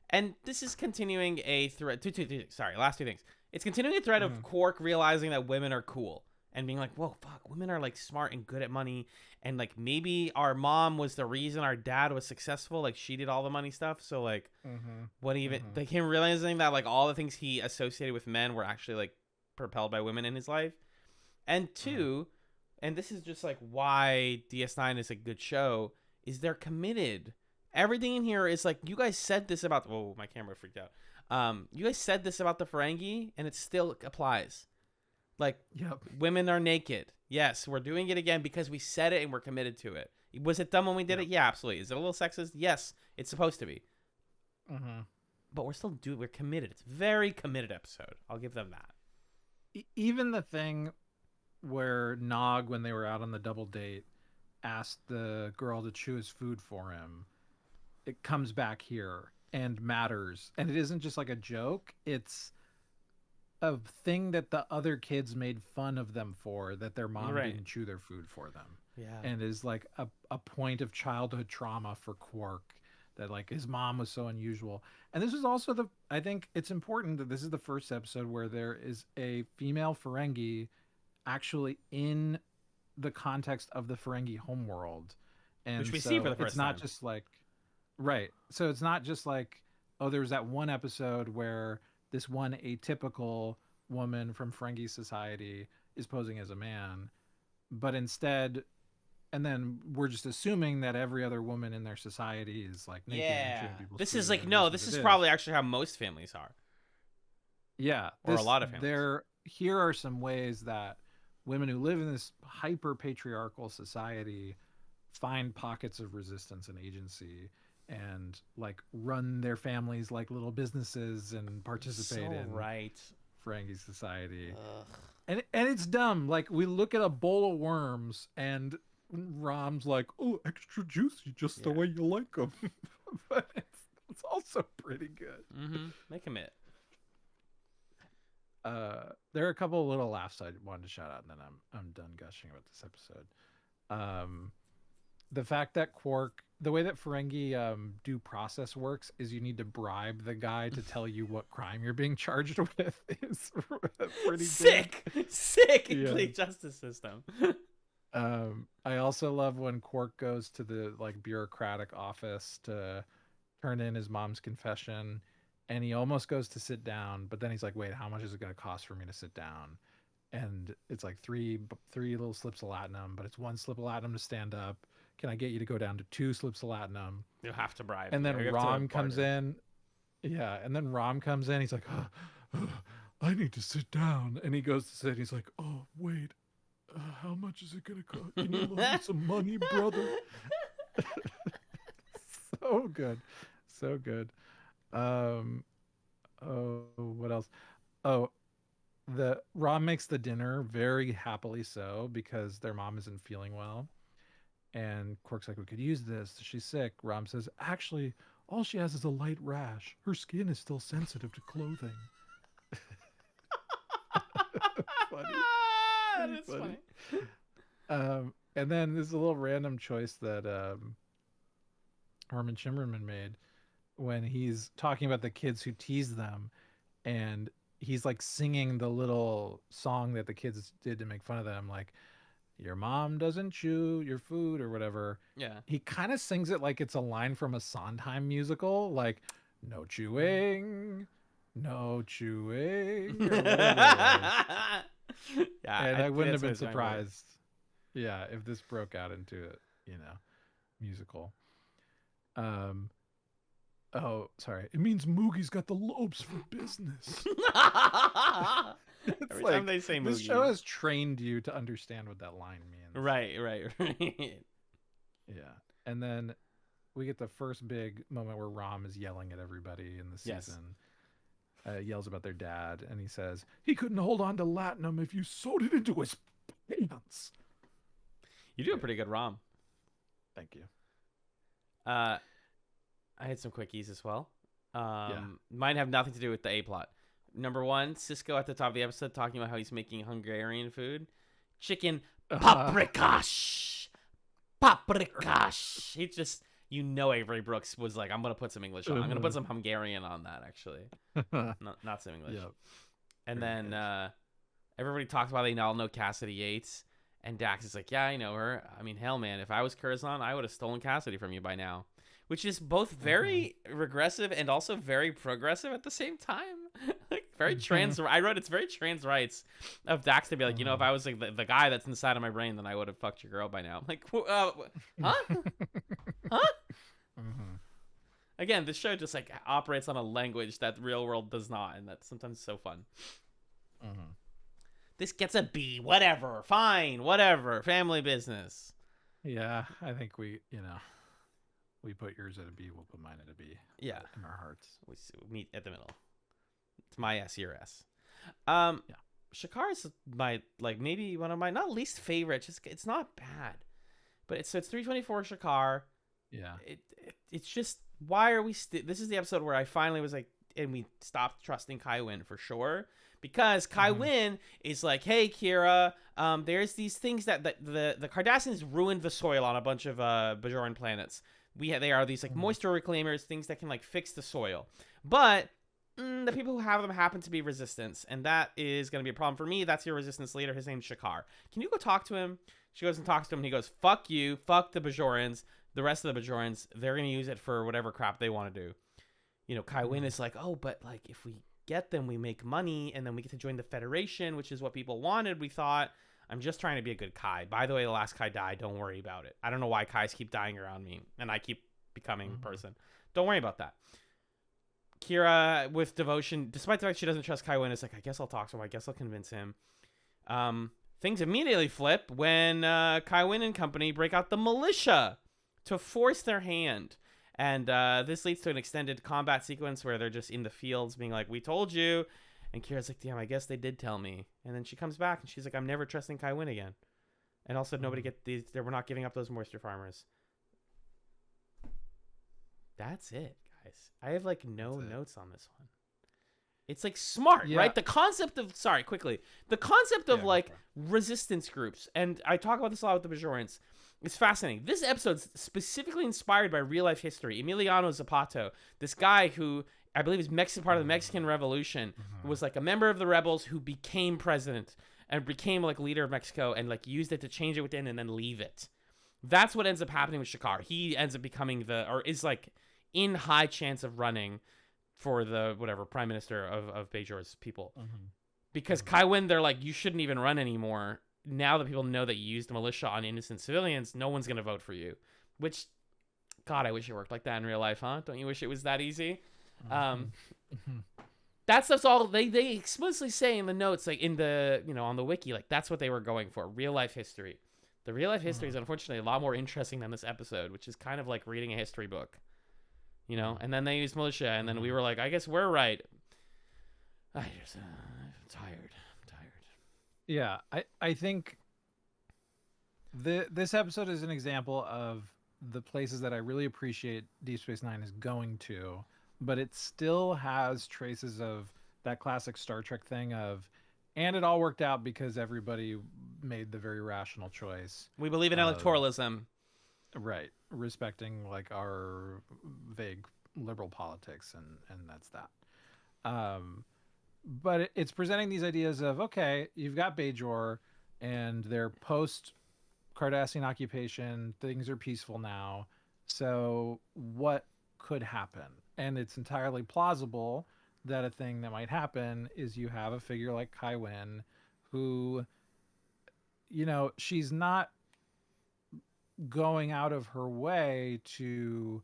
And this is continuing a thread. Last two things. It's continuing a thread of Mhm. Quark realizing that women are cool and being like, whoa, fuck, women are like smart and good at money. And like maybe our mom was the reason our dad was successful. Like she did all the money stuff. So like, Mhm. what even, Mhm. like him realizing that like all the things he associated with men were actually like propelled by women in his life. And two, and this is just like why DS9 is a good show, is they're committed. Everything in here is like, you guys said this about, whoa, my camera freaked out. You guys said this about the Ferengi, and it still applies. Like, Yep. women are naked. Yes, we're doing it again because we said it and we're committed to it. Was it dumb when we did it? Yeah, absolutely. Is it a little sexist? Yes, it's supposed to be. Mhm. But we're committed. It's a very committed episode. I'll give them that. Even the thing where Nog, when they were out on the double date, asked the girl to chew his food for him, it comes back here and matters. And it isn't just like a joke, it's a thing that the other kids made fun of them for, that their mom Right. didn't chew their food for them. Yeah. And is like a point of childhood trauma for Quark, that like his mom was so unusual. And this is also I think it's important that this is the first episode where there is a female Ferengi actually in the context of the Ferengi homeworld. And Which we so see for the it's first not time. just like, right. So it's not just like, oh, there was that one episode where this one atypical woman from Ferengi society is posing as a man, but instead, and then we're just assuming that every other woman in their society is like naked and Yeah. chewing people's This food, is like, and it no, what this it is probably actually how most families are. Yeah, Or a lot of families. here are some ways that women who live in this hyper patriarchal society find pockets of resistance and agency, and like run their families like little businesses and participate in right. Ferengi society. Ugh. And it's dumb. Like, we look at a bowl of worms and Rom's like, "Oh, extra juicy, just the Yeah. way you like them." But it's also pretty good. Mm-hmm. They commit. There are a couple of little laughs I wanted to shout out, and then I'm done gushing about this episode. The fact that Quark, the way that Ferengi due process works is you need to bribe the guy to tell you what crime you're being charged with is pretty Sick Yeah. complete justice system. I also love when Quark goes to the like bureaucratic office to turn in his mom's confession, and he almost goes to sit down, but then he's like, wait, how much is it going to cost for me to sit down? and it's like three little slips of latinum, but it's 1 slip of latinum to stand up. Can I get you to go down to 2 slips of latinum? You have to bribe. And You then have to Rom comes barter. in. Yeah, and then Rom comes in. He's like, I need to sit down. And he goes to sit. He's like, oh, wait. How much is it going to cost? Can you loan me some money, brother? So good. So good. Oh, what else? Oh, the Rom makes the dinner very happily so because their mom isn't feeling well. And Quark's like, we could use this. She's sick. Rom says, actually, all she has is a light rash. Her skin is still sensitive to clothing. Funny. That is funny. And then there's a little random choice that Armin Shimmerman made when he's talking about the kids who tease them, and he's like singing the little song that the kids did to make fun of them, like, your mom doesn't chew your food or whatever. Yeah. He kind of sings it like it's a line from a Sondheim musical, like, no chewing, no chewing, or whatever it was. Yeah, And I wouldn't have been that's what I was going with. surprised, yeah, if this broke out into a, musical. Oh, sorry. It means Moogie's got the lobes for business. It's Every like, time they say this Moogie. show has trained you to understand what that line means. Right. Yeah. And then we get the first big moment where Rom is yelling at everybody in the Yes. season. Yells about their dad, and he says, he couldn't hold on to latinum if you sewed it into his pants. You do a pretty good ROM. Thank you. I had some quickies as well. Mine have nothing to do with the A plot. Number 1, Cisco at the top of the episode talking about how he's making Hungarian food. Chicken paprikash. Paprikash. He just, Avery Brooks was like, I'm going to put some English on. I'm going to put some Hungarian on that, actually. Not some English. Yep. And Very then nice. everybody talks about they all know Cassidy Yates. And Dax is like, yeah, I know her. I mean, hell, man, if I was Curzon, I would have stolen Cassidy from you by now. Which is both very regressive and also very progressive at the same time. Like, very trans. I wrote it's very trans rights of Dax to be like, if I was like the guy that's inside of my brain, then I would have fucked your girl by now. I'm like, huh? Huh? Again, this show just like operates on a language that real world does not, and that's sometimes so fun. This gets a B. Whatever. Fine. Whatever. Family business. Yeah, I think we put yours at a B, we'll put mine at a B. Yeah. In our hearts. We meet at the middle. It's my S, your S. Yeah. Shakar is maybe one of my not least favorite. Just it's not bad, but it's 324 Shakar. Yeah. It's just, why are we this is the episode where I finally was like, and we stopped trusting Kai Wynn for sure, because Kai Wynn is like, hey Kira, there's these things that the Cardassians ruined the soil on a bunch of Bajoran planets. They are these like moisture reclaimers, things that can like fix the soil, but the people who have them happen to be resistance, and that is going to be a problem for me. That's your resistance leader. His name's Shakar. Can you go talk to him? She goes and talks to him, and he goes, fuck you, fuck the Bajorans, the rest of the Bajorans, they're going to use it for whatever crap they want to do. Kai Wynn is like, oh, but like if we get them, we make money, and then we get to join the Federation, which is what people wanted, we thought. I'm just trying to be a good Kai. By the way, the last Kai died. Don't worry about it. I don't know why Kais keep dying around me, and I keep becoming a person. Don't worry about that. Kira, with devotion, despite the fact she doesn't trust Kai Wynn, is like, I guess I'll talk to him. I guess I'll convince him. Things immediately flip when Kai Wynn and company break out the militia to force their hand. And this leads to an extended combat sequence where they're just in the fields being like, we told you. And Kira's like, damn, I guess they did tell me. And then she comes back and she's like, I'm never trusting Kai Wynn again. And also, we're not giving up those moisture farmers. That's it, guys. I have like no notes on this one. It's like smart, right? The concept of, resistance groups, and I talk about this a lot with the Bajorans, it's fascinating. This episode's specifically inspired by real life history. Emiliano Zapata, this guy who I believe is part of the Mexican Revolution, was like a member of the rebels who became president and became like leader of Mexico and like used it to change it within and then leave it. That's what ends up happening with Shakar. He ends up becoming is like in high chance of running for the prime minister of Bajor's people. because Kai Wynn, they're like, you shouldn't even run anymore. Now that people know that you used militia on innocent civilians, no one's gonna vote for you. Which, God, I wish it worked like that in real life, huh? Don't you wish it was that easy? That stuff's all they explicitly say in the notes, like in the on the wiki, like that's what they were going for, real life history. The real life history is unfortunately a lot more interesting than this episode, which is kind of like reading a history book, And then they used militia, and then we were like, I guess we're right. I'm tired. Yeah, I think this episode is an example of the places that I really appreciate Deep Space Nine is going to, but it still has traces of that classic Star Trek thing of, and it all worked out because everybody made the very rational choice. We believe in electoralism. Right. Respecting like our vague liberal politics, and that's that. But it's presenting these ideas of, okay, you've got Bajor and they're post Cardassian occupation, things are peaceful now. So what could happen? And it's entirely plausible that a thing that might happen is you have a figure like Kai Wynn who, she's not going out of her way to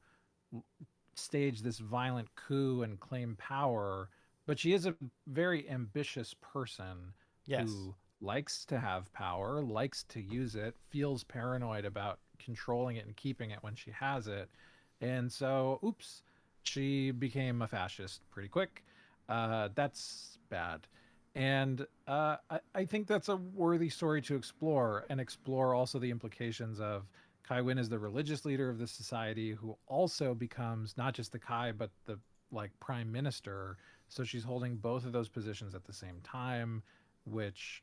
stage this violent coup and claim power, but she is a very ambitious person who likes to have power, likes to use it, feels paranoid about controlling it and keeping it when she has it. And so, she became a fascist pretty quick. That's bad. And I think that's a worthy story to explore, and explore also the implications of Kai Wynn is the religious leader of this society who also becomes not just the Kai, but the prime minister. So she's holding both of those positions at the same time, which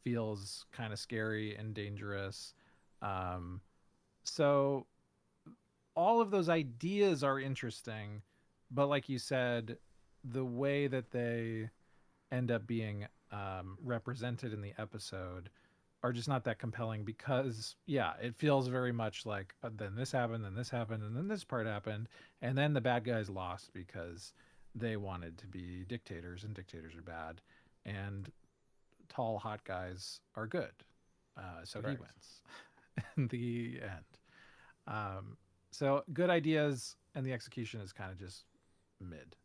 feels kind of scary and dangerous. So all of those ideas are interesting, but like you said, the way that they end up being represented in the episode are just not that compelling because, it feels very much like then this happened, and then this part happened, and then the bad guys lost because they wanted to be dictators, and dictators are bad, and tall, hot guys are good. So Correct. He wins in the end. So good ideas, and the execution is kind of just mid.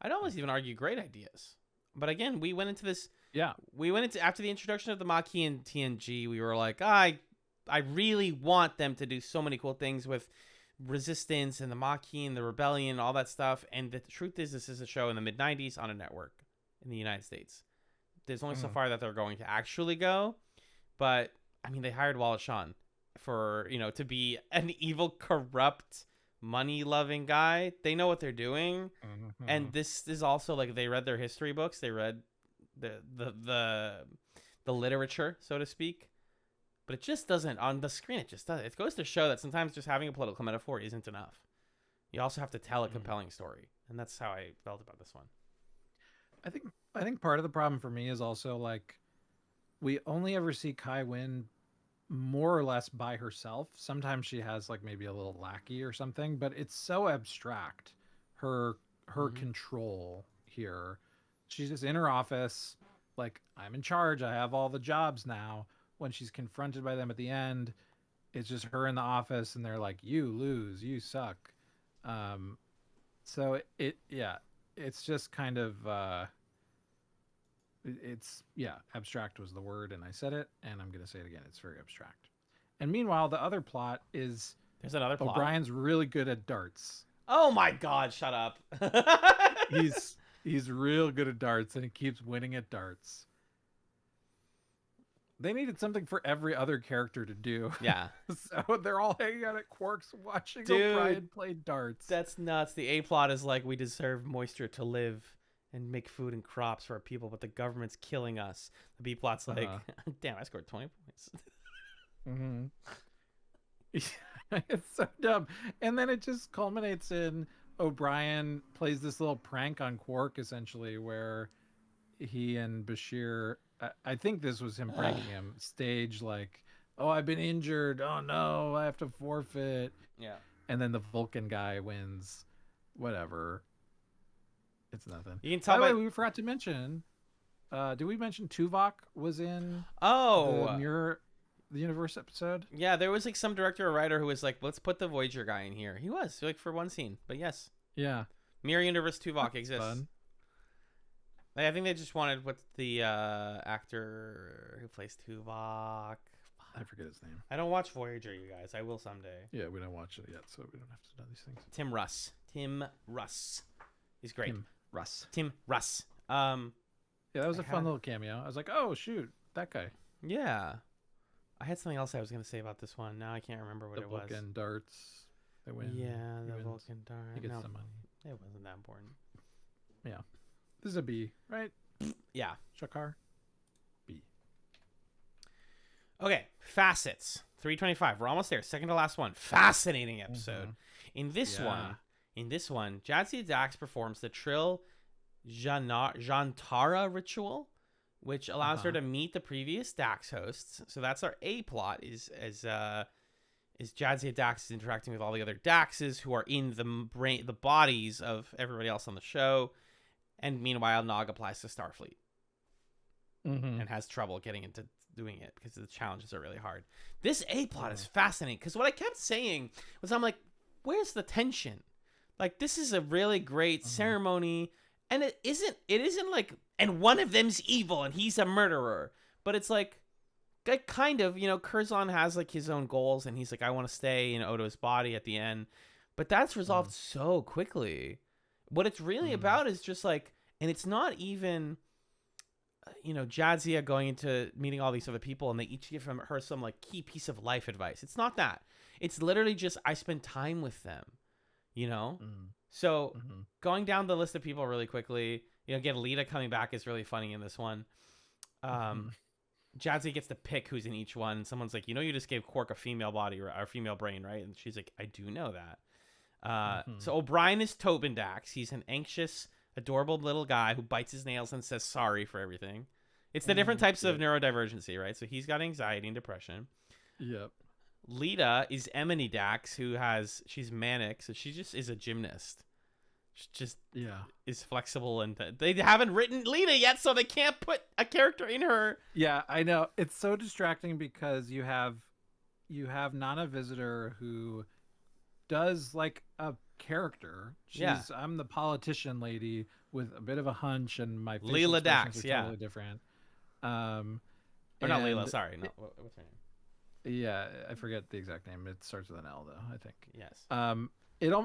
I'd almost even argue great ideas. But again, we went into this. Yeah. We went into, after the introduction of the Maquis and TNG, we were like, I really want them to do so many cool things with Resistance and the Maquis and the Rebellion, all that stuff. And the truth is, this is a show in the mid-90s on a network in the United States. There's only so far that they're going to actually go. But, I mean, they hired Wallace Shawn for, to be an evil, corrupt, money-loving guy. They know what they're doing. And this is also, like, they read their history books. They read the literature, so to speak. But it just doesn't, on the screen, it just doesn't. It goes to show that sometimes just having a political metaphor isn't enough. You also have to tell a compelling story. And that's how I felt about this one. I think part of the problem for me is also, like, we only ever see Kai Wynn more or less by herself. Sometimes she has, like, maybe a little lackey or something, but it's so abstract, her control here. She's just in her office, like, I'm in charge, I have all the jobs now. When she's confronted by them at the end, it's just her in the office, and they're like, you lose, you suck. So it's just kind of abstract was the word, and I said it, and I'm gonna say it again. It's very abstract. And meanwhile, the other plot is there's another plot. O'Brien's really good at darts. Oh my God! Shut up. He's real good at darts, and he keeps winning at darts. They needed something for every other character to do. Yeah. So they're all hanging out at Quark's watching O'Brien play darts. That's nuts. The A plot is like, we deserve moisture to live and make food and crops for our people, but the government's killing us. The B plot's like, damn, I scored 20 points. It's so dumb. And then it just culminates in O'Brien plays this little prank on Quark, essentially, where he and Bashir, I think this was him pranking him, stage like, oh, I've been injured. Oh, no, I have to forfeit. Yeah. And then the Vulcan guy wins. Whatever. It's nothing. You can tell by the way, we forgot to mention Did we mention Tuvok was in Oh, the universe episode? yeah, there was like some director or writer who was like, let's put the Voyager guy in here. He was like for one scene, but yes, Yeah. Mirror Universe Tuvok That's exists. fun. I think they just wanted what's the actor who plays Tuvok. I forget his name. I don't watch Voyager, you guys. I will someday. Yeah, we don't watch it yet, so we don't have to know these things. Tim Russ. Tim Russ. He's great. Tim Russ. Yeah, Yeah, that was a fun little cameo. I was like, oh shoot, that guy. Yeah. I had something else I was going to say about this one. Now I can't remember what The it was. Vulcan darts. They win. Yeah, He the wins. Vulcan dart. He gets No, some money. it wasn't that important. This is a B, right? Yeah. Shakar. B. Okay, facets. 325. We're almost there. Second to last one. Fascinating episode. Mhm. In this Yeah. one, Jadzia Dax performs the Trill Jantara ritual, which allows her to meet the previous Dax hosts. So that's our A plot is Jadzia Dax is interacting with all the other Daxes who are in the bodies of everybody else on the show. And meanwhile, Nog applies to Starfleet Mm-hmm. and has trouble getting into doing it because the challenges are really hard. This A plot is fascinating because what I kept saying was, I'm like, where's the tension? Like, this is a really great ceremony, and it isn't like, and one of them's evil and he's a murderer, but it's like kind of, Curzon has like his own goals and he's like, I want to stay in Odo's body at the end, but that's resolved so quickly. What it's really about is just like, and it's not even, Jadzia going into meeting all these other people and they each give her some like key piece of life advice. It's not that. It's literally just, I spend time with them, So going down the list of people really quickly, again, Lita coming back is really funny in this one. Jadzia gets to pick who's in each one. Someone's like, you just gave Quark a female body or a female brain, right? And she's like, I do know that. So O'Brien is Tobin Dax. He's an anxious, adorable little guy who bites his nails and says sorry for everything. It's the different types of neurodivergency, right? So he's got anxiety and depression. Yep. Lita is Emily Dax, she's manic, so she just is a gymnast. She just is flexible, and they haven't written Lita yet, so they can't put a character in her. Yeah, I know. It's so distracting because you have Nana Visitor who does like a character. I'm the politician lady with a bit of a hunch, and my facial Leela expressions Dax, are totally different. Or not Leela, sorry. No, what's her name? Yeah, I forget the exact name. It starts with an L though, I think. Yes.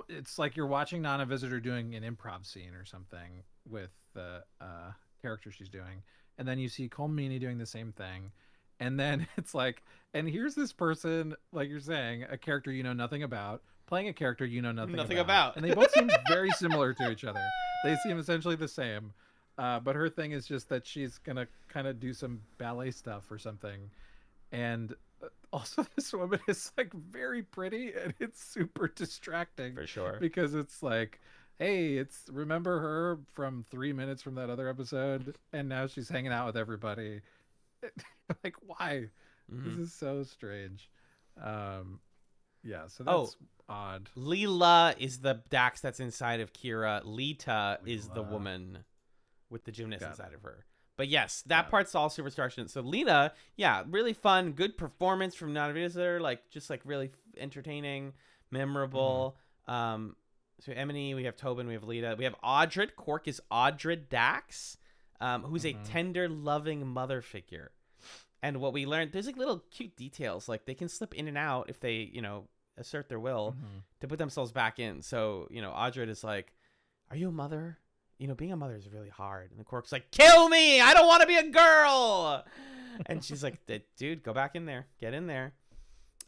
It's like you're watching Nana Visitor doing an improv scene or something with the character she's doing, and then you see Colmini doing the same thing, and then it's like, and here's this person, like you're saying, a character you know nothing about, playing a character you know nothing about. And they both seem very similar to each other. They seem essentially the same, but her thing is just that she's gonna kind of do some ballet stuff or something, and also this woman is like very pretty, and it's super distracting For sure. because it's like, hey, remember her from 3 minutes from that other episode, and now she's hanging out with everybody. Like, why? This is so strange. So that's odd. Leela is the Dax that's inside of Kira. Lita is the woman with the gymnast inside of her. But yes, that part's all super structured. So Lita, really fun, good performance from Nana Visitor, like just like really entertaining, memorable. So Emily, we have Tobin, we have Lita, we have Audred. Quark is Audred Dax, who's a tender, loving mother figure. And what we learned, there's like little cute details, like they can slip in and out if they, assert their will to put themselves back in. So, Audred is like, are you a mother? Being a mother is really hard. And the Quark's like, kill me! I don't want to be a girl! And she's like, dude, go back in there. Get in there.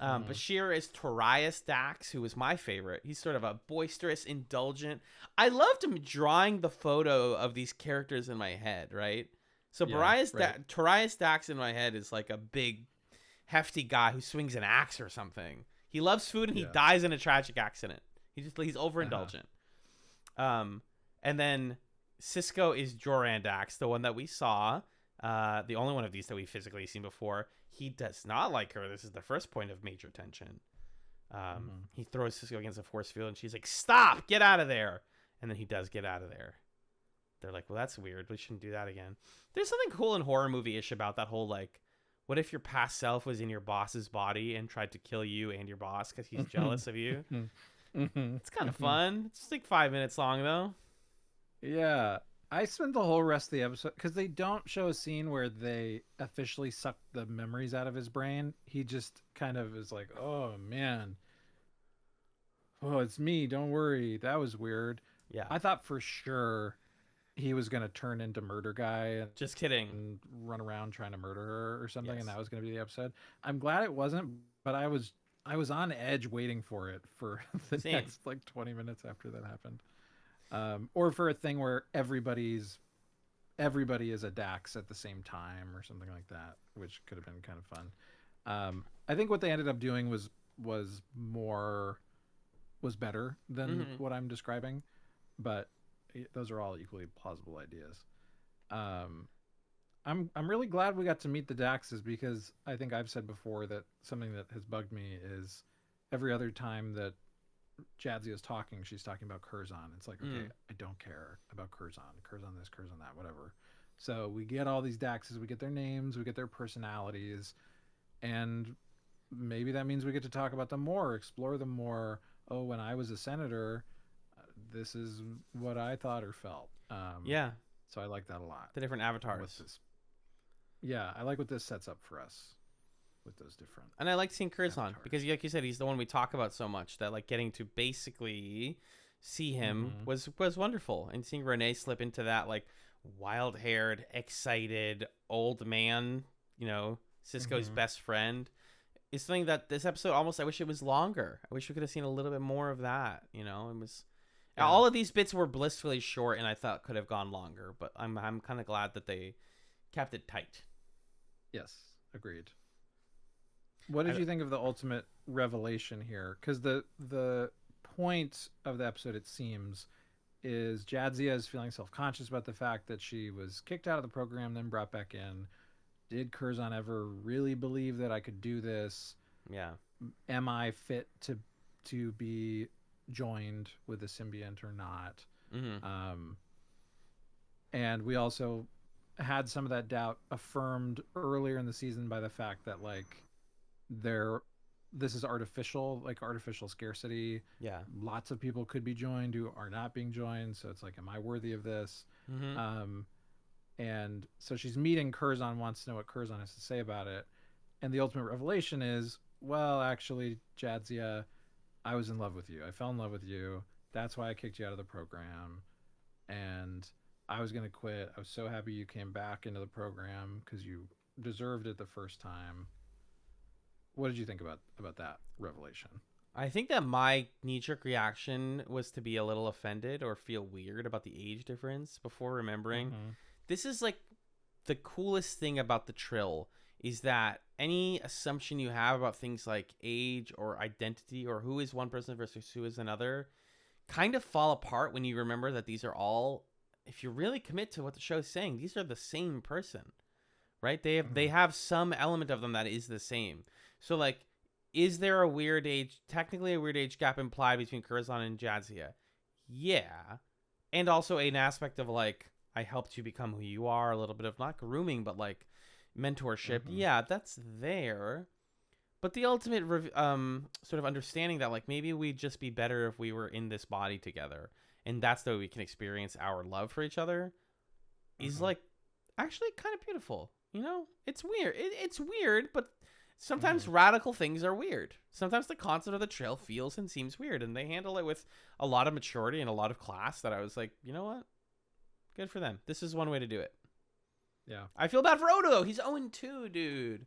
Bashir is Torias Dax, who is my favorite. He's sort of a boisterous, indulgent. I loved him drawing the photo of these characters in my head, right? So Torias Dax in my head is like a big, hefty guy who swings an axe or something. He loves food and he dies in a tragic accident. He's overindulgent. And then Cisco is Joran Dax, the one that we saw, the only one of these that we've physically seen before. He does not like her. This is the first point of major tension. He throws Cisco against a force field, and she's like, stop! Get out of there! And then he does get out of there. they're like, well, that's weird. We shouldn't do that again. There's something cool and horror movie-ish about that whole like, what if your past self was in your boss's body and tried to kill you and your boss because he's jealous of you? It's kind of fun. It's like 5 minutes long though. Yeah. I spent the whole rest of the episode because they don't show a scene where they officially suck the memories out of his brain. He just kind of is like, oh man, oh, it's me. Don't worry. That was weird. Yeah. I thought for sure he was going to turn into murder guy and Just kidding. and run around trying to murder her or something, Yes. and that was going to be the episode. I'm glad it wasn't, but I was on edge waiting for it for the Same. next like 20 minutes after that happened. Or for a thing where everybody is a Dax at the same time or something like that, which could have been kind of fun. I think what they ended up doing was better than what I'm describing, but those are all equally plausible ideas. I'm really glad we got to meet the Daxes, because I think I've said before that something that has bugged me is every other time that Jadzia is talking, she's talking about Curzon. It's like, okay, I don't care about Curzon. Curzon this, Curzon that, whatever. So we get all these Daxes, we get their names, we get their personalities, and maybe that means we get to talk about them more, explore them more. Oh, when I was a senator, this is what I thought or felt. Yeah. So I like that a lot. The different avatars. Yeah, I like what this sets up for us with those different. And I like seeing Curzon avatars. because, like you said, he's the one we talk about so much that like getting to basically see him was wonderful, and seeing Renee slip into that like wild-haired, excited old man, you know, Cisco's best friend, is something that this episode almost, I wish it was longer. I wish we could have seen a little bit more of that. You know, it was all of these bits were blissfully short, and I thought could have gone longer. But I'm kind of glad that they kept it tight. Yes, agreed. What did you think of the ultimate revelation here? Because the point of the episode, it seems, is Jadzia is feeling self-conscious about the fact that she was kicked out of the program, then brought back in. Did Curzon ever really believe that I could do this? Yeah. Am I fit to be joined with the symbiont or not? And we also had some of that doubt affirmed earlier in the season by the fact that like this is artificial scarcity. Yeah. Lots of people could be joined who are not being joined, so it's like, am I worthy of this? And so she's meeting Curzon, wants to know what Curzon has to say about it, and the ultimate revelation is, well, actually, Jadzia, I was in love with you. I fell in love with you. That's why I kicked you out of the program, and I was gonna quit. I was so happy you came back into the program because you deserved it the first time. What did you think about that revelation? I think that my knee-jerk reaction was to be a little offended or feel weird about the age difference before remembering. This is like the coolest thing about the Trill, is that any assumption you have about things like age or identity or who is one person versus who is another kind of fall apart when you remember that these are all, if you really commit to what the show is saying, these are the same person, right? They have some element of them that is the same. So like, is there technically a weird age gap implied between Curzon and Jadzia? Yeah. And also an aspect of like, I helped you become who you are, a little bit of not grooming, but like mentorship. Yeah, that's there. But the ultimate sort of understanding that like maybe we'd just be better if we were in this body together, and that's the way we can experience our love for each other, is like actually kind of beautiful. You know, it's weird. It's weird, but sometimes radical things are weird. Sometimes the concept of the Trill feels and seems weird, and they handle it with a lot of maturity and a lot of class that I was like, you know what? Good for them. This is one way to do it. Yeah. I feel bad for Odo, though. He's 0-2, dude.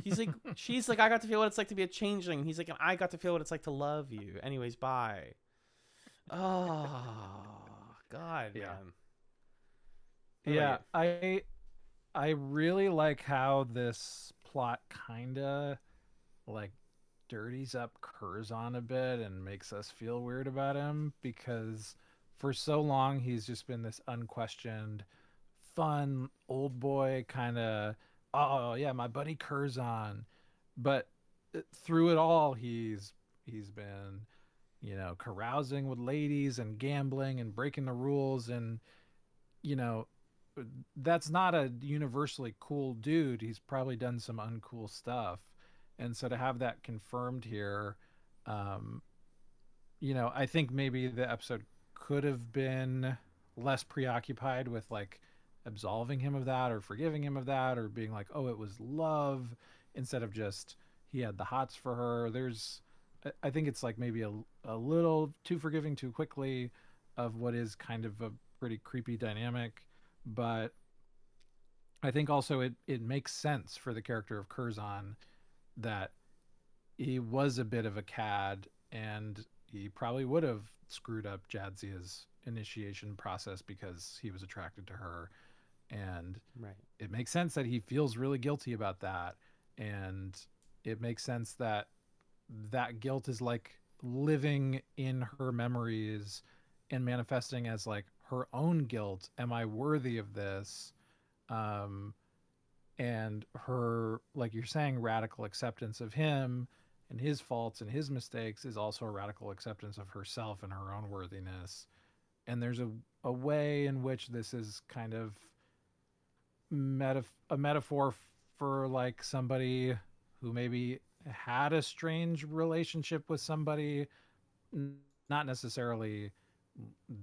He's like, she's like, I got to feel what it's like to be a changeling. He's like, I got to feel what it's like to love you. Anyways, bye. Oh, God, Yeah. man. Yeah, I really like how this plot kinda like dirties up Curzon a bit and makes us feel weird about him, because for so long he's just been this unquestioned, fun old boy kind of, oh yeah, my buddy Curzon. But through it all, he's been, you know, carousing with ladies and gambling and breaking the rules, and you know, that's not a universally cool dude. He's probably done some uncool stuff. And so to have that confirmed here, um, I think maybe the episode could have been less preoccupied with like absolving him of that or forgiving him of that or being like, oh, it was love instead of just he had the hots for her. I think it's like maybe a little too forgiving too quickly of what is kind of a pretty creepy dynamic. But I think also it makes sense for the character of Curzon that he was a bit of a cad and he probably would have screwed up Jadzia's initiation process because he was attracted to her. And Right. it makes sense that he feels really guilty about that. And it makes sense that that guilt is like living in her memories and manifesting as like her own guilt. Am I worthy of this? Um, and her, like you're saying, radical acceptance of him and his faults and his mistakes is also a radical acceptance of herself and her own worthiness. And there's a way in which this is kind of a metaphor for like somebody who maybe had a strange relationship with somebody, not necessarily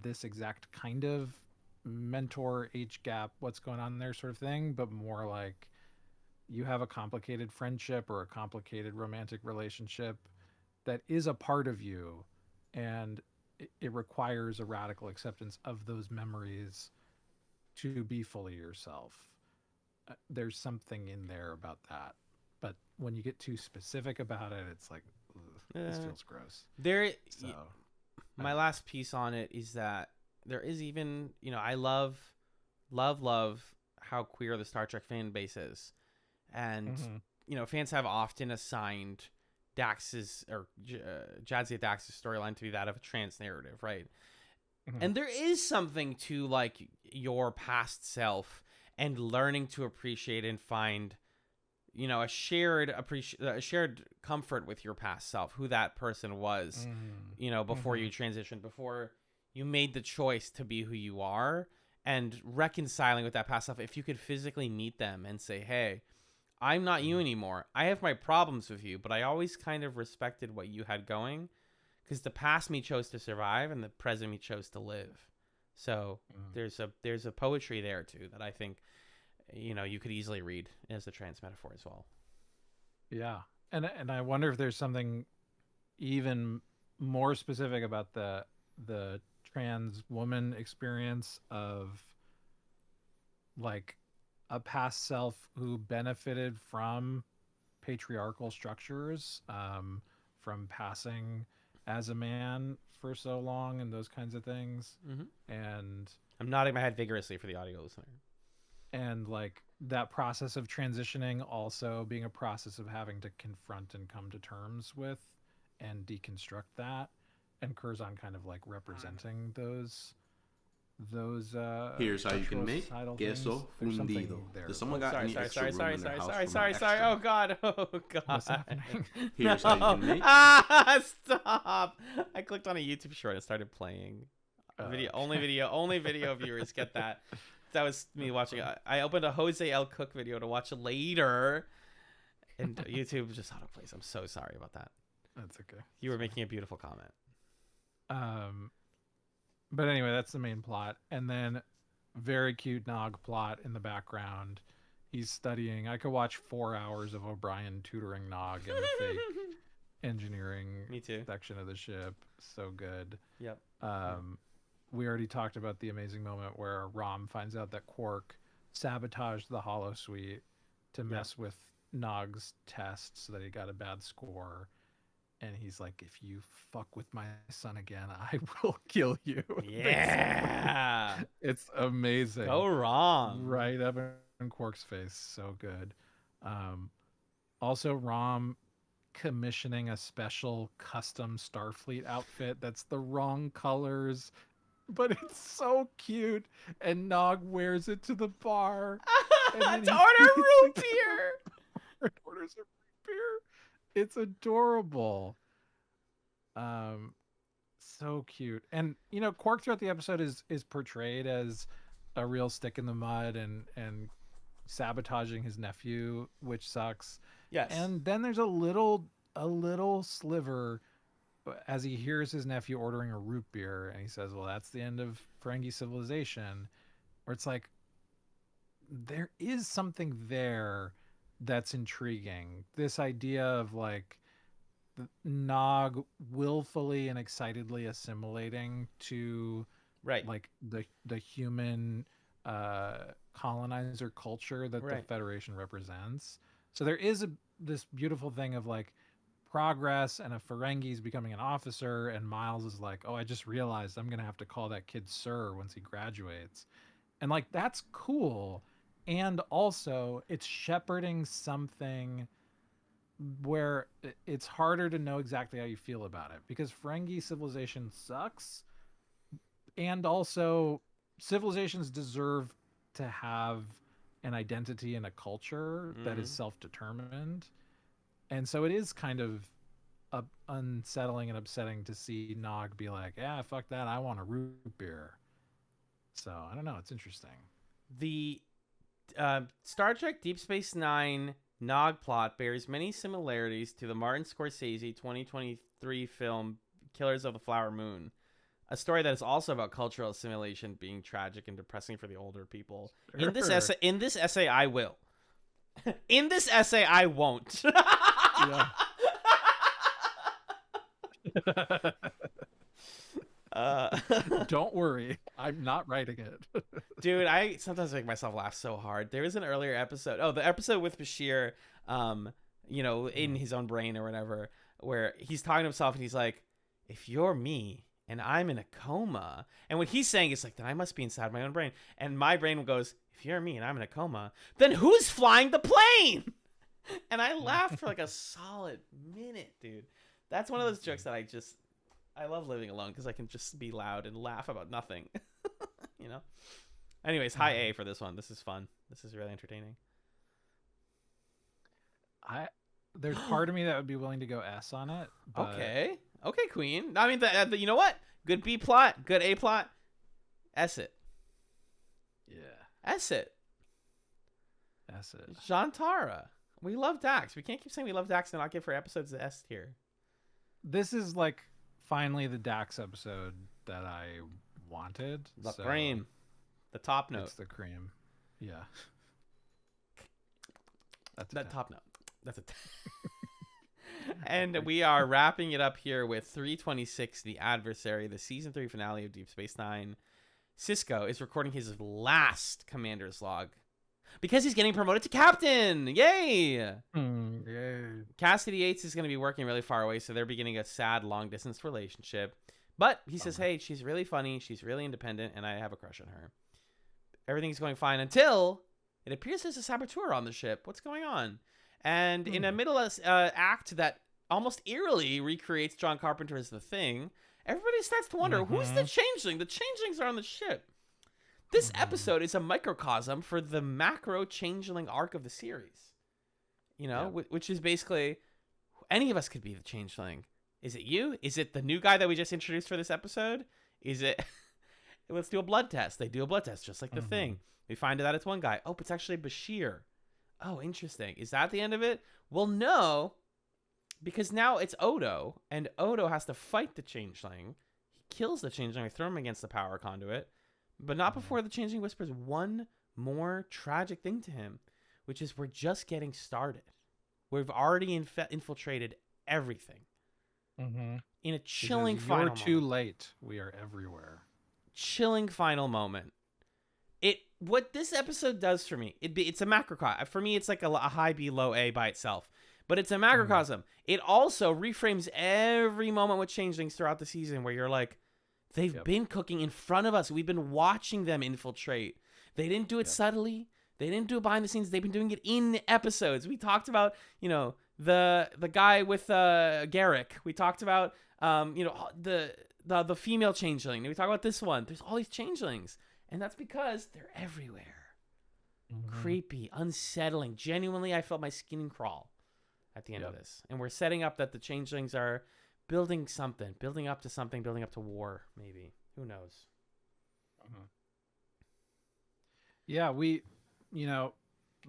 this exact kind of mentor age gap, what's going on there sort of thing, but more like you have a complicated friendship or a complicated romantic relationship that is a part of you, and it requires a radical acceptance of those memories to be fully yourself. There's something in there about that, but when you get too specific about it, it's like, ugh, this feels gross. So My last piece on it is that there is even, I love how queer the Star Trek fan base is. And, fans have often assigned Dax's or Jadzia Dax's storyline to be that of a trans narrative, right? And there is something to like your past self and learning to appreciate and find, a shared comfort with your past self, who that person was, before you transitioned, before you made the choice to be who you are, and reconciling with that past self. If you could physically meet them and say, hey, I'm not you anymore. I have my problems with you, but I always kind of respected what you had going because the past me chose to survive and the present me chose to live. So there's a poetry there too that I think, you could easily read as a trans metaphor as well. Yeah. And I wonder if there's something even more specific about the trans woman experience of like a past self who benefited from patriarchal structures, from passing as a man for so long and those kinds of things. And I'm nodding my head vigorously for the audio listener. And like that process of transitioning also being a process of having to confront and come to terms with and deconstruct that, and Curzon kind of like representing those here's how you can make queso fundido. Does someone got any extra room in their house for my extra? Oh god. What's happening? Here's how you can make. Stop. I clicked on a YouTube short and started playing. Only video viewers get that. That was me watching. I opened a Jose L. Cook video to watch later, and YouTube just autoplays. I'm so sorry about that. That's okay. You were making a beautiful comment. But anyway, that's the main plot. And then very cute Nog plot in the background. He's studying. I could watch 4 hours of O'Brien tutoring Nog in the fake engineering Me too. section of the ship. So good. Yep. We already talked about the amazing moment where Rom finds out that Quark sabotaged the holosuite to mess with Nog's test so that he got a bad score. And he's like, if you fuck with my son again, I will kill you. Yeah. It's amazing. Go wrong. Right up in Quark's face. So good. Also, Rom commissioning a special custom Starfleet outfit that's the wrong colors, but it's so cute. And Nog wears it to the bar. To order root beer. Orders a root beer. It's adorable. So cute. And Quark throughout the episode is portrayed as a real stick in the mud and sabotaging his nephew, which sucks. Yes. And then there's a little sliver as he hears his nephew ordering a root beer, and he says, well, that's the end of Ferengi civilization, where it's like, there is something there that's intriguing. This idea of like Nog willfully and excitedly assimilating to like the human colonizer culture that the Federation represents. So there is this beautiful thing of like progress, and a Ferengi's becoming an officer, and Miles is like, oh, I just realized I'm gonna have to call that kid sir once he graduates, and like that's cool. And also it's shepherding something where it's harder to know exactly how you feel about it, because Ferengi civilization sucks, and also civilizations deserve to have an identity and a culture that is self-determined. And so it is kind of unsettling and upsetting to see Nog be like, yeah, fuck that, I want a root beer. So I don't know, it's interesting. The Star Trek Deep Space Nine Nog plot bears many similarities to the Martin Scorsese 2023 film Killers of the Flower Moon, a story that is also about cultural assimilation being tragic and depressing for the older people. Sure. In this essay, I will. In this essay, I won't. Yeah. Don't worry, I'm not writing it. Dude, I sometimes make myself laugh so hard. There was an earlier episode, the episode with Bashir, in his own brain or whatever, where he's talking to himself and he's like, if you're me and I'm in a coma, and what he's saying is like, then I must be inside my own brain, and my brain goes, if you're me and I'm in a coma, then who's flying the plane? And I laughed for like a solid minute, dude. That's one of those jokes that I love living alone, because I can just be loud and laugh about nothing. Anyways, high A for this one. This is fun. This is really entertaining. There's part of me that would be willing to go S on it. But... Okay, Queen. I mean, you know what? Good B plot, good A plot. S it. Yeah. S it. S it. Shantara. We love Dax. We can't keep saying we love Dax and not give her episodes the S tier. This is like finally the Dax episode that I wanted. The cream. The top note. It's the cream. Yeah. That's that top note. That's it. And we are wrapping it up here with 326, The Adversary, the season 3 finale of Deep Space Nine. Sisko is recording his last commander's log because he's getting promoted to captain. Yay! Yay. Cassidy Yates is going to be working really far away, so they're beginning a sad long-distance relationship. But he says, hey, she's really funny, she's really independent, and I have a crush on her. Everything's going fine until it appears there's a saboteur on the ship. What's going on? And in a middle act that almost eerily recreates John Carpenter's The Thing, everybody starts to wonder, who's the Changeling? The Changelings are on the ship. This episode is a microcosm for the macro Changeling arc of the series. Which is basically, any of us could be the Changeling. Is it you? Is it the new guy that we just introduced for this episode? Is it... Let's do a blood test. They do a blood test just like The Thing. We find out it's one guy. Oh, it's actually Bashir. Oh, interesting. Is that the end of it? Well, no, because now it's Odo, and Odo has to fight the Changeling. He kills the Changeling. We throw him against the power conduit, but not before the Changeling whispers one more tragic thing to him, which is we're just getting started. We've already infiltrated everything. In a chilling final moment. You're too late. We are everywhere. Chilling final moment. What this episode does for me, it's a macrocosm. For me, it's like a high B, low A by itself. But it's a macrocosm. It also reframes every moment with Changelings throughout the season where you're like, they've been cooking in front of us. We've been watching them infiltrate. They didn't do it subtly. They didn't do it behind the scenes. They've been doing it in episodes. We talked about, the guy with Garrick. We talked about, the female Changeling. We talked about this one. There's all these Changelings. And that's because they're everywhere. Creepy, unsettling. Genuinely, I felt my skin crawl at the end of this. And we're setting up that the Changelings are building something, building up to something, building up to war, maybe. Who knows? Yeah,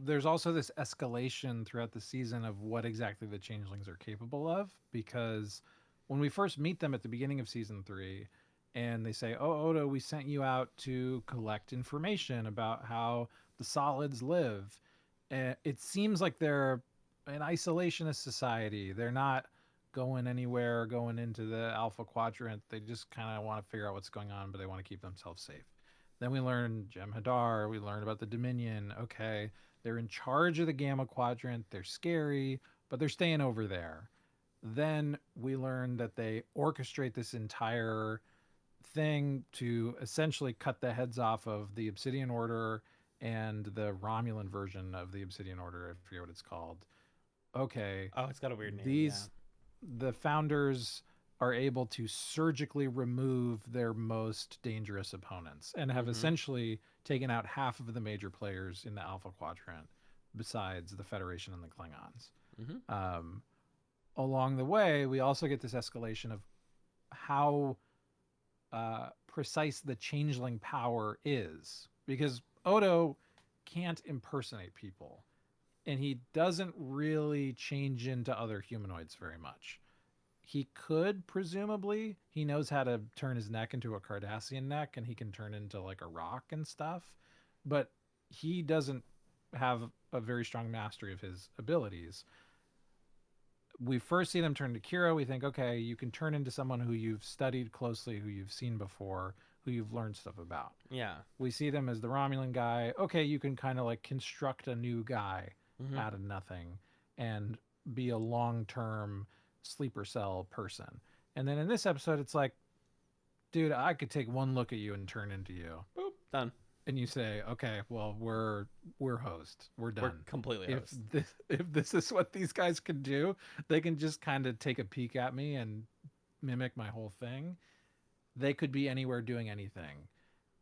there's also this escalation throughout the season of what exactly the changelings are capable of, because when we first meet them at the beginning of season 3 and they say, "Oh, Odo, we sent you out to collect information about how the solids live." It seems like they're an isolationist society. They're not going anywhere, going into the Alpha Quadrant. They just kind of want to figure out what's going on, but they want to keep themselves safe. Then we learn Jem'Hadar. We learn about the Dominion. Okay, they're in charge of the Gamma Quadrant. They're scary, but they're staying over there. Then we learn that they orchestrate this entire thing to essentially cut the heads off of the Obsidian Order and the Romulan version of the Obsidian Order. I forget what it's called. Okay. Oh, it's got a weird name. The founders are able to surgically remove their most dangerous opponents and have essentially taken out half of the major players in the Alpha Quadrant, besides the Federation and the Klingons. Along the way, we also get this escalation of how precise the changeling power is, because Odo can't impersonate people, and he doesn't really change into other humanoids very much. He could, presumably. He knows how to turn his neck into a Cardassian neck, and he can turn into like a rock and stuff, but he doesn't have a very strong mastery of his abilities. We first see them turn to Kira. We think, okay, you can turn into someone who you've studied closely, who you've seen before, who you've learned stuff about. Yeah. We see them as the Romulan guy. Okay, you can kind of like construct a new guy out of nothing and be a long-term sleeper cell person. And then in this episode, it's like, dude, I could take one look at you and turn into you. Boop, done. And you say, okay, well, we're host. We're done. We're completely host. If this is what these guys can do, they can just kind of take a peek at me and mimic my whole thing. They could be anywhere doing anything.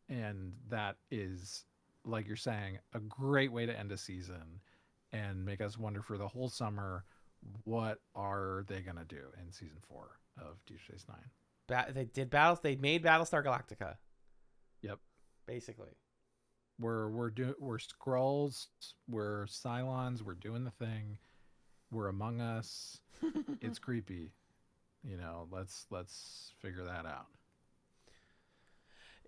And that is, like you're saying, a great way to end a season and make us wonder for the whole summer, what are they going to do in season 4 of Deep Space Nine? They did battles. They made Battlestar Galactica. Yep. Basically. We're Skrulls, we're Cylons, we're doing the thing, we're Among Us. It's creepy. Let's figure that out.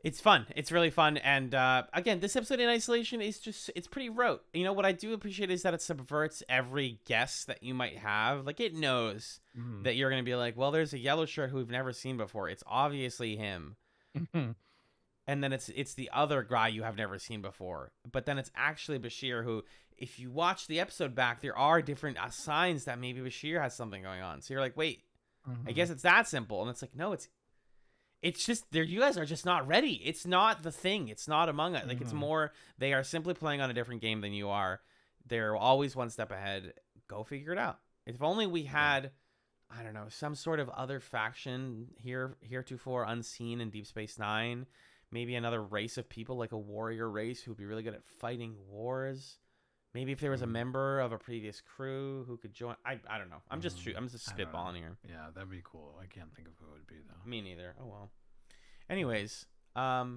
It's fun. It's really fun. And again, this episode in isolation is it's pretty rote. What I do appreciate is that it subverts every guess that you might have. Like, it knows that you're going to be like, well, there's a yellow shirt who we've never seen before. It's obviously him. And then it's the other guy you have never seen before. But then it's actually Bashir, who, if you watch the episode back, there are different signs that maybe Bashir has something going on. So you're like, wait, I guess it's that simple. And it's like, no, it's just, you guys are just not ready. It's not the thing. It's not Among Us. Like, it's more, they are simply playing on a different game than you are. They're always one step ahead. Go figure it out. If only we had, I don't know, some sort of other faction heretofore unseen in Deep Space Nine. Maybe another race of people, like a warrior race who would be really good at fighting wars. Maybe if there was a member of a previous crew who could join. I don't know. I'm just spitballing here. Yeah, that'd be cool. I can't think of who it would be, though. Me neither. Oh, well. Anyways, yeah,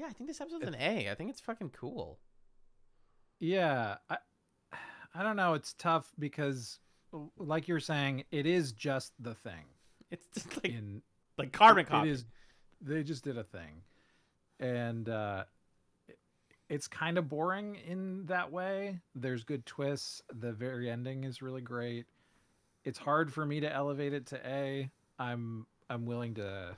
I think this episode's an A. I think it's fucking cool. Yeah. I don't know. It's tough because, like you're saying, it is just the thing. It's just like carbon copy. It is. They just did a thing. And it's kind of boring in that way. There's good twists. The very ending is really great. It's hard for me to elevate it to A. I'm willing to.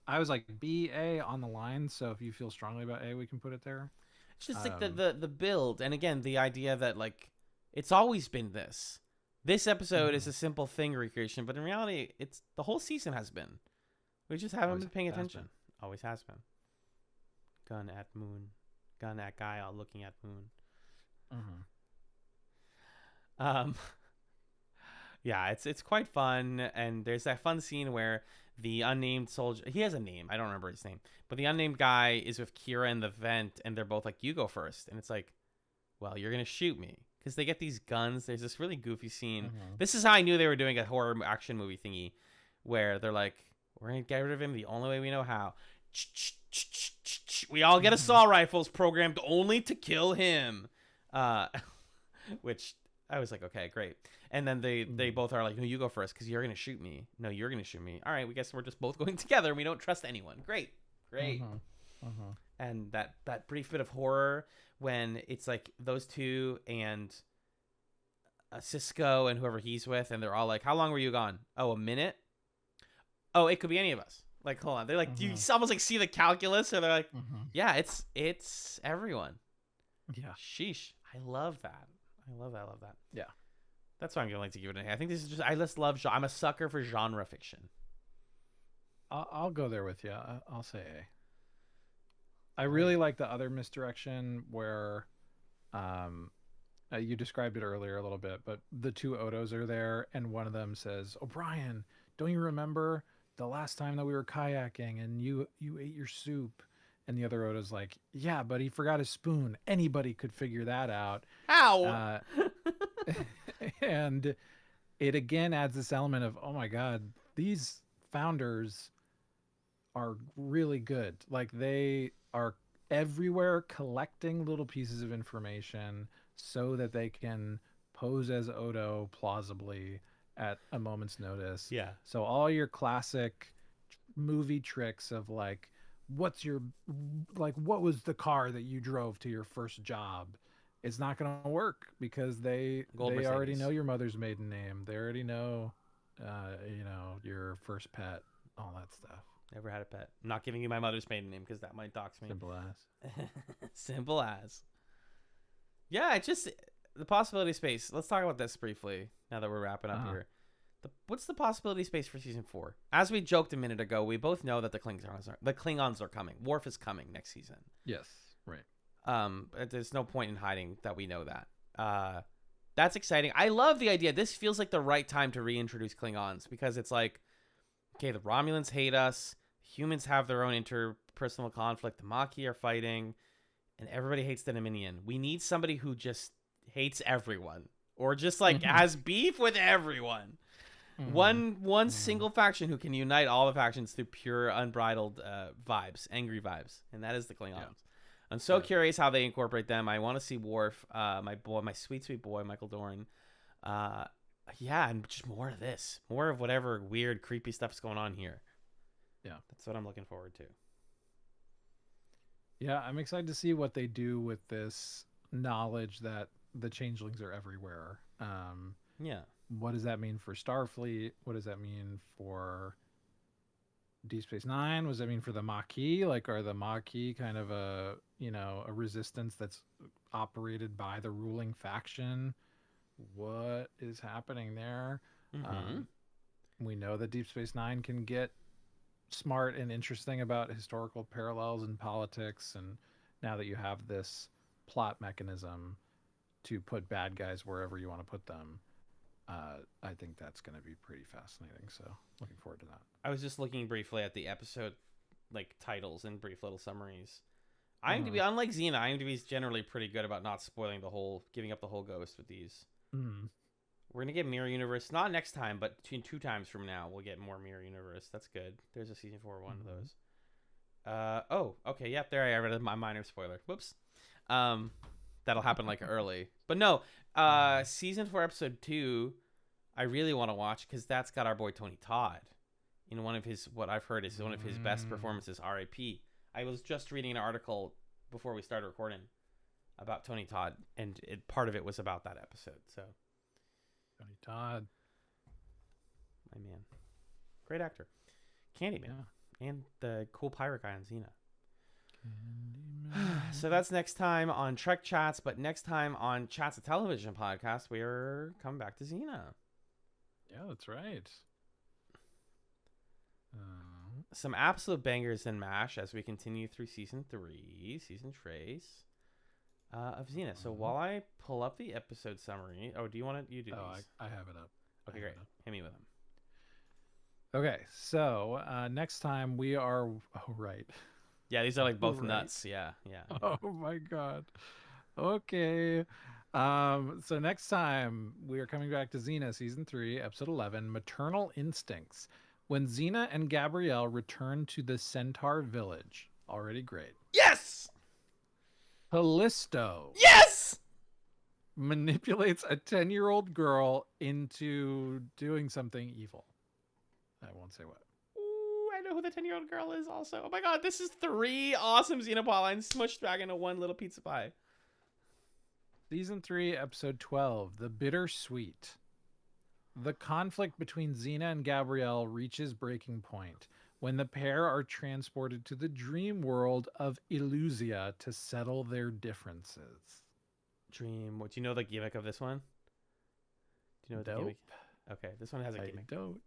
I was like B, A on the line. So if you feel strongly about A, we can put it there. It's just like the build, and again the idea that like it's always been this. This episode is a simple thing recreation, but in reality, it's the whole season has been. We just haven't been paying attention. Always has been. Gun at moon. Gun at guy looking at moon. Yeah, it's quite fun, and there's that fun scene where the unnamed soldier, he has a name, I don't remember his name, but the unnamed guy is with Kira in the vent, and they're both like, you go first, and it's like, well, you're gonna shoot me, because they get these guns. There's this really goofy scene. This is how I knew they were doing a horror action movie thingy, where they're like, we're gonna get rid of him the only way we know how. We all get assault rifles programmed only to kill him. Which I was like, okay, great. And then they both are like, no, you go first because you're going to shoot me. No, you're going to shoot me. All right, we guess we're just both going together and we don't trust anyone. Great. And that brief bit of horror when it's like those two and Cisco and whoever he's with, and they're all like, how long were you gone? Oh, a minute? Oh, it could be any of us. Like, hold on. They're like, you almost like see the calculus, or they're like, yeah, it's everyone. Yeah. Sheesh. I love that. I love that. Yeah. That's why I'm going to like to give it an A. I think this is just, I just love, I'm a sucker for genre fiction. I'll go there with you. I'll say A. I really like the other misdirection where, you described it earlier a little bit, but the two Odos are there, and one of them says, "O'Brien, don't you remember the last time that we were kayaking and you ate your soup?" And the other Odo's like, "Yeah, but he forgot his spoon. Anybody could figure that out." How? And it again adds this element of, oh my God, these founders are really good. Like, they are everywhere collecting little pieces of information so that they can pose as Odo plausibly at a moment's notice. Yeah. So all your classic movie tricks of like, what was the car that you drove to your first job? It's not going to work because they already know your mother's maiden name. They already know, your first pet, all that stuff. Never had a pet. I'm not giving you my mother's maiden name because that might dox me. Simple as. Simple as. Yeah, it's just the possibility space. Let's talk about this briefly now that we're wrapping up here. What's the possibility space for season 4? As we joked a minute ago, we both know that the Klingons are coming. Worf is coming next season. Yes, right. There's no point in hiding that we know that. That's exciting. I love the idea. This feels like the right time to reintroduce Klingons because it's like, okay, the Romulans hate us. Humans have their own interpersonal conflict. The Maquis are fighting, and everybody hates the Dominion. We need somebody who just hates everyone, or just like has beef with everyone. One single faction who can unite all the factions through pure, unbridled vibes, angry vibes, and that is the Klingons. Yeah. I'm so curious how they incorporate them. I want to see Worf, my sweet boy, Michael Dorn. And just more of this, more of whatever weird, creepy stuff's going on here. Yeah, that's what I'm looking forward to. Yeah, I'm excited to see what they do with this knowledge that the changelings are everywhere. What does that mean for Starfleet? What does that mean for Deep Space Nine? What does that mean for the Maquis? Like, are the Maquis kind of a resistance that's operated by the ruling faction? What is happening there? We know that Deep Space Nine can get smart and interesting about historical parallels and politics, and now that you have this plot mechanism to put bad guys wherever you want to put them, I think that's going to be pretty fascinating. So looking forward to that. I was just looking briefly at the episode titles and brief little summaries. IMDb, unlike Xena, IMDb is generally pretty good about not spoiling giving up the whole ghost with these. We're going to get Mirror Universe, not next time, but 2 times from now, we'll get more Mirror Universe. That's good. There's a season 4 one of those. Okay. Yep, there I read my minor spoiler. Whoops. That'll happen early. But no, season 4, episode 2, I really want to watch because that's got our boy Tony Todd in one of his, what I've heard is one of his best performances, R.I.P. I was just reading an article before we started recording about Tony Todd, and part of it was about that episode. So, Tony Todd, my man, great actor, Candyman, and the cool pirate guy on Xena. So that's next time on TrekChatz, but next time on Chatz, a television podcast, we're coming back to Xena. Yeah, that's right. Some absolute bangers in MASH as we continue through season 3, season trace of Xena. So while I pull up the episode summary, do you want to? You do these? I have it up. Okay, great. Hit me with them. Okay, so next time we are. Oh, right. Yeah, these are both nuts. Yeah. Oh my God. Okay. So next time we are coming back to Xena season 3, episode 11, Maternal Instincts. When Xena and Gabrielle return to the Centaur village. Already great. Yes! Callisto. Yes! Manipulates a 10-year-old girl into doing something evil. I won't say what. Ooh, I know who the 10-year-old girl is also. Oh my god, this is 3 awesome Xenoplot lines smushed back into one little pizza pie. Season 3, Episode 12, The Bittersweet. The conflict between Xena and Gabrielle reaches breaking point when the pair are transported to the dream world of Illusia to settle their differences. Dream. What do you know the gimmick of this one? Do you know the gimmick? Okay, this one has a gimmick. I don't.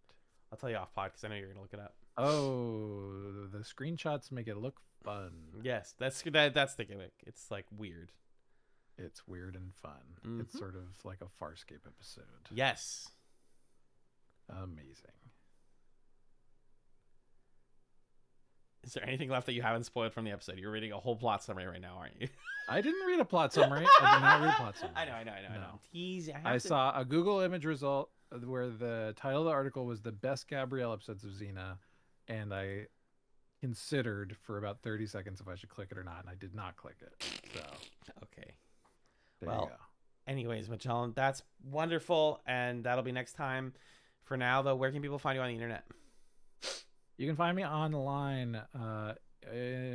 I'll tell you off pod because I know you're gonna look it up. Oh, the screenshots make it look fun. Yes, that's the gimmick. It's like weird. It's weird and fun. It's sort of like a Farscape episode. Yes. Amazing. Is there anything left that you haven't spoiled from the episode? You're reading a whole plot summary right now, aren't you? I didn't read a plot summary. I did not read a plot summary. I know. Tease. I saw a Google image result where the title of the article was the best Gabrielle episodes of Xena, and I considered for about 30 seconds if I should click it or not, and I did not click it. So okay. There you go. Anyways, Magellan, that's wonderful, and that'll be next time. For now, though, where can people find you on the internet? You can find me online.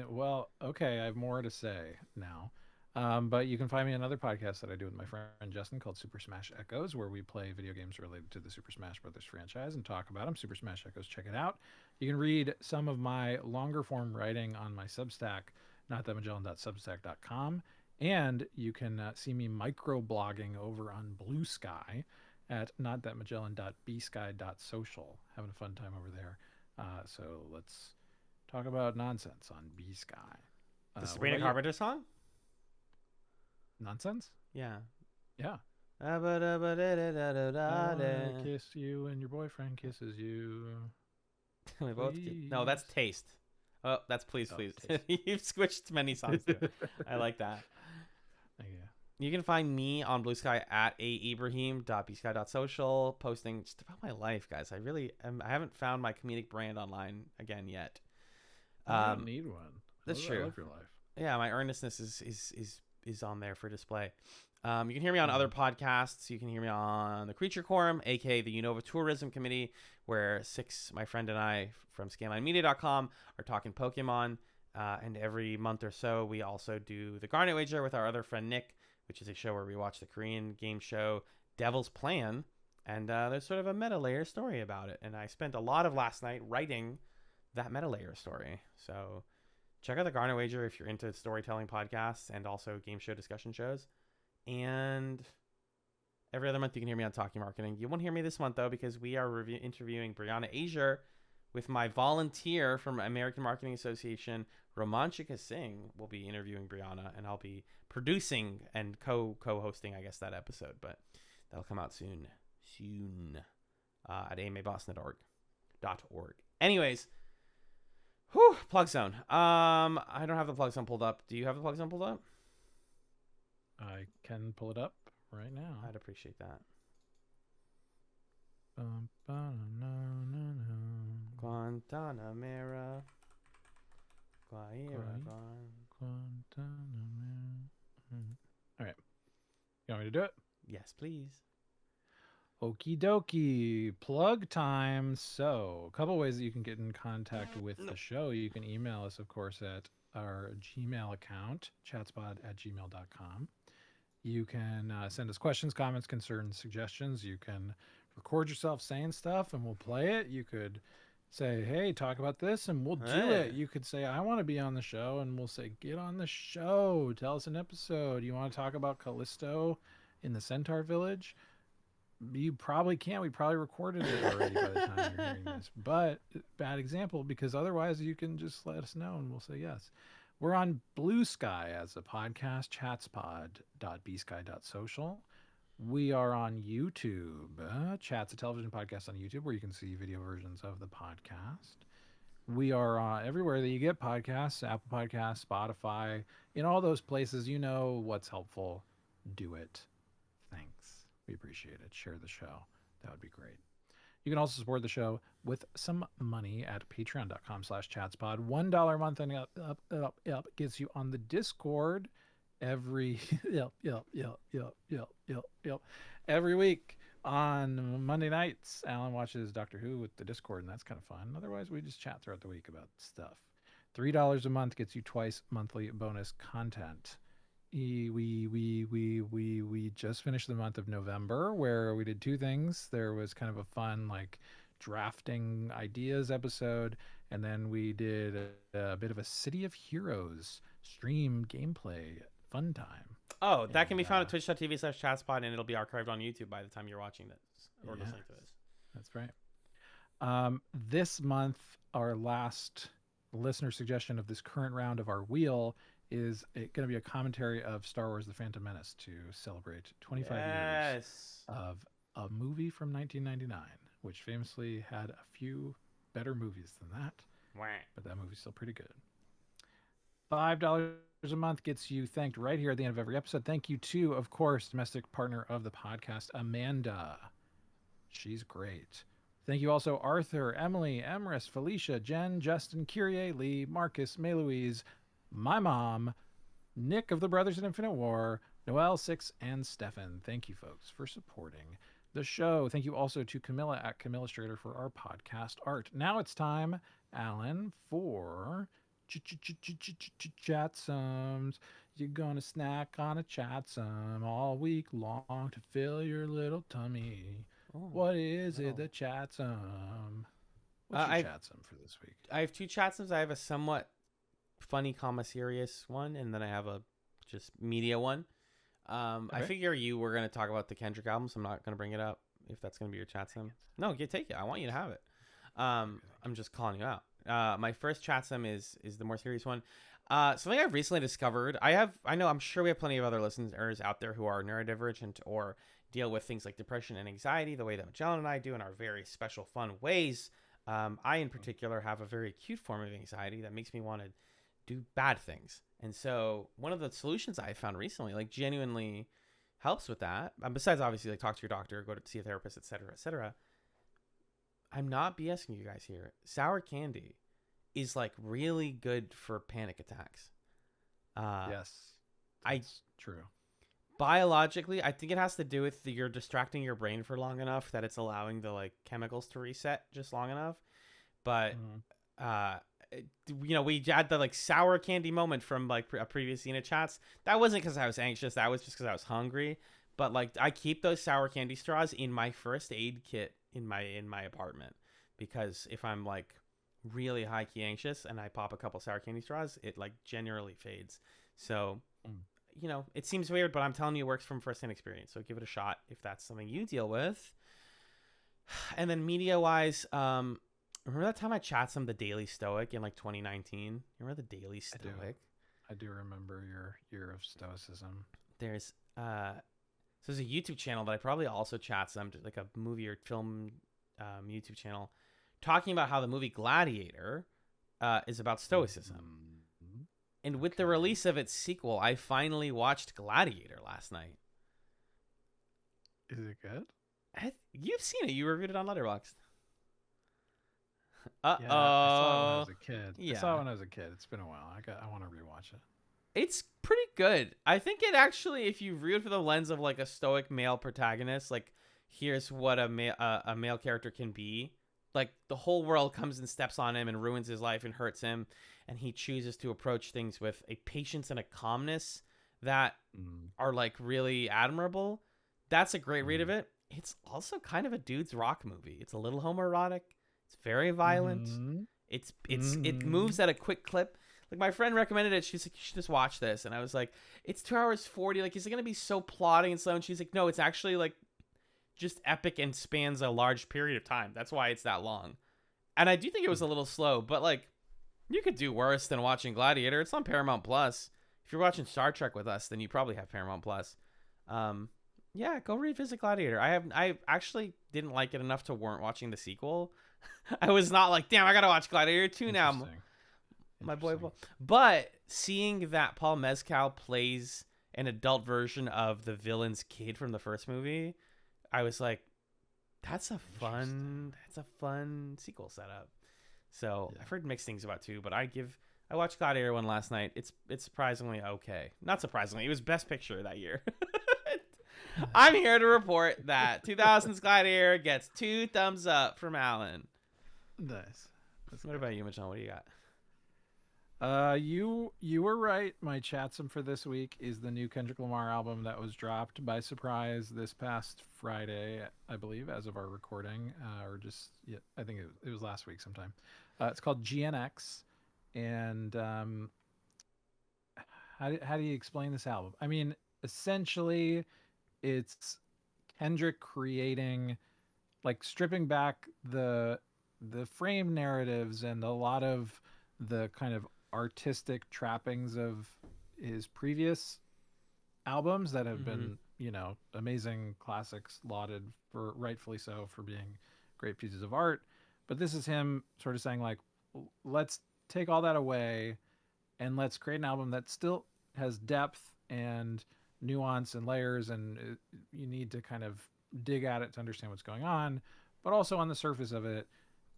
Well, okay, I have more to say now. But you can find me another podcast that I do with my friend Justin called Super Smash Echoes, where we play video games related to the Super Smash Brothers franchise and talk about them. Super Smash Echoes, check it out. You can read some of my longer form writing on my Substack, notthatmagellan.substack.com. And you can see me microblogging over on Bluesky at notthatmagellan.bsky.social. Having a fun time over there. So let's talk about nonsense on B-Sky. The Sabrina Carpenter song? Nonsense? Yeah. Yeah. I kiss you and your boyfriend kisses you. We both no, that's Taste. Oh, that's Please. You've switched many songs there. I like that. Thank you. You can find me on Bluesky at aibrahim.bsky.social, posting just about my life, guys. I haven't found my comedic brand online again yet. You don't need one. That's true. I love your life. Yeah, my earnestness is on there for display. You can hear me on other podcasts. You can hear me on the Creature Quorum, aka the Unova Tourism Committee, where my friend and I from scanlinemedia.com are talking Pokemon. And every month or so, we also do the Garnet Wager with our other friend Nick, which is a show where we watch the Korean game show Devil's Plan. And there's sort of a meta layer story about it. And I spent a lot of last night writing that meta layer story. So check out the Garnet Wager if you're into storytelling podcasts and also game show discussion shows. And every other month you can hear me on Talking Marketing. You won't hear me this month, though, because we are interviewing Brianna Azier with my volunteer from American Marketing Association, Romanchika Singh. Will be interviewing Brianna, and I'll be producing and co-hosting, I guess, that episode. But that'll come out soon at amaboston.org. Anyways, plug zone. I don't have the plug zone pulled up. Do you have the plug zone pulled up? I can pull it up right now. I'd appreciate that. Guantanamera. All right. You want me to do it? Yes, please. Okie dokie. Plug time. So, a couple ways that you can get in contact with the show. You can email us, of course, at our Gmail account, chatzpod@gmail.com. You can send us questions, comments, concerns, suggestions. You can record yourself saying stuff and we'll play it. You could say, hey, talk about this and we'll do it. You could say, I want to be on the show, and we'll say, get on the show. Tell us an episode. You want to talk about Callisto in the Centaur Village? You probably can't. We probably recorded it already by the time you're hearing this. But bad example, because otherwise you can just let us know and we'll say yes. We're on Bluesky as a podcast, chatzpod.bsky.social. We are on YouTube, Chatz, a television podcast on YouTube, where you can see video versions of the podcast. We are everywhere that you get podcasts, Apple Podcasts, Spotify, in all those places. You know what's helpful. Do it. Thanks. We appreciate it. Share the show. That would be great. You can also support the show with some money at patreon.com/chatspod. $1 a month and up gets you on the Discord every every week. On Monday nights, Alan watches Doctor Who with the Discord, and that's kind of fun. Otherwise, we just chat throughout the week about stuff. $3 a month gets you twice monthly bonus content. We just finished the month of November, where we did two things. There was kind of a fun like drafting ideas episode, and then we did a bit of a City of Heroes stream gameplay fun time. Oh, that can be found at twitch.tv/chatspod, and it'll be archived on YouTube by the time you're watching this or listening to this. That's right. This month, our last listener suggestion of this current round of our wheel is going to be a commentary of Star Wars: The Phantom Menace to celebrate 25 years of a movie from 1999, which famously had a few better movies than that. But that movie's still pretty good. $5 a month gets you thanked right here at the end of every episode. Thank you to, of course, domestic partner of the podcast, Amanda. She's great. Thank you also Arthur, Emily, Emrys, Felicia, Jen, Justin, Kyrie, Lee, Marcus, Maylouise, my mom, Nick of the Brothers in Infinite War, Noel, Six, and Stefan. Thank you, folks, for supporting the show. Thank you also to Camilla at Camillastrator for our podcast art. Now it's time, Alan, for Chatzums. You're gonna snack on a Chatzum all week long to fill your little tummy. What is it, the Chatzum? What's your Chatzum for this week? I have two Chatzums. I have a somewhat funny, serious one, and then I have a just media one. I figure you were going to talk about the Kendrick album, so I'm not going to bring it up if that's going to be your Chatzum. No, take it. I want you to have it. I'm just calling you out. My first Chatzum is the more serious one. Something I've recently discovered. I'm sure we have plenty of other listeners out there who are neurodivergent or deal with things like depression and anxiety the way that Magellan and I do in our very special, fun ways. I, in particular, have a very acute form of anxiety that makes me want to do bad things. And so one of the solutions I found recently, like, genuinely helps with that, besides obviously like talk to your doctor, go to see a therapist, etc., etc. I'm not BSing you guys here. Sour candy is like really good for panic attacks. Yes, that's true. Biologically, I think it has to do with you're distracting your brain for long enough that it's allowing the like chemicals to reset just long enough. But we had the like sour candy moment from like a previous scene of Chatz. That wasn't because I was anxious. That was just because I was hungry. But like I keep those sour candy straws in my first aid kit in my apartment, because if I'm like really high key anxious and I pop a couple sour candy straws, it like generally fades. So it seems weird, but I'm telling you, it works from first-hand experience. So give it a shot if that's something you deal with. And then media-wise, remember that time I Chatzum the Daily Stoic in like 2019? Remember the Daily Stoic? I do remember your year of stoicism. There's a YouTube channel that I probably also Chatzummed, like a movie or film YouTube channel, talking about how the movie Gladiator is about stoicism. And with the release of its sequel, I finally watched Gladiator last night. Is it good? You've seen it. You reviewed it on Letterboxd. Yeah, I saw it when I was a kid. I saw it when I was a kid. It's been a while. I want to rewatch it. It's pretty good. I think it actually, if you view it through the lens of like a stoic male protagonist, like here's what a male character can be. Like the whole world comes and steps on him and ruins his life and hurts him, and he chooses to approach things with a patience and a calmness that are like really admirable. That's a great read of it. It's also kind of a dude's rock movie. It's a little homoerotic. It's very violent. It moves at a quick clip. Like my friend recommended it. She's like, you should just watch this. And I was like, it's 2 hours 40. Like, is it going to be so plotting and slow? And she's like, no, it's actually like just epic and spans a large period of time. That's why it's that long. And I do think it was a little slow, but like you could do worse than watching Gladiator. It's on Paramount Plus. If you're watching Star Trek with us, then you probably have Paramount Plus. Yeah, go revisit Gladiator. I actually didn't like it enough to warrant watching the sequel. I was not like, damn, I gotta watch Gladiator 2 now. My boy. But seeing that Paul Mescal plays an adult version of the villain's kid from the first movie, I was like, That's a fun sequel setup. So I've heard mixed things about 2, but I watched Gladiator 1 last night. It's surprisingly okay. Not surprisingly, it was Best Picture that year. I'm here to report that 2000's Gladiator gets 2 thumbs up from Alan. Nice. What about you, Majan? What do you got? You were right. My Chatzum for this week is the new Kendrick Lamar album that was dropped by surprise this past Friday, I believe, as of our recording, or just I think it was last week sometime. It's called GNX, and how do you explain this album? I mean, essentially, it's Kendrick creating, like, stripping back the frame narratives and a lot of the kind of artistic trappings of his previous albums that have been, amazing classics, lauded for rightfully so for being great pieces of art. But this is him sort of saying, like, let's take all that away and let's create an album that still has depth and nuance and layers, and you need to kind of dig at it to understand what's going on. But also on the surface of it,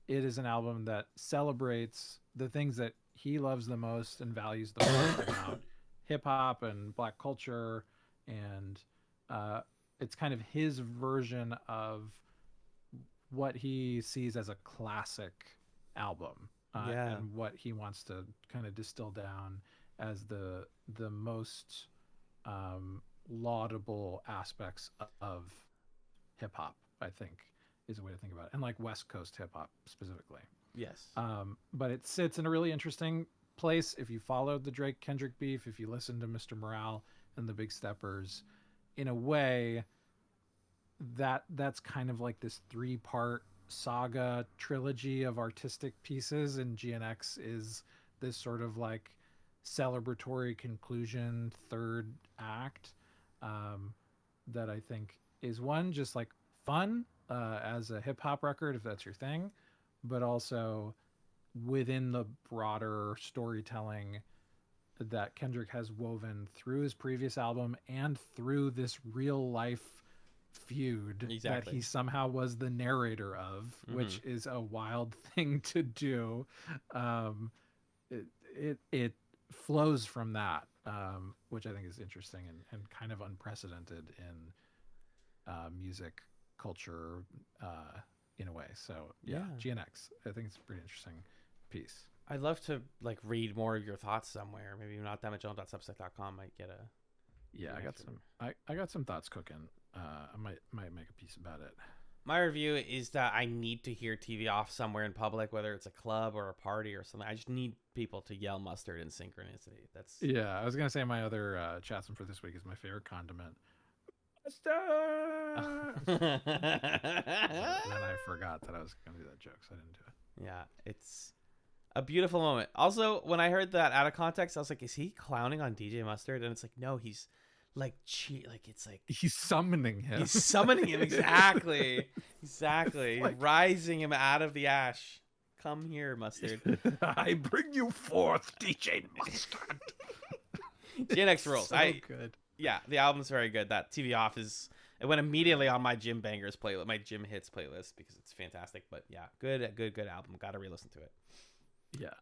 it is an album that celebrates the things that he loves the most and values the most about hip hop and Black culture, and it's kind of his version of what he sees as a classic album, and what he wants to kind of distill down as the most laudable aspects of hip hop, I think, is a way to think about it, and like West Coast hip hop specifically. Yes. But it sits in a really interesting place if you follow the Drake Kendrick beef, if you listen to Mr. Morale and the Big Steppers. In a way, that's kind of like this 3-part saga trilogy of artistic pieces, and GNX is this sort of like celebratory conclusion, third act, that I think is one, just like fun as a hip hop record, if that's your thing, but also within the broader storytelling that Kendrick has woven through his previous album and through this real life feud that he somehow was the narrator of, which is a wild thing to do. It flows from that, which I think is interesting and kind of unprecedented in music culture, in a way. So GNX, I think it's a pretty interesting piece. I'd love to like read more of your thoughts somewhere. Maybe not that much on.substack.com might get a. I got some thoughts cooking. I might make a piece about it. My review is that I need to hear TV off somewhere in public, whether it's a club or a party or something. I just need people to yell mustard in synchronicity. That's I was gonna say my other Chatzum for this week is my favorite condiment. And then I forgot that I was going to do that joke, so I didn't do it. Yeah, it's a beautiful moment. Also, when I heard that out of context, I was like, is he clowning on DJ Mustard? And it's like, no, he's like, it's like he's summoning him. He's summoning him, exactly. Exactly. Like, rising him out of the ash. Come here, Mustard. I bring you forth, DJ Mustard. GNX rules. So good. Yeah, the album's very good. That TV Off it went immediately on my Gym Bangers playlist, my Gym Hits playlist, because it's fantastic. But yeah, good album. Got to re-listen to it. Yeah.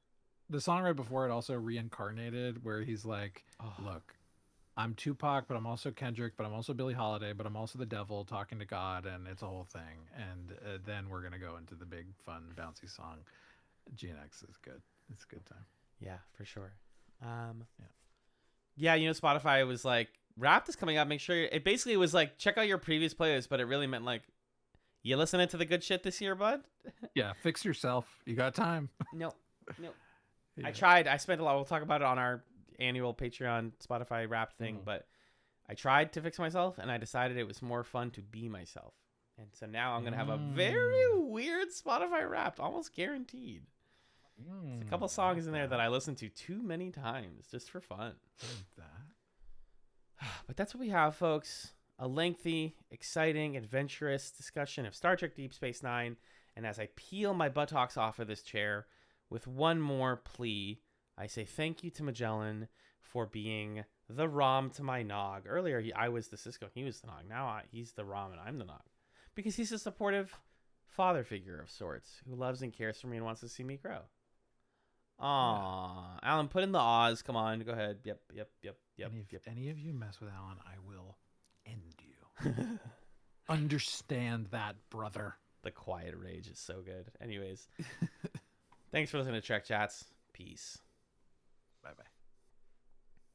The song right before it also reincarnated, where he's like, look, I'm Tupac, but I'm also Kendrick, but I'm also Billie Holiday, but I'm also the devil talking to God, and it's a whole thing. And then we're going to go into the big, fun, bouncy song. GNX is good. It's a good time. Yeah, for sure. Yeah, Spotify was like, Wrapped is coming up. Make sure it basically was like, check out your previous playlist, but it really meant like, you listening to the good shit this year, bud? Yeah, fix yourself. You got time. No. Yeah. Yeah. I tried. I spent a lot. We'll talk about it on our annual Patreon Spotify Wrapped thing, but I tried to fix myself, and I decided it was more fun to be myself. And so now I'm going to have a very weird Spotify Wrapped, almost guaranteed. There's a couple songs in there that I listened to too many times just for fun. But that's what we have, folks. A lengthy, exciting, adventurous discussion of Star Trek Deep Space Nine. And as I peel my buttocks off of this chair with one more plea, I say thank you to Magellan for being the Rom to my Nog. Earlier, I was the Cisco. He was the Nog. Now he's the Rom and I'm the Nog. Because he's a supportive father figure of sorts who loves and cares for me and wants to see me grow. Aw. Yeah. Alan, put in the Oz. Come on. Go ahead. Yep. And if any of you mess with Alan, I will end you. Understand that, brother. The quiet rage is so good. Anyways. Thanks for listening to TrekChatz. Peace. Bye-bye.